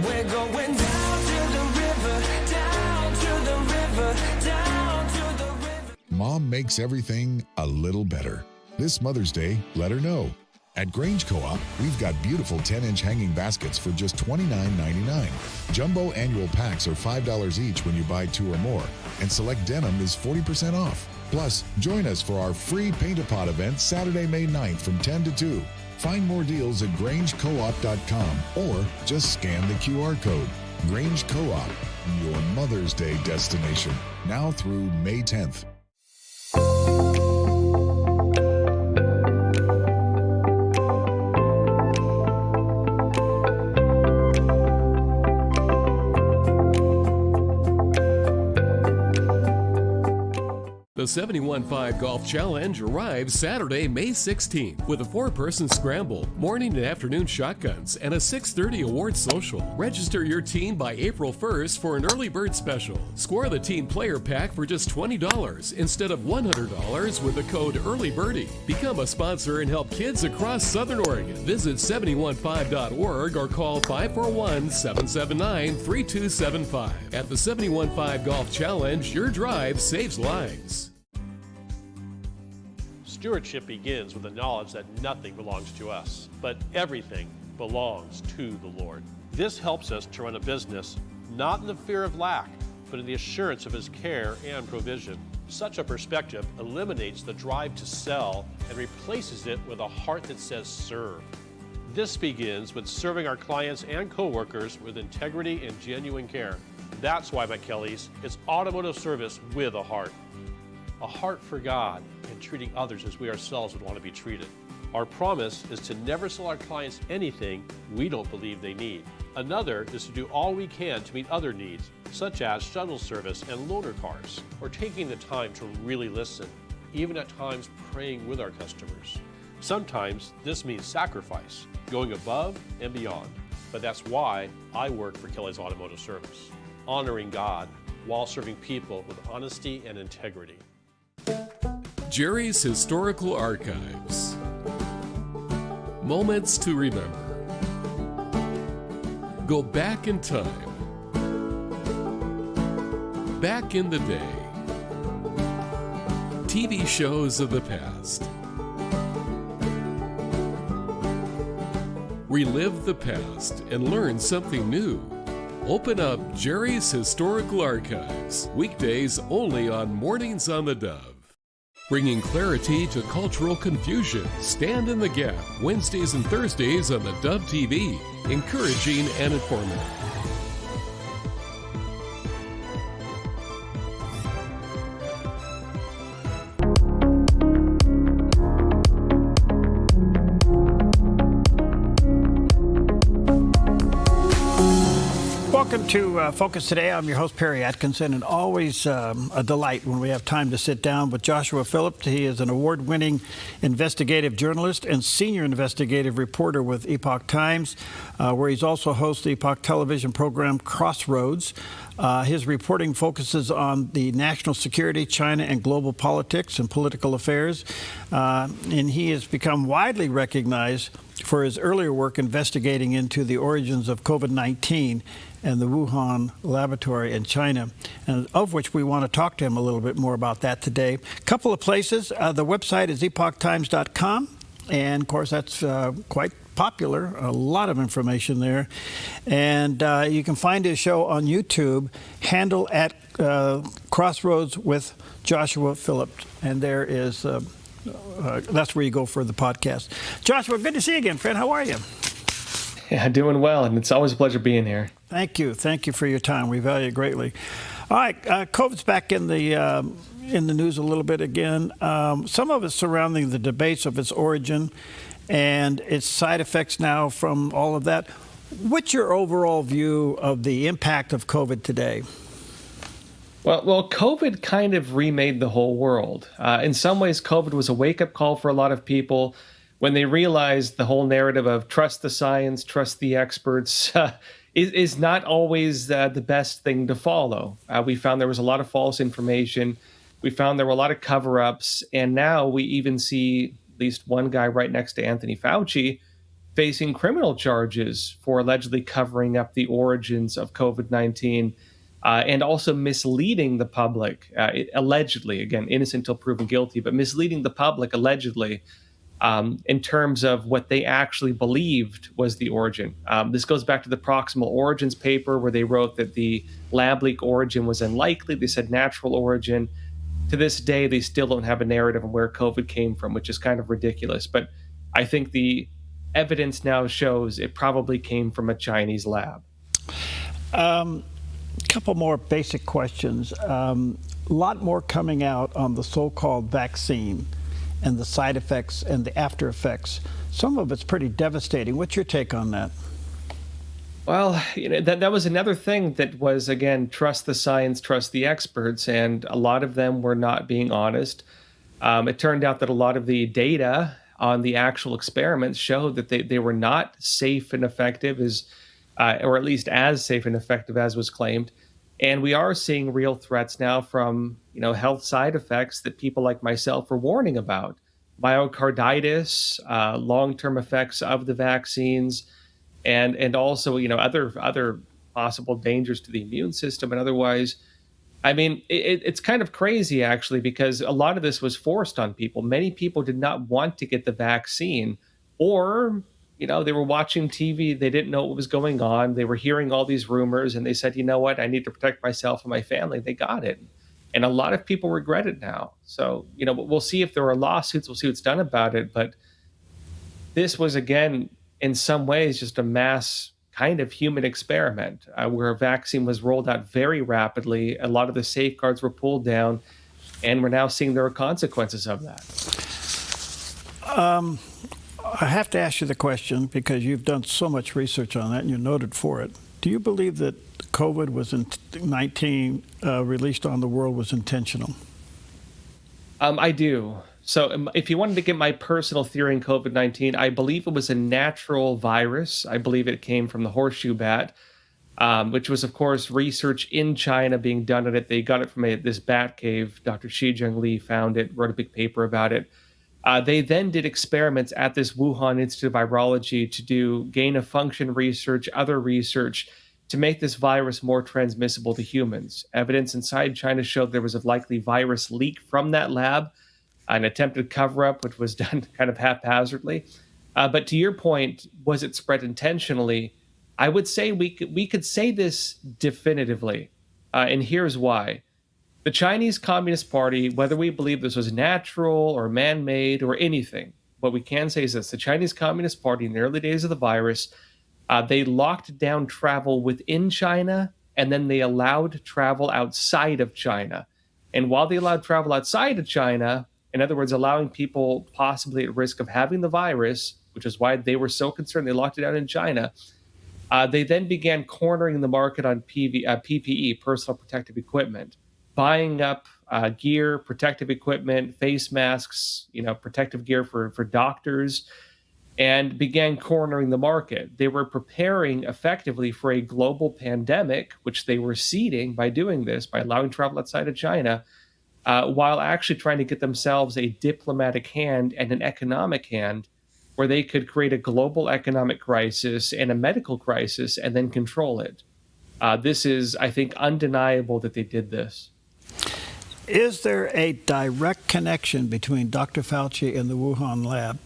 We're going down to the river, down to the river, down to the river. Mom makes everything a little better. This Mother's Day, let her know. At Grange Co-op, we've got beautiful 10-inch hanging baskets for just $29.99. Jumbo annual packs are $5 each when you buy 2 or more, and select denim is 40% off. Plus, join us for our free Paint-A-Pot event Saturday, May 9th from 10 to 2. Find more deals at GrangeCoop.com or just scan the QR code. Grange Co-op, your Mother's Day destination, now through May 10th. The 71.5 Golf Challenge arrives Saturday, May 16th with a 4-person scramble, morning and afternoon shotguns, and a 6:30 award social. Register your team by April 1st for an early bird special. Score the team player pack for just $20 instead of $100 with the code EARLYBIRDIE. Become a sponsor and help kids across Southern Oregon. Visit 715.org or call 541-779-3275. At the 71.5 Golf Challenge, your drive saves lives. Stewardship begins with the knowledge that nothing belongs to us, but everything belongs to the Lord. This helps us to run a business not in the fear of lack, but in the assurance of His care and provision. Such a perspective eliminates the drive to sell and replaces it with a heart that says serve. This begins with serving our clients and coworkers with integrity and genuine care. That's why McKelly's is automotive service with a heart for God, and treating others as we ourselves would want to be treated. Our promise is to never sell our clients anything we don't believe they need. Another is to do all we can to meet other needs, such as shuttle service and loaner cars, or taking the time to really listen, even at times praying with our customers. Sometimes this means sacrifice, going above and beyond, but that's why I work for Kelly's Automotive Service, honoring God while serving people with honesty and integrity. Jerry's Historical Archives. Moments to remember. Go back in time. Back in the day. TV shows of the past. Relive the past and learn something new. Open up Jerry's Historical Archives, weekdays only on Mornings on the Dove. Bringing clarity to cultural confusion. Stand in the Gap, Wednesdays and Thursdays on the Dove TV. Encouraging and informative. Welcome to Focus Today. I'm your host, Perry Atkinson, and always a delight when we have time to sit down with Joshua Phillips. He is an award-winning investigative journalist and senior investigative reporter with Epoch Times, where he's also hosts the Epoch television program Crossroads. His reporting focuses on the national security, China, and global politics and political affairs. And he has become widely recognized for his earlier work investigating into the origins of COVID-19 and the Wuhan laboratory in China, and of which we want to talk to him a little bit more about that today. A couple of places. The website is epochtimes.com, and of course that's quite popular, a lot of information there. And you can find his show on YouTube, handle at Crossroads with Joshua Phillips. And there is, that's where you go for the podcast. Joshua, good to see you again, friend. How are you? Yeah, doing well, and it's always a pleasure being here. Thank you. Thank you for your time. We value it greatly. All right, COVID's back in the news a little bit again. Some of it surrounding the debates of its origin and its side effects now from all of that. What's your overall view of the impact of COVID today? Well, COVID kind of remade the whole world. In some ways, COVID was a wake-up call for a lot of people when they realized the whole narrative of trust the science, trust the experts, is not always the best thing to follow. We found there was a lot of false information. We found there were a lot of cover-ups. And now we even see at least one guy right next to Anthony Fauci facing criminal charges for allegedly covering up the origins of COVID-19 and also misleading the public, allegedly, again, innocent until proven guilty, but misleading the public allegedly in terms of what they actually believed was the origin. This goes back to the Proximal Origins paper where they wrote that the lab leak origin was unlikely. They said natural origin. To this day, they still don't have a narrative on where COVID came from, which is kind of ridiculous. But I think the evidence now shows it probably came from a Chinese lab. Couple more basic questions. A lot more coming out on the so-called vaccine and the side effects and the after effects. Some of it's pretty devastating. What's your take on that? Well, that was another thing that was, again, trust the science, trust the experts, and a lot of them were not being honest. It turned out that a lot of the data on the actual experiments showed that they were not safe and effective, or at least as safe and effective as was claimed. And we are seeing real threats now from health side effects that people like myself are warning about. Myocarditis, long-term effects of the vaccines, and also other possible dangers to the immune system and otherwise. I mean, it's kind of crazy actually, because a lot of this was forced on people. Many people did not want to get the vaccine, or they were watching TV. They didn't know what was going on. They were hearing all these rumors and they said, you know what, I need to protect myself and my family. They got it. And a lot of people regret it now. So, we'll see if there are lawsuits. We'll see what's done about it. But this was, again, in some ways, just a mass kind of human experiment where a vaccine was rolled out very rapidly. A lot of the safeguards were pulled down, and we're now seeing there are consequences of that. I have to ask you the question because you've done so much research on that and you're noted for it. Do you believe that COVID was 19 released on the world was intentional? I do. So if you wanted to get my personal theory in COVID-19, I believe it was a natural virus. I believe it came from the horseshoe bat, which was, of course, research in China being done on it. They got it from this bat cave. Dr. Xi Jinping found it, wrote a big paper about it. They then did experiments at this Wuhan Institute of Virology to do gain of function research, other research to make this virus more transmissible to humans. Evidence inside China showed there was a likely virus leak from that lab, an attempted cover up, which was done kind of haphazardly. But to your point, was it spread intentionally? I would say we could say this definitively, and here's why. The Chinese Communist Party, whether we believe this was natural or man-made or anything, what we can say is this: the Chinese Communist Party in the early days of the virus, they locked down travel within China, and then they allowed travel outside of China. And while they allowed travel outside of China, in other words, allowing people possibly at risk of having the virus, which is why they were so concerned they locked it down in China, they then began cornering the market on PPE, personal protective equipment, buying up gear, protective equipment, face masks, protective gear for doctors, and began cornering the market. They were preparing effectively for a global pandemic, which they were seeding by doing this, by allowing travel outside of China, while actually trying to get themselves a diplomatic hand and an economic hand where they could create a global economic crisis and a medical crisis and then control it. This is, I think, undeniable that they did this. Is there a direct connection between Dr. Fauci and the Wuhan lab?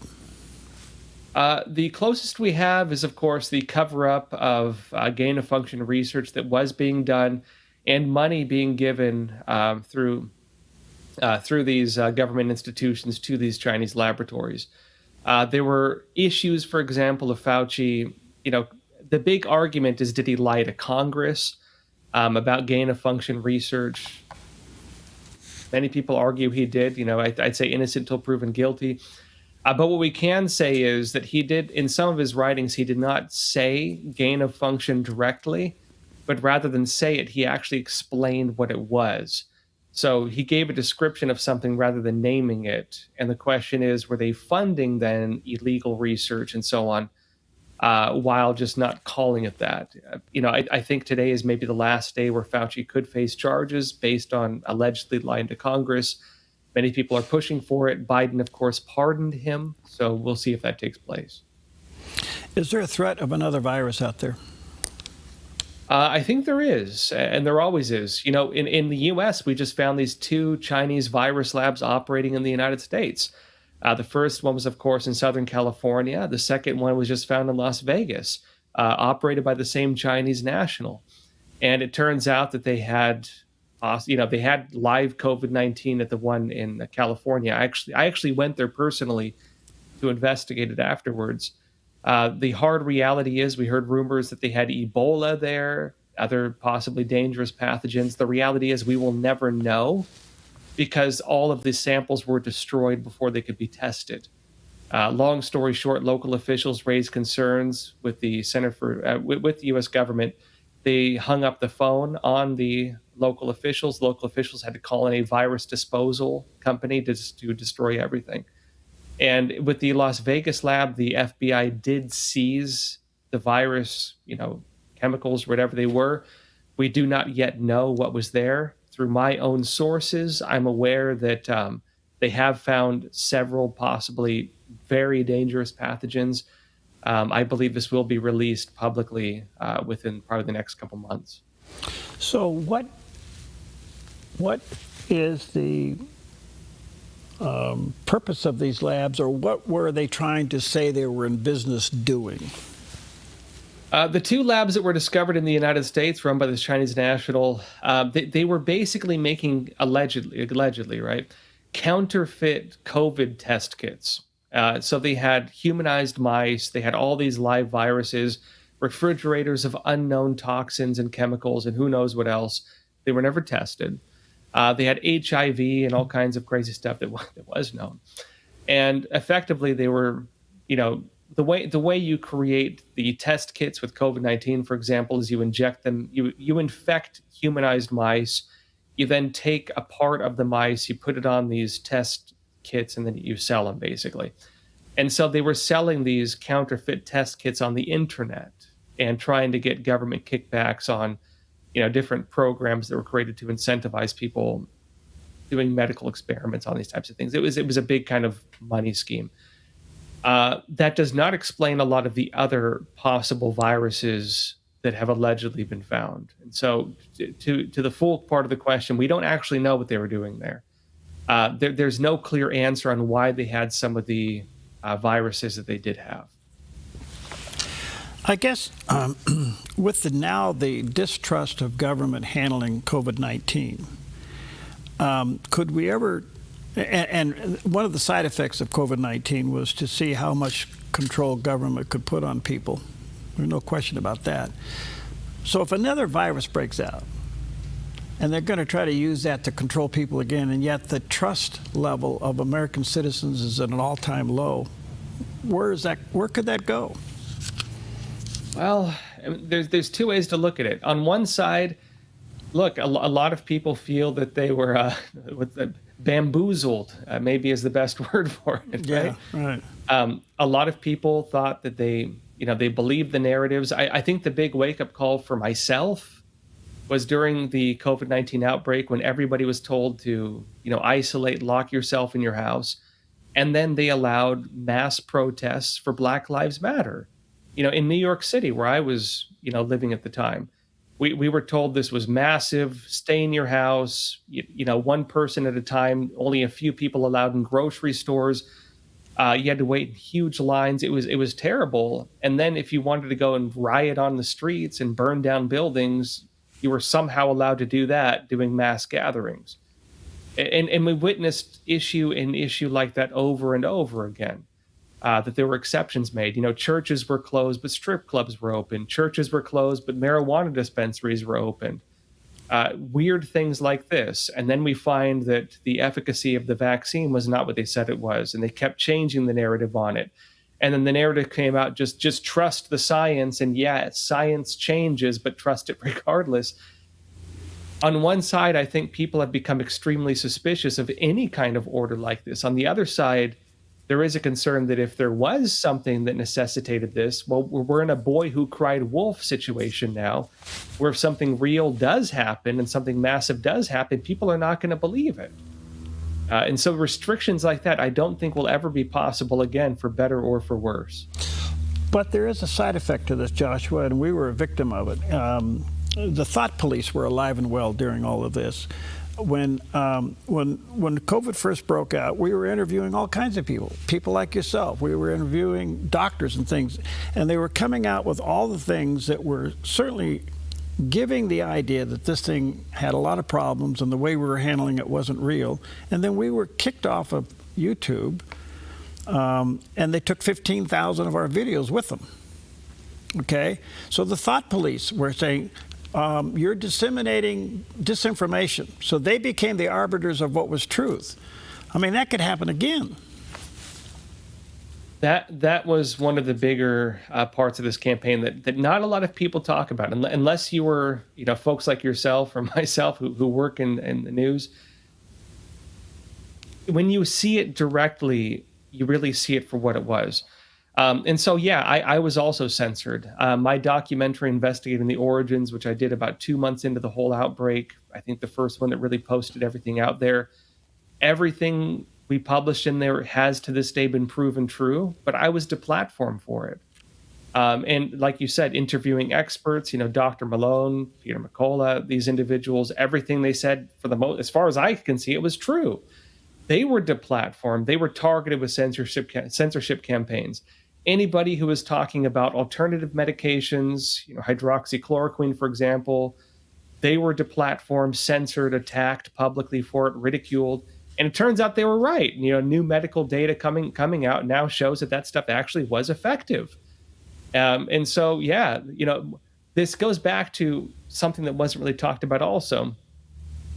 The closest we have is, of course, the cover-up of gain-of-function research that was being done and money being given through these government institutions to these Chinese laboratories. There were issues, for example, of Fauci. The big argument is, did he lie to Congress about gain-of-function research? Many people argue he did. I'd say innocent until proven guilty. But what we can say is that he did, in some of his writings, he did not say gain of function directly, but rather than say it, he actually explained what it was. So he gave a description of something rather than naming it. And the question is, were they funding then illegal research and so on, while just not calling it that? I think today is maybe the last day where Fauci could face charges based on allegedly lying to Congress. Many people are pushing for it. Biden, of course, pardoned him. So we'll see if that takes place. Is there a threat of another virus out there? I think there is, and there always is. In the U.S., we just found these 2 Chinese virus labs operating in the United States. The first one was, of course, in Southern California. The second one was just found in Las Vegas, operated by the same Chinese national. And it turns out that they had live COVID-19 at the one in California. I actually went there personally to investigate it afterwards. The hard reality is we heard rumors that they had Ebola there, other possibly dangerous pathogens. The reality is we will never know because all of the samples were destroyed before they could be tested. Long story short, local officials raised concerns with the Center for with the U.S. government. They hung up the phone on the local officials. Local officials had to call in a virus disposal company to destroy everything. And with the Las Vegas lab, the FBI did seize the virus, chemicals, whatever they were. We do not yet know what was there. Through my own sources, I'm aware that they have found several possibly very dangerous pathogens. I believe this will be released publicly within probably the next couple months. So what is the purpose of these labs, or what were they trying to say they were in business doing? The 2 labs that were discovered in the United States, run by the Chinese national, they were basically making, allegedly, right, counterfeit COVID test kits. So they had humanized mice, they had all these live viruses, refrigerators of unknown toxins and chemicals, and who knows what else. They were never tested. They had HIV and all kinds of crazy stuff that was known. And effectively, they were, the way you create the test kits with COVID-19, for example, is you inject them, you infect humanized mice, you then take a part of the mice, you put it on these test kits, and then you sell them, basically. And so they were selling these counterfeit test kits on the internet and trying to get government kickbacks on different programs that were created to incentivize people doing medical experiments on these types of things. It was a big kind of money scheme. That does not explain a lot of the other possible viruses that have allegedly been found. And so, to the full part of the question, we don't actually know what they were doing there. There's no clear answer on why they had some of the viruses that they did have. I guess with the distrust of government handling COVID-19, could we ever, and one of the side effects of COVID-19 was to see how much control government could put on people. There's no question about that. So if another virus breaks out, and they're going to try to use that to control people again, and yet the trust level of American citizens is at an all-time low, where could that go? Well, there's two ways to look at it. On one side, look, a lot of people feel that they were bamboozled, maybe is the best word for it. Yeah, right. A lot of people thought that they believed the narratives. I think the big wake-up call for myself was during the COVID-19 outbreak, when everybody was told to, isolate, lock yourself in your house, and then they allowed mass protests for Black Lives Matter. In New York City, where I was, living at the time, we were told this was massive, stay in your house, one person at a time, only a few people allowed in grocery stores. You had to wait in huge lines. It was terrible. And then if you wanted to go and riot on the streets and burn down buildings, you were somehow allowed to do that, doing mass gatherings. And we witnessed issue like that over and over again. That there were exceptions made. Churches were closed, but strip clubs were open. Churches were closed, but marijuana dispensaries were open. Weird things like this. And then we find that the efficacy of the vaccine was not what they said it was, and they kept changing the narrative on it. And then the narrative came out, just trust the science, and science changes, but trust it regardless. On one side, I think people have become extremely suspicious of any kind of order like this. On the other side, there is a concern that if there was something that necessitated this, well, we're in a boy who cried wolf situation now, where if something real does happen and something massive does happen, people are not going to believe it. And so restrictions like that, I don't think will ever be possible again, for better or for worse. But there is a side effect to this, Joshua, and we were a victim of it. The thought police were alive and well during all of this. When COVID first broke out, we were interviewing all kinds of people like yourself. We were interviewing doctors and things, and they were coming out with all the things that were certainly giving the idea that this thing had a lot of problems and the way we were handling it wasn't real. And then we were kicked off of YouTube, and they took 15,000 of our videos with them. Okay? So the thought police were saying, you're disseminating disinformation. So they became the arbiters of what was truth. I mean, that could happen again. That was one of the bigger parts of this campaign that not a lot of people talk about, unless you were, folks like yourself or myself who work in the news. When you see it directly, you really see it for what it was. And so, I was also censored. My documentary investigating the origins, which I did about 2 months into the whole outbreak, I think the first one that really posted everything out there, everything we published in there has to this day been proven true, but I was deplatformed for it. And like you said, interviewing experts, Dr. Malone, Peter McCullough, these individuals, everything they said, for the most, as far as I can see, it was true. They were deplatformed. They were targeted with censorship campaigns. Anybody who was talking about alternative medications, hydroxychloroquine, for example, they were deplatformed, censored, attacked publicly for it, ridiculed. And it turns out they were right. New medical data coming out now shows that stuff actually was effective. And so, this goes back to something that wasn't really talked about also.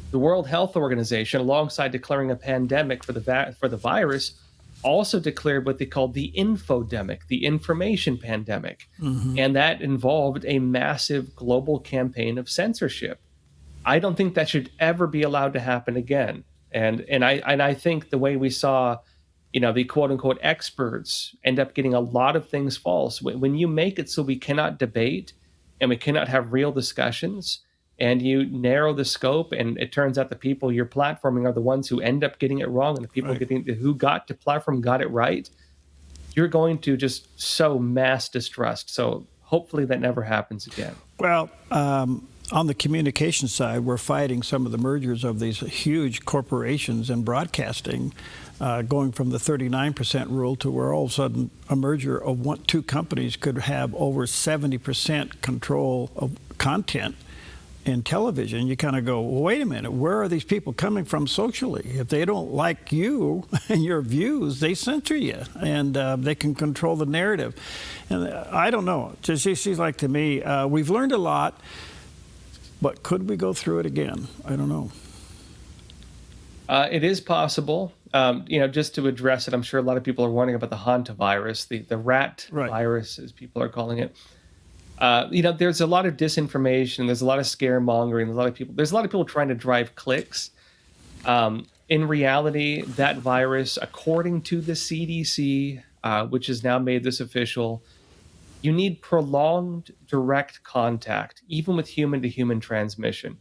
The World Health Organization, alongside declaring a pandemic for the virus, also declared what they called the infodemic, the information pandemic. Mm-hmm. And that involved a massive global campaign of censorship. I don't think that should ever be allowed to happen again. And I think the way we saw, the quote unquote experts end up getting a lot of things false. When you make it so we cannot debate and we cannot have real discussions, and you narrow the scope, and it turns out the people you're platforming are the ones who end up getting it wrong, and the people who got to platform got it right, you're going to just sow mass distrust. So hopefully that never happens again. Well, on the communication side, we're fighting some of the mergers of these huge corporations in broadcasting, going from the 39% rule to where all of a sudden a merger of two companies could have over 70% control of content in television. You kind of go, well, wait a minute, where are these people coming from socially? If they don't like you and your views, they censor you, and they can control the narrative. And I don't know. It just seems like to me, we've learned a lot, but could we go through it again? I don't know. It is possible. Just to address it, I'm sure a lot of people are wondering about the hantavirus, the rat virus, as people are calling it. There's a lot of disinformation. There's a lot of scaremongering. There's a lot of people trying to drive clicks. In reality, that virus, according to the CDC, which has now made this official, you need prolonged direct contact, even with human-to-human transmission.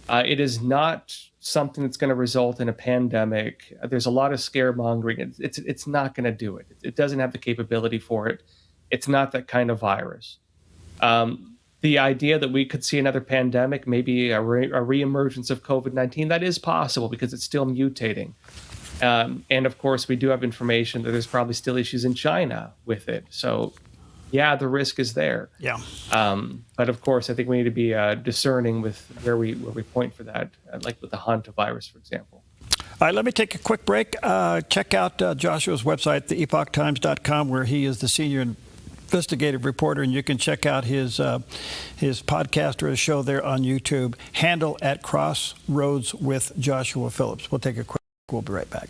It is not something that's going to result in a pandemic. There's a lot of scaremongering. It's not going to do it. It doesn't have the capability for it. It's not that kind of virus. The idea that we could see another pandemic, maybe a reemergence of COVID-19, that is possible because it's still mutating. And of course, we do have information that there's probably still issues in China with it. So, yeah, the risk is there. Yeah. But of course, I think we need to be discerning with where we point for that, like with the hantavirus, for example. All right, let me take a quick break. Check out Joshua's website, theepochtimes.com, where he is the senior investigative reporter, and you can check out his podcast or his show there on YouTube. Handle at Crossroads with Joshua Phillips. We'll take a quick. We'll be right back.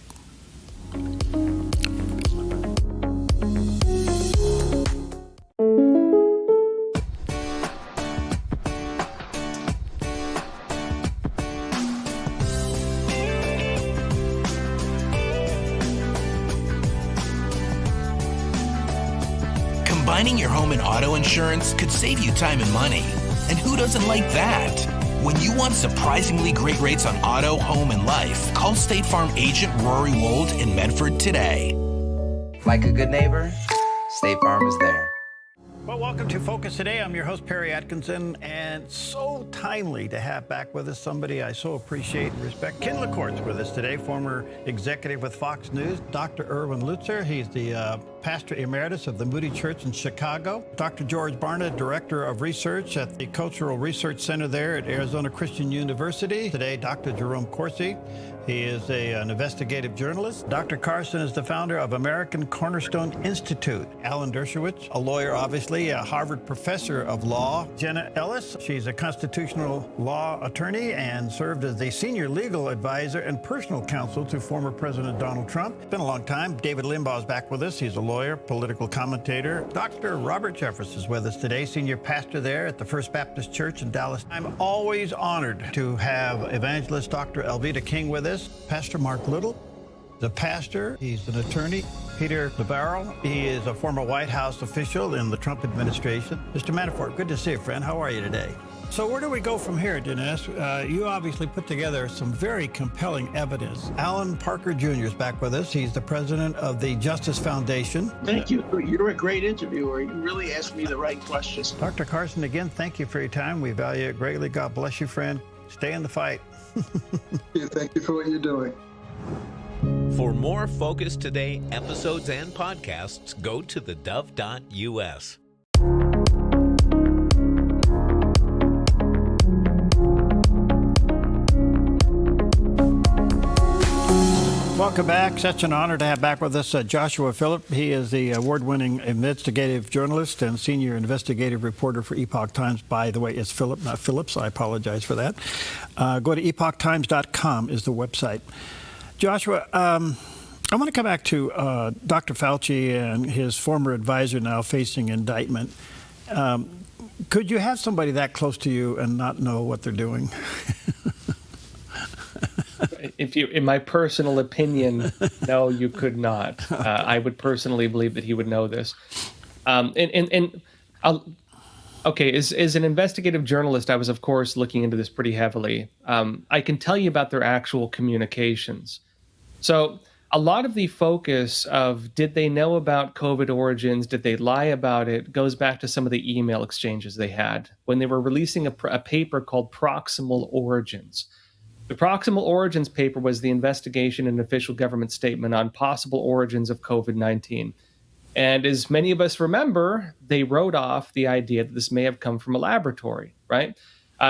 Combining your home and auto insurance could save you time and money. And who doesn't like that? When you want surprisingly great rates on auto, home, and life, call State Farm agent Rory Wold in Medford today. Like a good neighbor, State Farm is there. Well, welcome to Focus Today. I'm your host, Perry Atkinson, and so timely to have back with us somebody I so appreciate and respect. Ken LaCourt's with us today, former executive with Fox News. Dr. Erwin Lutzer, he's the pastor emeritus of the Moody Church in Chicago. Dr. George Barna, director of research at the Cultural Research Center there at Arizona Christian University. Today, Dr. Jerome Corsi. He is an investigative journalist. Dr. Carson is the founder of American Cornerstone Institute. Alan Dershowitz, a lawyer, obviously, a Harvard professor of law. Jenna Ellis, she's a constitutional law attorney and served as the senior legal advisor and personal counsel to former President Donald Trump. It's been a long time. David Limbaugh is back with us. He's a lawyer, political commentator. Dr. Robert Jeffress is with us today, senior pastor there at the First Baptist Church in Dallas. I'm always honored to have evangelist Dr. Elvita King with us. Pastor Mark Little, the pastor, he's an attorney. Peter Navarro, he is a former White House official in the Trump administration. Mr. Manafort, good to see you, friend. How are you today? So where do we go from here, Dinesh? You obviously put together some very compelling evidence. Alan Parker Jr. is back with us. He's the president of the Justice Foundation. Thank you. You're a great interviewer. You really asked me the right questions. Dr. Carson, again, thank you for your time. We value it greatly. God bless you, friend. Stay in the fight. Thank you for what you're doing. For more Focus Today episodes and podcasts, go to theDove.us. Welcome back. Such an honor to have back with us Joshua Phillips. He is the award-winning investigative journalist and senior investigative reporter for Epoch Times. By the way, it's Philip, not Phillips. I apologize for that. Go to epochtimes.com is the website. Joshua, I want to come back to Dr. Fauci and his former advisor now facing indictment. Could you have somebody that close to you and not know what they're doing? In my personal opinion, no, you could not. I would personally believe that he would know this. And Okay, as an investigative journalist, I was, of course, looking into this pretty heavily. I can tell you about their actual communications. So, a lot of the focus of did they know about COVID origins, did they lie about it, goes back to some of the email exchanges they had when they were releasing a paper called Proximal Origins. The Proximal Origins paper was the investigation and official government statement on possible origins of COVID 19. And as many of us remember, they wrote off the idea that this may have come from a laboratory, right?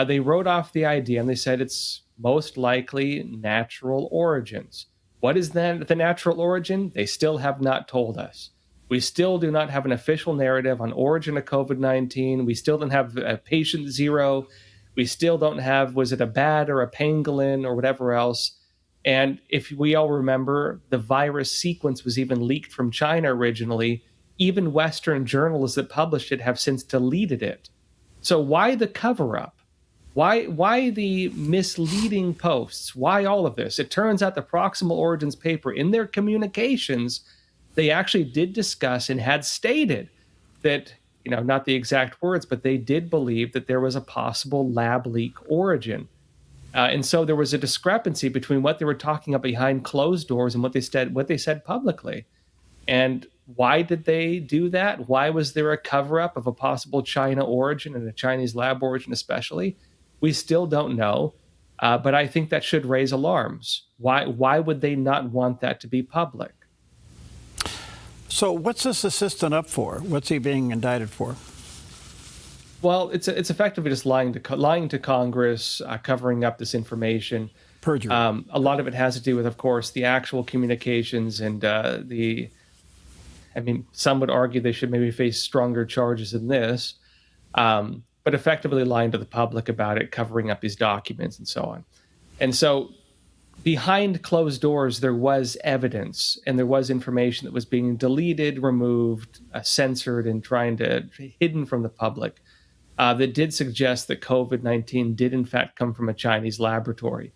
They wrote off the idea and they said it's most likely natural origins. What is then the natural origin? They still have not told us. We still do not have an official narrative on origin of COVID-19. We still don't have a patient zero. We still don't have, was it a bat or a pangolin or whatever else? And if we all remember, the virus sequence was even leaked from China originally. Even Western journals that published it have since deleted it. So why the cover-up? Why the misleading posts? Why all of this? It turns out the Proximal Origins paper, in their communications, they actually did discuss and had stated that, not the exact words, but they did believe that there was a possible lab leak origin. And so there was a discrepancy between what they were talking about behind closed doors and what they said publicly. And why did they do that? Why was there a cover-up of a possible China origin and a Chinese lab origin especially? We still don't know, but I think that should raise alarms. Why would they not want that to be public? So what's this assistant up for? What's he being indicted for? Well, it's effectively just lying to Congress, covering up this information. Perjury. A lot of it has to do with, of course, the actual communications and some would argue they should maybe face stronger charges than this, but effectively lying to the public about it, covering up these documents and so on. And so behind closed doors, there was evidence and there was information that was being deleted, removed, censored, and hidden from the public. That did suggest that COVID-19 did in fact come from a Chinese laboratory.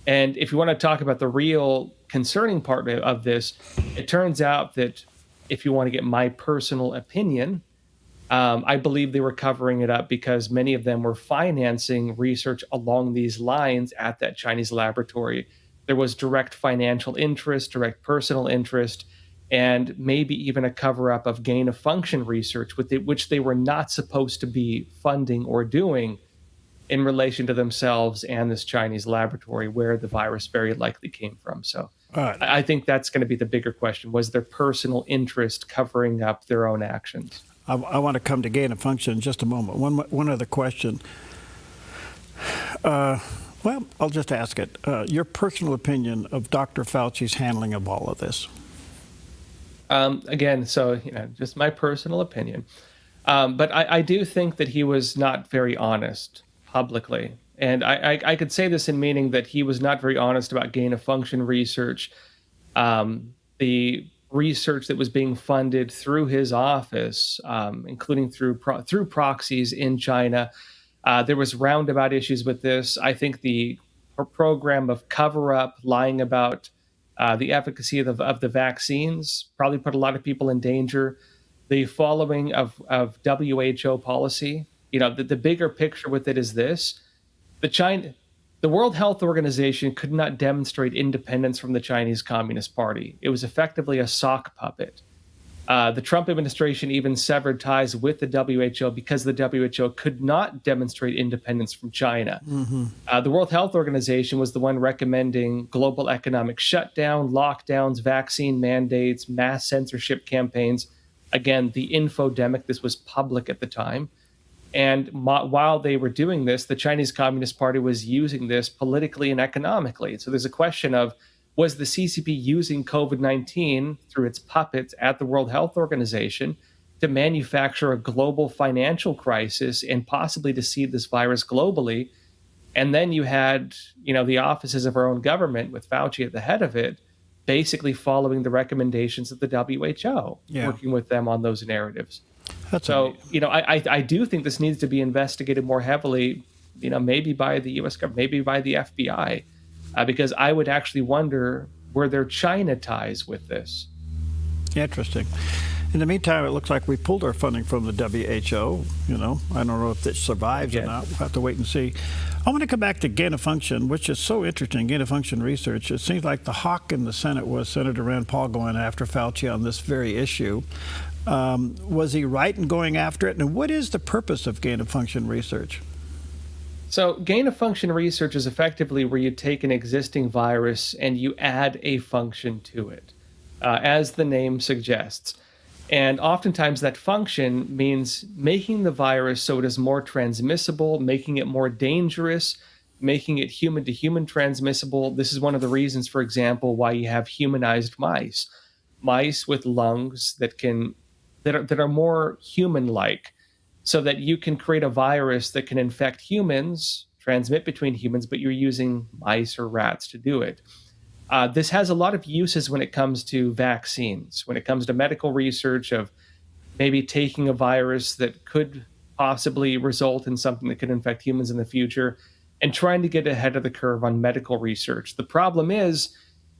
And if you want to talk about the real concerning part of this, it turns out that if you want to get my personal opinion, I believe they were covering it up because many of them were financing research along these lines at that Chinese laboratory. There was direct financial interest, direct personal interest, and maybe even a cover-up of gain-of-function research, which they were not supposed to be funding or doing in relation to themselves and this Chinese laboratory where the virus very likely came from. So I think that's going to be the bigger question. Was their personal interest covering up their own actions? I want to come to gain-of-function in just a moment. One other question. Well, I'll just ask it. Your personal opinion of Dr. Fauci's handling of all of this? Again, so just my personal opinion, but I do think that he was not very honest publicly, and I could say this in meaning that he was not very honest about gain-of-function research, the research that was being funded through his office, including through proxies in China. There was roundabout issues with this. I think the program of cover-up, lying about the efficacy of the vaccines probably put a lot of people in danger. The following of WHO policy, the bigger picture with it is this: the World Health Organization could not demonstrate independence from the Chinese Communist Party. It was effectively a sock puppet. The Trump administration even severed ties with the WHO because the WHO could not demonstrate independence from China. Mm-hmm. The World Health Organization was the one recommending global economic shutdown, lockdowns, vaccine mandates, mass censorship campaigns. Again, the infodemic, this was public at the time. And while they were doing this, the Chinese Communist Party was using this politically and economically. So there's a question of, was the CCP using COVID-19 through its puppets at the World Health Organization to manufacture a global financial crisis and possibly to seed this virus globally? And then you had, the offices of our own government with Fauci at the head of it, basically following the recommendations of the WHO, working with them on those narratives. I do think this needs to be investigated more heavily, maybe by the U.S. government, maybe by the FBI. Because I would actually wonder, were there China ties with this? Interesting. In the meantime, it looks like we pulled our funding from the WHO. You know, I don't know if it survives or not. We'll have to wait and see. I want to come back to gain of function, which is so interesting, gain of function research. It seems like the hawk in the Senate was Senator Rand Paul going after Fauci on this very issue. Was he right in going after it? And what is the purpose of gain of function research? So gain of function research is effectively where you take an existing virus and you add a function to it, as the name suggests. And oftentimes that function means making the virus so it is more transmissible, making it more dangerous, making it human to human transmissible. This is one of the reasons, for example, why you have humanized mice, mice with lungs that are more human-like, so that you can create a virus that can infect humans, transmit between humans, but you're using mice or rats to do it. This has a lot of uses when it comes to vaccines, when it comes to medical research of maybe taking a virus that could possibly result in something that could infect humans in the future and trying to get ahead of the curve on medical research. The problem is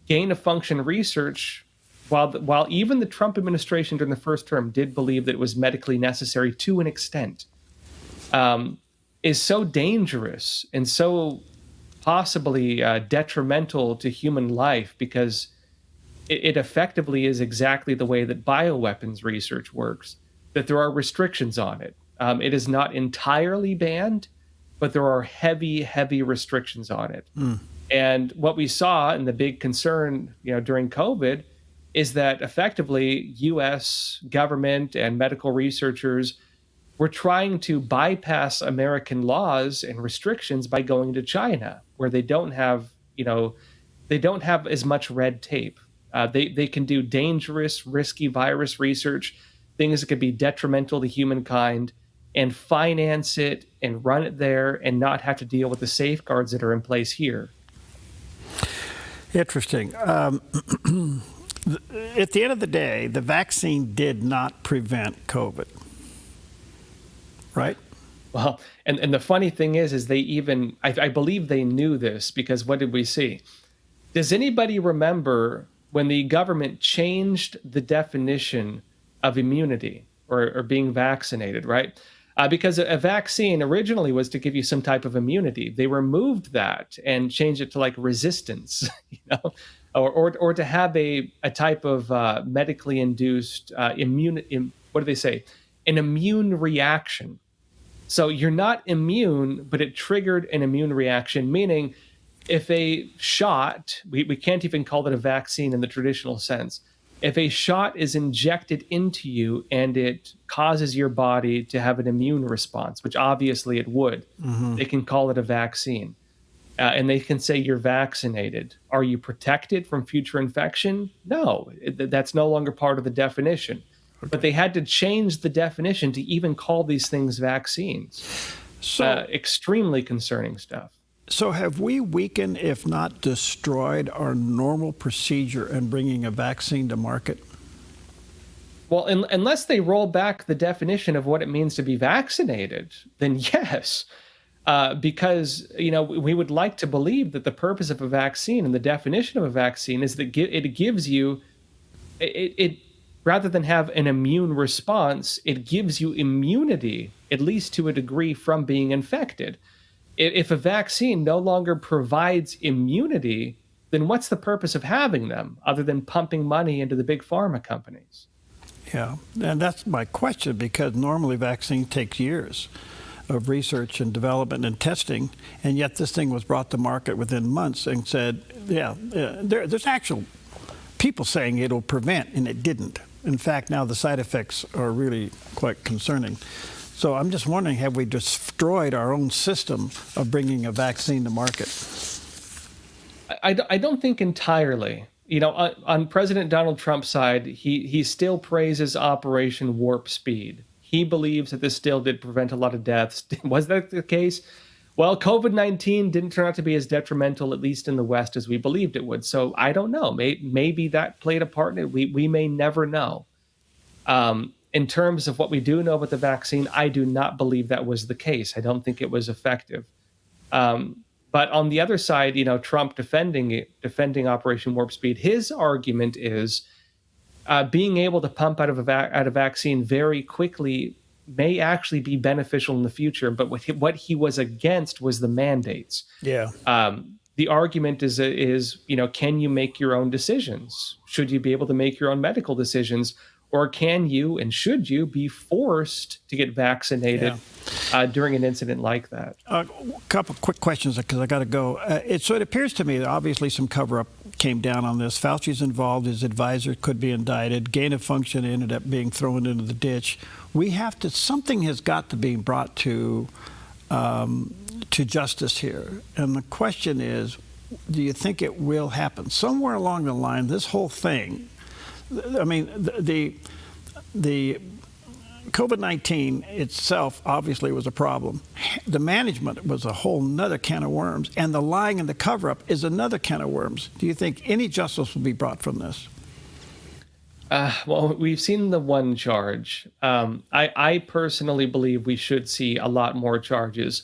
gain of function research, while even the Trump administration during the first term did believe that it was medically necessary to an extent, is so dangerous and so possibly detrimental to human life, because it effectively is exactly the way that bioweapons research works, that there are restrictions on it. It is not entirely banned, but there are heavy, heavy restrictions on it. And what we saw, and the big concern, during COVID, is that effectively U.S. government and medical researchers were trying to bypass American laws and restrictions by going to China, where they don't have as much red tape. They can do dangerous, risky virus research, things that could be detrimental to humankind, and finance it and run it there and not have to deal with the safeguards that are in place here. Interesting. At the end of the day, the vaccine did not prevent COVID, right? Well, and the funny thing is they even, I believe they knew this, because what did we see? Does anybody remember when the government changed the definition of immunity or being vaccinated, right? Because a vaccine originally was to give you some type of immunity. They removed that and changed it to like resistance, or to have a type of medically induced what do they say? An immune reaction. So you're not immune, but it triggered an immune reaction, meaning if a shot, we can't even call it a vaccine in the traditional sense. If a shot is injected into you and it causes your body to have an immune response, which obviously it would, they can call it a vaccine. And they can say you're vaccinated. Are you protected from future infection? No, that's no longer part of the definition. Okay. But they had to change the definition to even call these things vaccines. So extremely concerning stuff. So have we weakened, if not destroyed, our normal procedure in bringing a vaccine to market? Well, unless they roll back the definition of what it means to be vaccinated, then yes. Because, we would like to believe that the purpose of a vaccine and the definition of a vaccine is that it gives you, it rather than have an immune response, it gives you immunity, at least to a degree, from being infected. If a vaccine no longer provides immunity, then what's the purpose of having them other than pumping money into the big pharma companies? Yeah, and that's my question, because normally vaccine takes years of research and development and testing, and yet this thing was brought to market within months and said, there's actual people saying it'll prevent, and it didn't. In fact, now the side effects are really quite concerning. So I'm just wondering, have we destroyed our own system of bringing a vaccine to market? I don't think entirely. On President Donald Trump's side, he still praises Operation Warp Speed. He believes that this still did prevent a lot of deaths. Was that the case? Well, COVID-19 didn't turn out to be as detrimental, at least in the West, as we believed it would. So I don't know. Maybe that played a part in it. We may never know. In terms of what we do know about the vaccine, I do not believe that was the case. I don't think it was effective. But on the other side, Trump defending Operation Warp Speed, his argument is being able to pump out a vaccine very quickly may actually be beneficial in the future. But what he was against was the mandates. Yeah. The argument is, can you make your own decisions? Should you be able to make your own medical decisions? Or can you and should you be forced to get vaccinated during an incident like that? A couple of quick questions because I got to go. So it appears to me that obviously some cover-up came down on this. Fauci's involved. His advisor could be indicted. Gain of function ended up being thrown into the ditch. Something has got to be brought to justice here. And the question is, do you think it will happen? Somewhere along the line, this whole thing, I mean, the COVID-19 itself obviously was a problem. The management was a whole nother can of worms, and the lying and the cover-up is another can of worms. Do you think any justice will be brought from this? Well, we've seen the one charge. I personally believe we should see a lot more charges.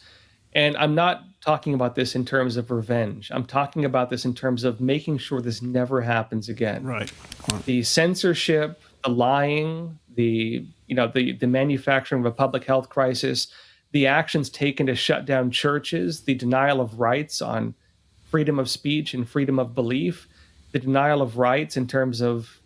And I'm not talking about this in terms of revenge. I'm talking about this in terms of making sure this never happens again. Right. The censorship, the lying, the manufacturing of a public health crisis, the actions taken to shut down churches, the denial of rights on freedom of speech and freedom of belief, the denial of rights in terms of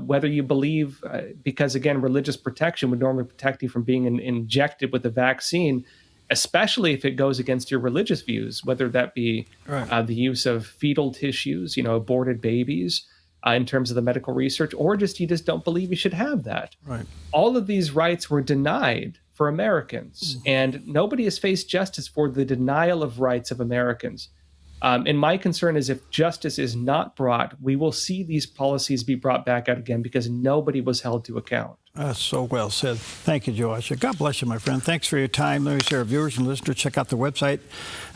whether you believe, because again, religious protection would normally protect you from being injected with a vaccine, especially if it goes against your religious views, whether that be the use of fetal tissues, aborted babies, in terms of the medical research, or you just don't believe you should have that. Right. All of these rights were denied for Americans, and nobody has faced justice for the denial of rights of Americans. And my concern is if justice is not brought, we will see these policies be brought back out again because nobody was held to account. That's so well said. Thank you, Joshua. God bless you, my friend. Thanks for your time. Let me say, our viewers and listeners, check out the website,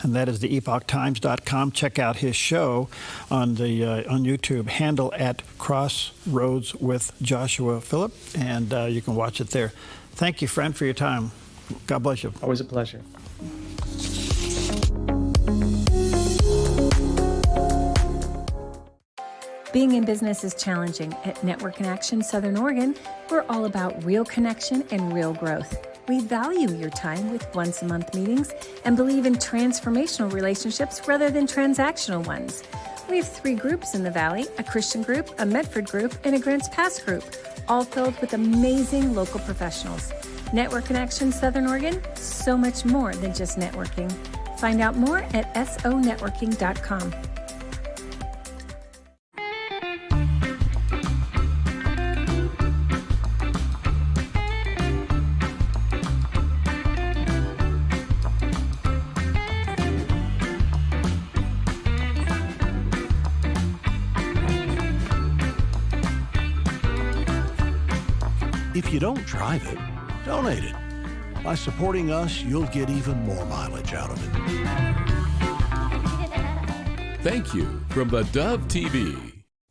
and that is theepochtimes.com. Check out his show on YouTube, handle at Crossroads with Joshua Phillip, and you can watch it there. Thank you, friend, for your time. God bless you. Always a pleasure. Being in business is challenging. At Network in Action Southern Oregon, we're all about real connection and real growth. We value your time with once-a-month meetings and believe in transformational relationships rather than transactional ones. We have 3 groups in the Valley, a Christian group, a Medford group, and a Grants Pass group, all filled with amazing local professionals. Network in Action Southern Oregon, so much more than just networking. Find out more at sonetworking.com. If you don't drive it, donate it. By supporting us, you'll get even more mileage out of it. Thank you from the Dove TV.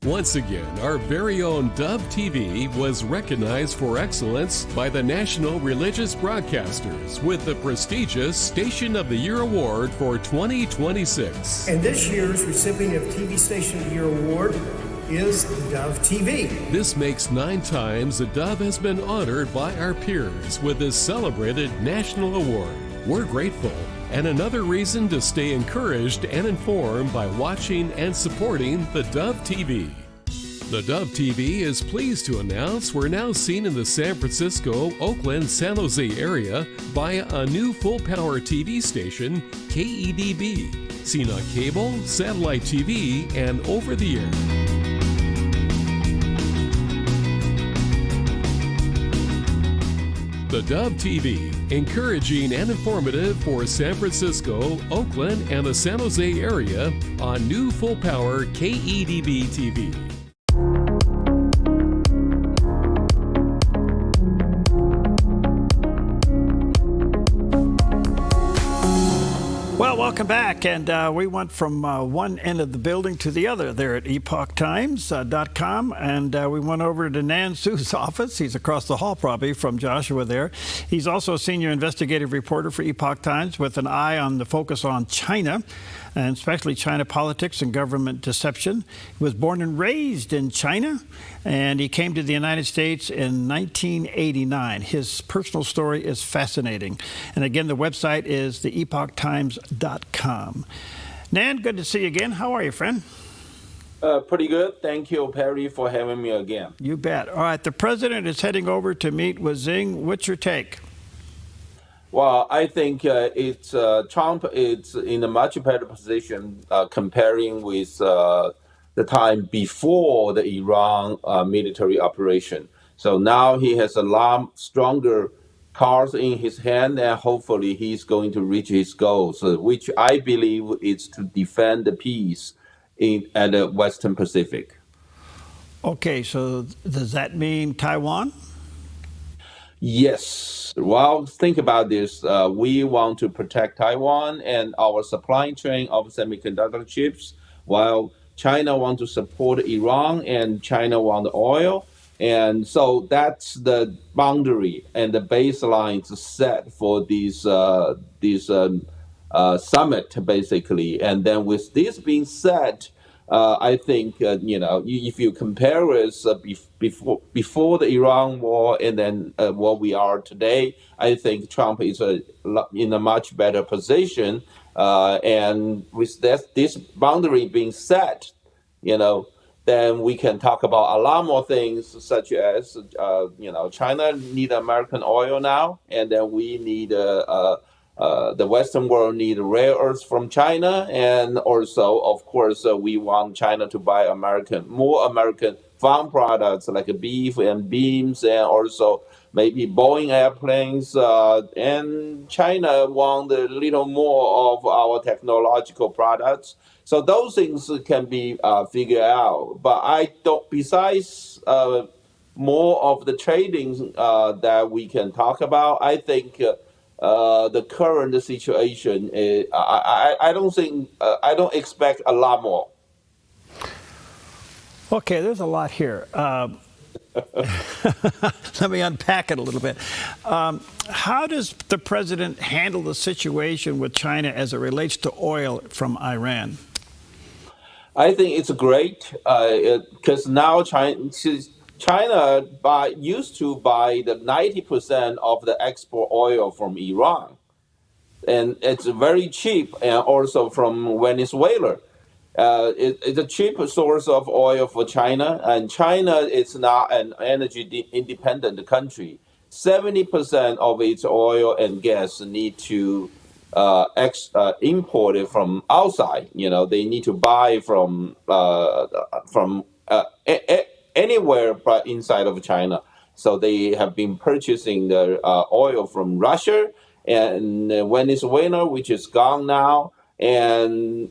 Once again, our very own Dove TV was recognized for excellence by the National Religious Broadcasters with the prestigious Station of the Year Award for 2026. And this year's recipient of TV Station of the Year Award is Dove TV. This makes 9 times the Dove has been honored by our peers with this celebrated national award. We're grateful, and another reason to stay encouraged and informed by watching and supporting the Dove TV. The Dove TV is pleased to announce we're now seen in the San Francisco, Oakland, San Jose area via a new full-power TV station, KEDB, seen on cable, satellite TV, and over the air. The Dove TV, encouraging and informative for San Francisco, Oakland, and the San Jose area on new full-power KEDB TV. Well, welcome back. And we went from one end of the building to the other there at epochtimes.com. And we went over to Nan Su's office. He's across the hall probably from Joshua there. He's also a senior investigative reporter for Epoch Times with an eye on the focus on China. and especially China politics and government deception. He was born and raised in China, and he came to the United States in 1989. His personal story is fascinating. And again, the website is theepochtimes.com. Nan, good to see you again. How are you, friend? Pretty good. Thank you, Perry, for having me again. You bet. All right, the president is heading over to meet with Xi. What's your take? Well, I think it's Trump is in a much better position comparing with the time before the Iran military operation. So now he has a lot stronger cards in his hand, and hopefully he's going to reach his goals, which I believe is to defend the peace at the Western Pacific. Okay, so does that mean Taiwan? Yes. Well, think about this. We want to protect Taiwan and our supply chain of semiconductor chips, while China want to support Iran and China want oil. And so that's the boundary and the baseline is set for this summit, basically. And then with this being said, I think if you compare us before the Iran war and then what we are today, I think Trump is in a much better position. And with this boundary being set, then we can talk about a lot more things, such as China need American oil now, and then we need the Western world need rare earths from China, and also, of course, we want China to buy more American farm products like beef and beans, and also maybe Boeing airplanes. And China want a little more of our technological products. So those things can be figured out. But I don't. Besides more of the trading that we can talk about, I think. The current situation, I don't think, I don't expect a lot more. Okay, there's a lot here. Let me unpack it a little bit. How does the president handle the situation with China as it relates to oil from Iran? I think it's great because now China used to buy the 90% of the export oil from Iran, and it's very cheap, and also from Venezuela. It's a cheap source of oil for China, and China is not an energy independent country. 70% of its oil and gas need to import it from outside. They need to buy from anywhere but inside of China. So they have been purchasing the oil from Russia and Venezuela, which is gone now. And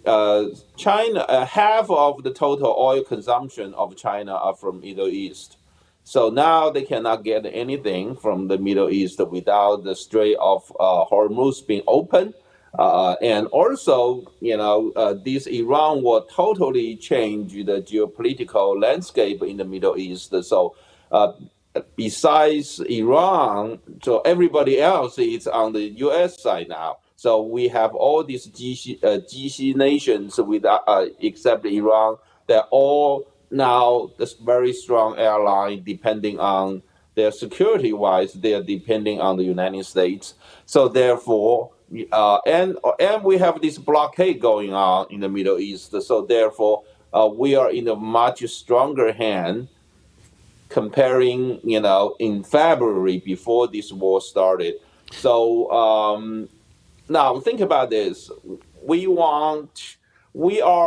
China, half of the total oil consumption of China are from Middle East. So now they cannot get anything from the Middle East without the Strait of Hormuz being open. And also, this Iran will totally change the geopolitical landscape in the Middle East. So besides Iran, so everybody else is on the U.S. side now. So we have all these GC nations, except Iran, they're all now this very strong ally, depending on their security-wise, they are depending on the United States. So therefore, and we have this blockade going on in the Middle East. So therefore, we are in a much stronger hand comparing, in February before this war started. So now think about this.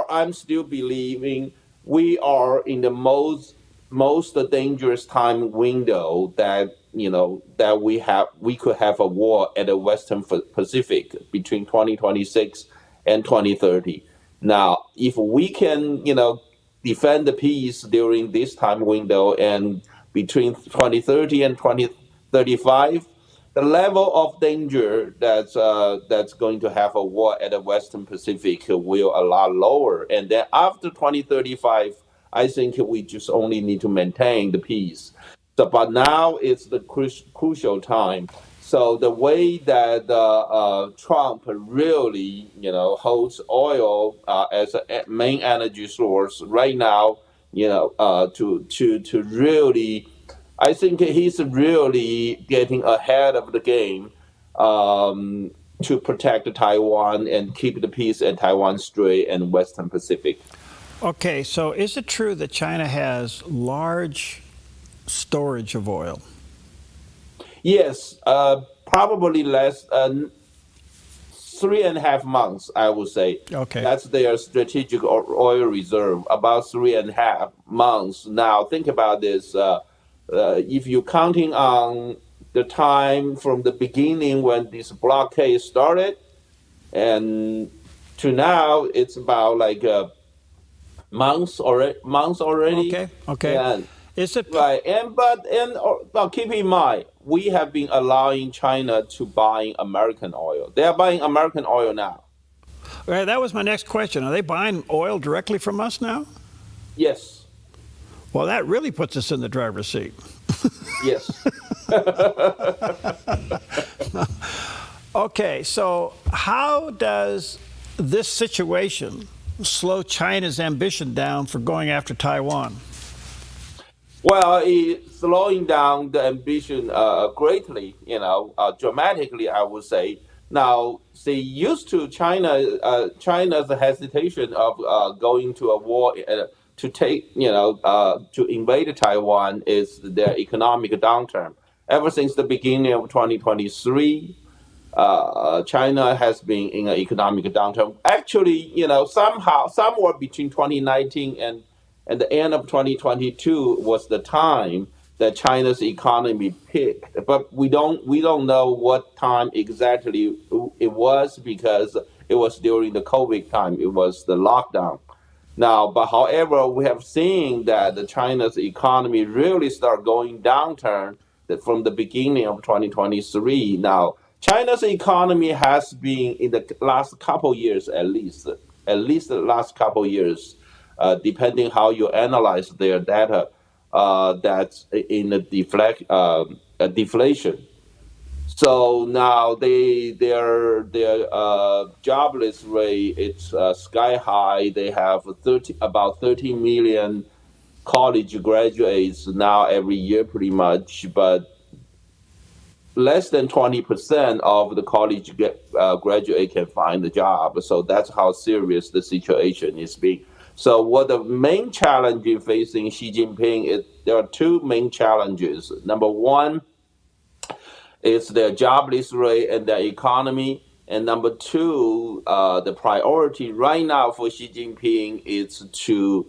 I'm still believing we are in the most dangerous time window that we could have a war at the Western Pacific between 2026 and 2030. Now, if we can defend the peace during this time window and between 2030 and 2035, the level of danger that's going to have a war at the Western Pacific will a lot lower. And then after 2035, I think we just only need to maintain the peace. So, but now it's the crucial time. So the way that Trump really, holds oil as a main energy source right now, to really, I think he's really getting ahead of the game to protect Taiwan and keep the peace at Taiwan Strait and Western Pacific. Okay, so is it true that China has large storage of oil? Yes, probably less 3.5 months, I would say. Okay. That's their strategic oil reserve, about 3.5 months. Now, think about this. If you're counting on the time from the beginning when this blockade started, and to now, it's about like months already. Okay. And, is it right? But keep in mind, we have been allowing China to buy American oil. They are buying American oil now. Right, that was my next question. Are they buying oil directly from us now? Yes. Well, that really puts us in the driver's seat. Yes. Okay, so how does this situation slow China's ambition down for going after Taiwan? Well, it's slowing down the ambition greatly, dramatically, I would say. Now, see, used to China's hesitation of going to a war to take, to invade Taiwan is their economic downturn. Ever since the beginning of 2023, China has been in an economic downturn. Actually, somewhere between 2019 and the end of 2022 was the time that China's economy peaked. But we don't know what time exactly it was because it was during the COVID time. It was the lockdown. Now, but however, we have seen that the China's economy really start going downturn from the beginning of 2023. Now, China's economy has been in the last couple years, at least the last couple years, depending how you analyze their data, that's in a deflation. So now their jobless rate it's sky high. They have about 13 million college graduates now every year, pretty much, but less than 20% of the college graduate can find a job. So that's how serious the situation is being. So what the main challenge facing Xi Jinping is, there are two main challenges. Number one is their jobless rate and their economy. And number two, the priority right now for Xi Jinping is to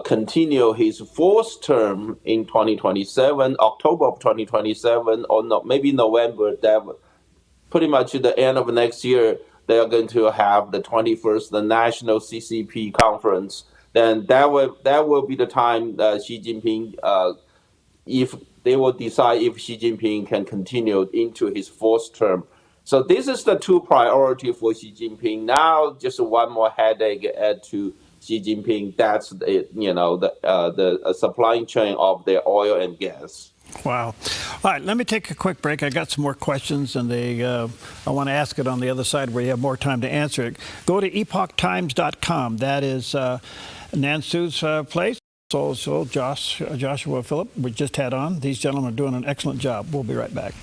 continue his fourth term in 2027, October of 2027, or no, maybe November. That pretty much at the end of next year, they are going to have the 21st the National CCP conference. Then that will be the time Xi Jinping, if they will decide if Xi Jinping can continue into his fourth term. So this is the two priority for Xi Jinping. Now, just one more headache add to Xi Jinping. That's the supply chain of their oil and gas. Wow. All right, let me take a quick break. I got some more questions, and I want to ask it on the other side where you have more time to answer it. Go to epochtimes.com. That is Nansu's place. So Joshua Phillip, we just had on. These gentlemen are doing an excellent job. We'll be right back.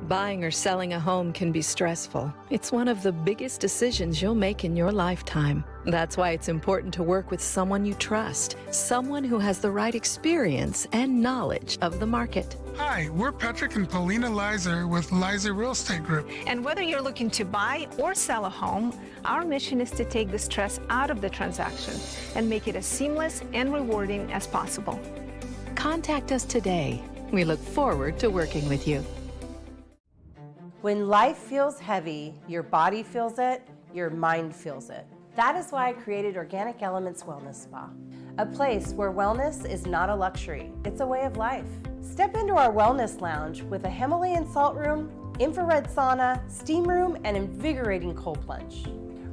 Buying or selling a home can be stressful. It's one of the biggest decisions you'll make in your lifetime. That's why it's important to work with someone you trust, someone who has the right experience and knowledge of the market. Hi, we're Patrick and Paulina Leiser with Leiser Real Estate Group. And whether you're looking to buy or sell a home, our mission is to take the stress out of the transaction and make it as seamless and rewarding as possible. Contact us today. We look forward to working with you. When life feels heavy, your body feels it, your mind feels it. That is why I created Organic Elements Wellness Spa, a place where wellness is not a luxury, it's a way of life. Step into our wellness lounge with a Himalayan salt room, infrared sauna, steam room, and invigorating cold plunge.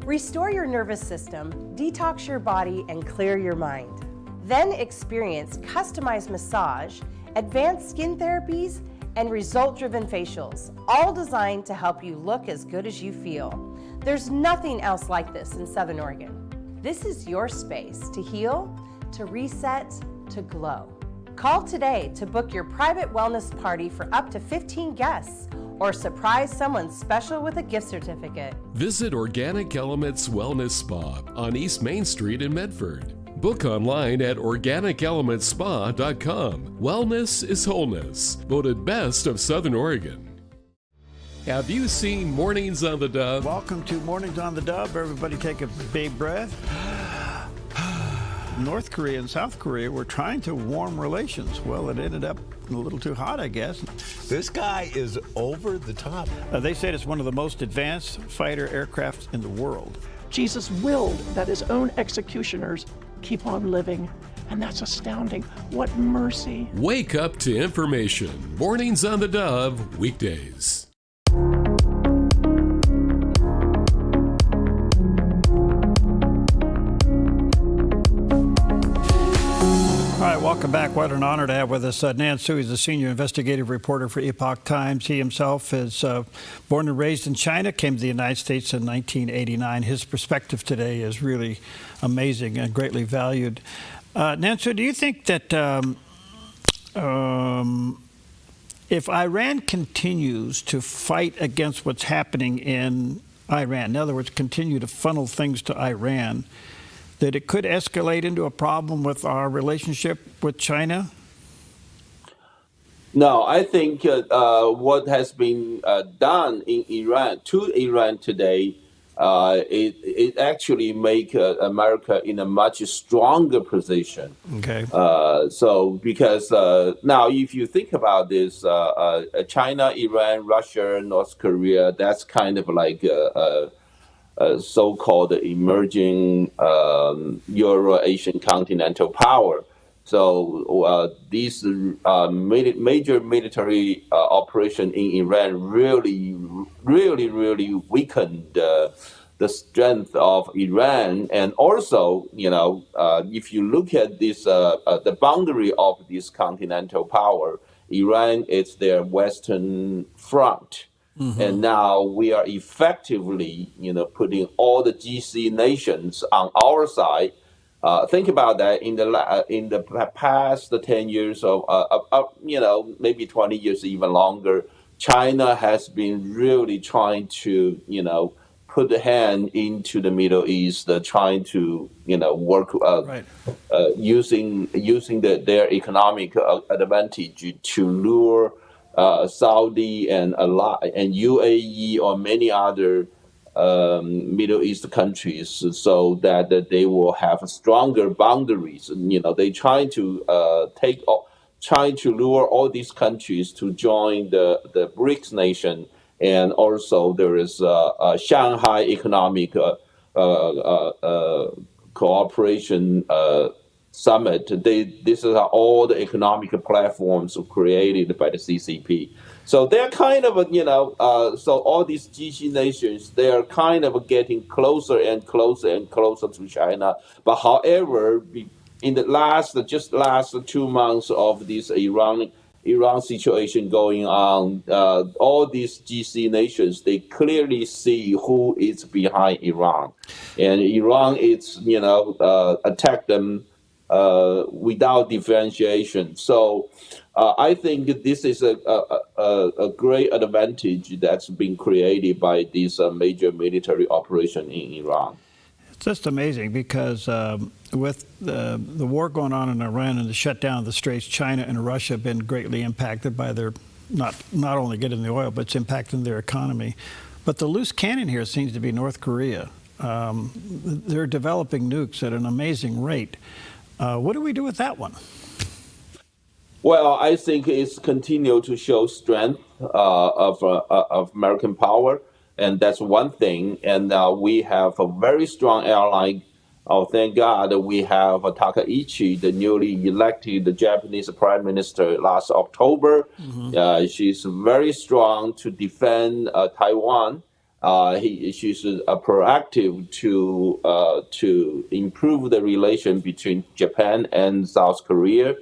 Restore your nervous system, detox your body, and clear your mind. Then experience customized massage advanced skin therapies, and result-driven facials, all designed to help you look as good as you feel. There's nothing else like this in Southern Oregon. This is your space to heal, to reset, to glow. Call today to book your private wellness party for up to 15 guests or surprise someone special with a gift certificate. Visit Organic Elements Wellness Spa on East Main Street in Medford. Book online at organicelementspa.com. Wellness is wholeness. Voted best of Southern Oregon. Have you seen Mornings on the Dove? Welcome to Mornings on the Dove. Everybody take a big breath. North Korea and South Korea were trying to warm relations. Well, it ended up a little too hot, I guess. This guy is over the top. They said it's one of the most advanced fighter aircraft in the world. Jesus willed that his own executioners keep on living, and that's astounding. What mercy. Wake up to information. Mornings on the Dove, weekdays. All right, welcome back. What an honor to have with us Nan Sue. He's a senior investigative reporter for Epoch Times. He himself is born and raised in China, came to the United States in 1989. His perspective today is really amazing and greatly valued. Nan Sue, do you think that if Iran continues to fight against what's happening in Iran, in other words, continue to funnel things to Iran, that it could escalate into a problem with our relationship with China? No, I think what has been done in Iran today, it actually make America in a much stronger position. Okay. So because now, if you think about this, China, Iran, Russia, North Korea, that's kind of like so-called emerging Euro-Asian continental power. So these major military operation in Iran really weakened the strength of Iran. And also, if you look at this, the boundary of this continental power, Iran is their western front. Mm-hmm. And now we are effectively, putting all the GC nations on our side. Think about that. In the past 10 years of, maybe 20 years, even longer, China has been really trying to, put a hand into the Middle East, trying to, work using their economic advantage to lure Saudi and UAE or many other Middle East countries, so that they will have stronger boundaries. They try to lure all these countries to join the BRICS nation, and also there is a Shanghai Economic Cooperation Summit. This is all the economic platforms created by the CCP. So they're kind of, so all these GC nations, they are kind of getting closer and closer and closer to China. But however, in the last 2 months of this Iran situation going on, all these GC nations, they clearly see who is behind Iran. And Iran is, attack them without differentiation. So I think this is a great advantage that's been created by this major military operation in Iran. It's just amazing because with the war going on in Iran and the shutdown of the Straits, China and Russia have been greatly impacted by their not only getting the oil, but it's impacting their economy. But the loose cannon here seems to be North Korea. They're developing nukes at an amazing rate. What do we do with that one? Well, I think it's continued to show strength of American power, and that's one thing. And we have a very strong ally. Oh, thank God we have Takaichi, the newly elected Japanese Prime Minister last October. Mm-hmm. She's very strong to defend Taiwan. She's proactive to improve the relation between Japan and South Korea.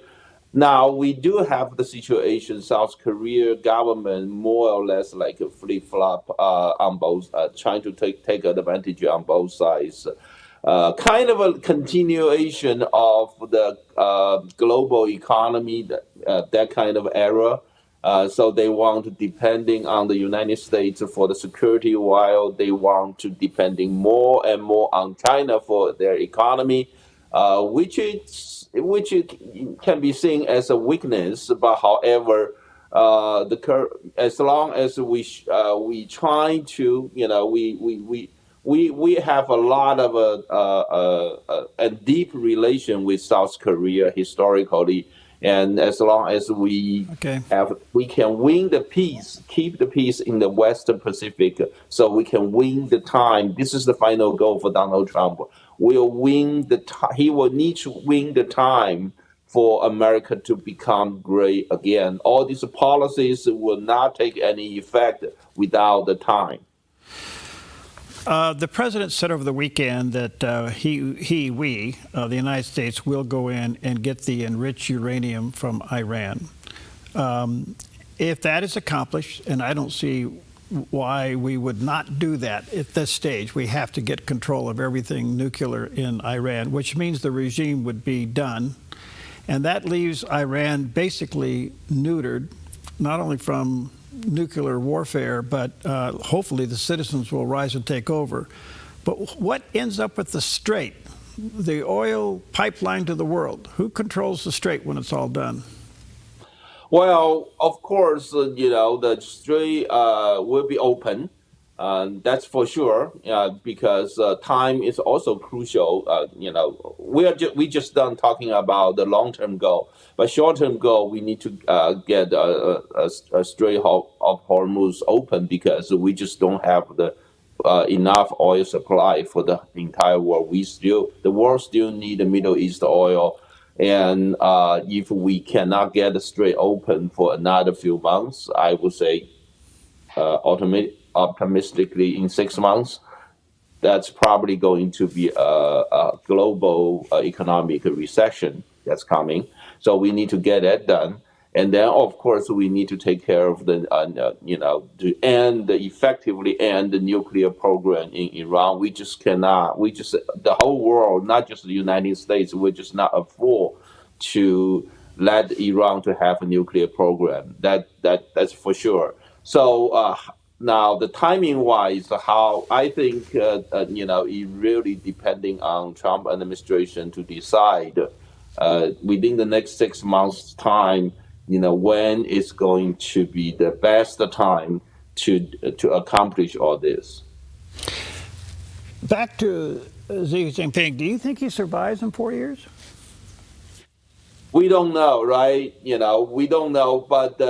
Now we do have the situation. South Korea government more or less like a flip flop on both, trying to take advantage on both sides. Kind of a continuation of the global economy, that kind of era. So they want to depending on the United States for the security, while they want to depending more and more on China for their economy, which it can be seen as a weakness. But however, as long as we try to, we have a lot of a deep relation with South Korea historically, and as long as we can win the peace, keep the peace in the Western Pacific, so we can win the time. This is the final goal for Donald Trump. Will win the he will need to win the time for America to become great again. All these policies will not take any effect without the time. The president said over the weekend that we, the United States, will go in and get the enriched uranium from Iran. If that is accomplished, and I don't see why we would not do that at this stage, we have to get control of everything nuclear in Iran, which means the regime would be done. And that leaves Iran basically neutered, not only from nuclear warfare, but hopefully the citizens will rise and take over. But what ends up with the strait, the oil pipeline to the world? Who controls the strait when it's all done? Well, of course, the strait will be open. That's for sure, because time is also crucial. We just done talking about the long-term goal, but short-term goal, we need to get a Strait of Hormuz open, because we just don't have the enough oil supply for the entire world. The world still need the Middle East oil. And if we cannot get the strait open for another few months, I would say optimistically in 6 months, that's probably going to be a global economic recession that's coming. So we need to get that done. And then, of course, we need to take care of to effectively end the nuclear program in Iran. The whole world, not just the United States, we just not afford to let Iran to have a nuclear program. That's for sure. So now the timing wise, how I think, it really depending on Trump administration to decide within the next 6 months time, when is going to be the best time to accomplish all this. Back to Xi Jinping, do you think he survives in 4 years? We don't know, right? We don't know, but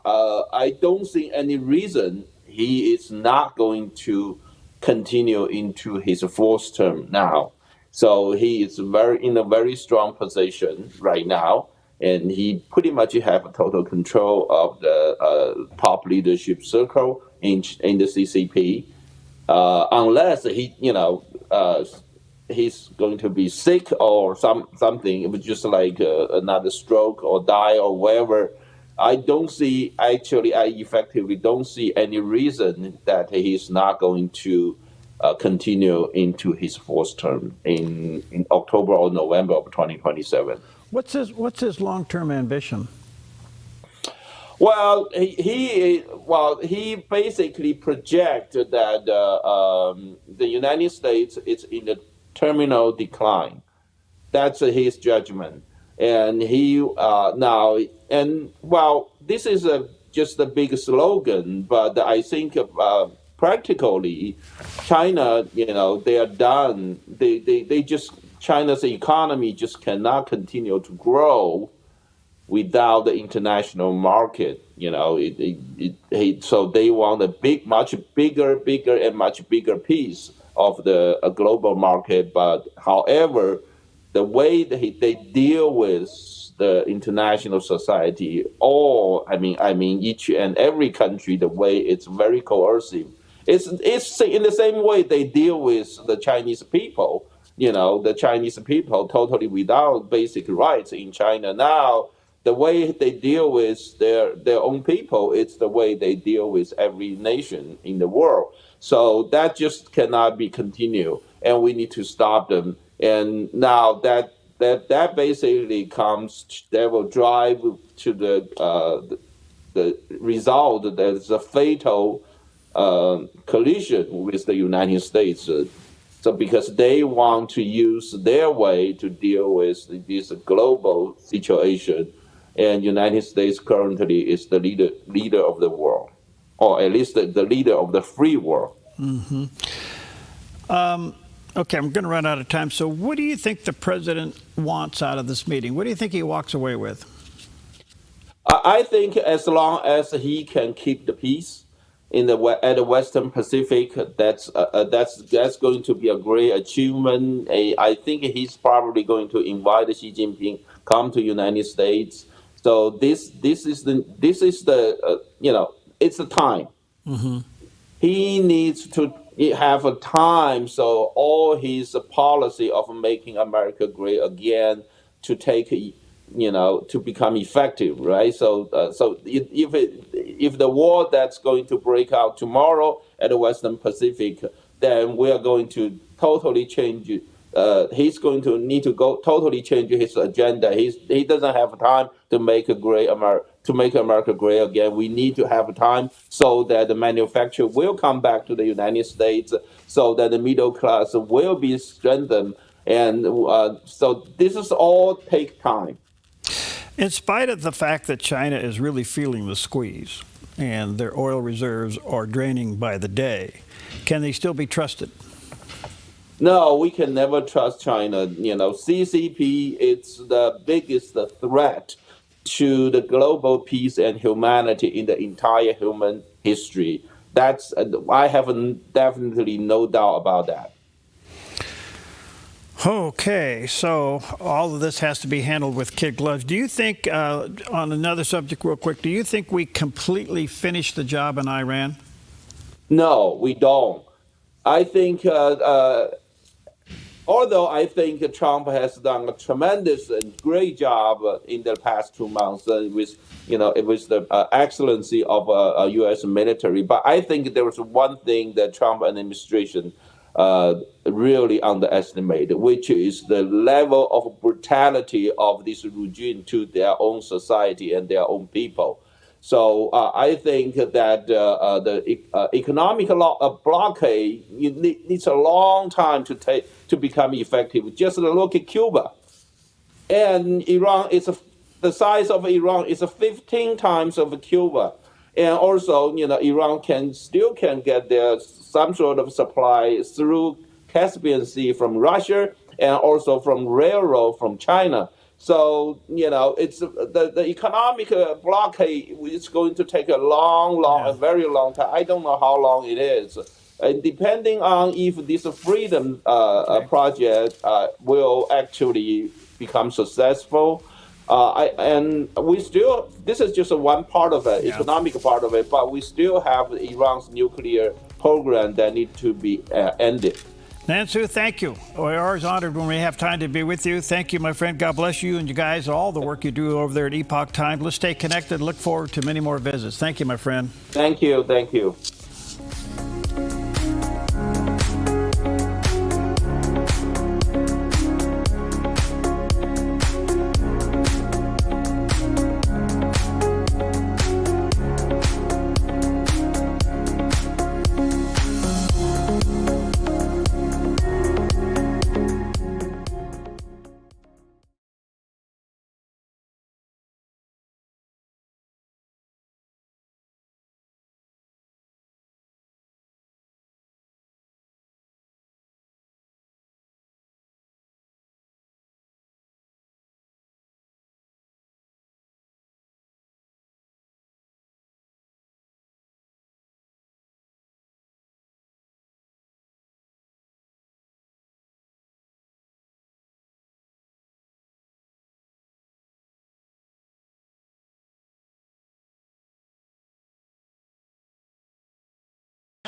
I don't see any reason he is not going to continue into his fourth term now. So he is in a very strong position right now, and he pretty much have total control of the top leadership circle in the CCP, unless he's going to be sick or something. It was just like another stroke or die or whatever. I effectively don't see any reason that he's not going to continue into his fourth term in October or November of 2027. What's his long-term ambition? Well, he basically projected that the United States is in a terminal decline. That's his judgment, and this is just a big slogan, but I think practically, China, they are done. China's economy just cannot continue to grow without the international market. So they want a much bigger piece of the global market. But however, the way that they deal with the international society, each and every country, the way it's very coercive. It's in the same way they deal with the Chinese people. The Chinese people totally without basic rights in China now. the way they deal with their own people, it's the way they deal with every nation in the world. So that just cannot be continued, and we need to stop them. And now that basically comes, that will drive to the result that is a fatal collision with the United States. So because they want to use their way to deal with this global situation, and United States currently is the leader of the world, or at least the leader of the free world. Mm-hmm. Okay, I'm going to run out of time. So what do you think the president wants out of this meeting? What do you think he walks away with? I think as long as he can keep the peace at the Western Pacific, that's going to be a great achievement. I think he's probably going to invite Xi Jinping come to United States. So this is the it's the time. Mm-hmm. He needs to have a time so all his policy of making America great again to take, to become effective, right? So if the war that's going to break out tomorrow at the Western Pacific, then we are going to totally change. He's going to need to go totally change his agenda. He doesn't have time to make America great again. We need to have time so that the manufacturer will come back to the United States, so that the middle class will be strengthened, and so this is all take time. In spite of the fact that China is really feeling the squeeze and their oil reserves are draining by the day, can they still be trusted? No, we can never trust China. CCP, it's the biggest threat to the global peace and humanity in the entire human history. I have definitely no doubt about that. Okay, so all of this has to be handled with kid gloves. Do you think, on another subject real quick, do you think we completely finished the job in Iran? No, we don't. I think, although I think Trump has done a tremendous and great job in the past 2 months with the excellency of U.S. military, but I think there was one thing that Trump administration really underestimated, which is the level of brutality of this regime to their own society and their own people. So I think that the economic blockade needs a long time to become effective. Just look at Cuba, and Iran is the size of Iran is 15 times of Cuba, and also Iran can get their some sort of supply through Caspian Sea from Russia and also from railroad from China. So it's the economic blockade is going to take a very long time. I don't know how long it is, and depending on if this freedom project will actually become successful. This is just one part of it, economic part of it, but we still have Iran's nuclear program that need to be ended. Nansu, thank you. We're always honored when we have time to be with you. Thank you, my friend. God bless you and you guys, all the work you do over there at Epoch Times. Let's stay connected. Look forward to many more visits. Thank you, my friend. Thank you. Thank you.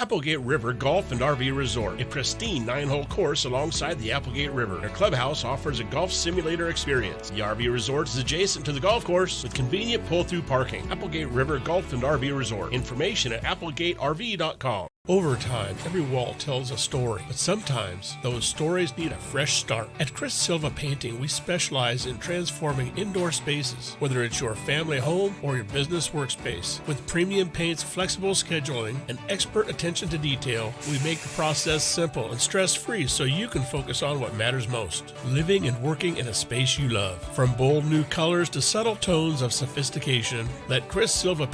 Applegate River Golf and RV Resort, a pristine 9-hole course alongside the Applegate River. Their clubhouse offers a golf simulator experience. The RV resort is adjacent to the golf course with convenient pull-through parking. Applegate River Golf and RV Resort. Information at applegaterv.com. Over time, every wall tells a story, but sometimes those stories need a fresh start. At Chris Silva Painting, we specialize in transforming indoor spaces, whether it's your family home or your business workspace. With premium paints, flexible scheduling, and expert attention to detail, we make the process simple and stress-free so you can focus on what matters most, living and working in a space you love. From bold new colors to subtle tones of sophistication, let Chris Silva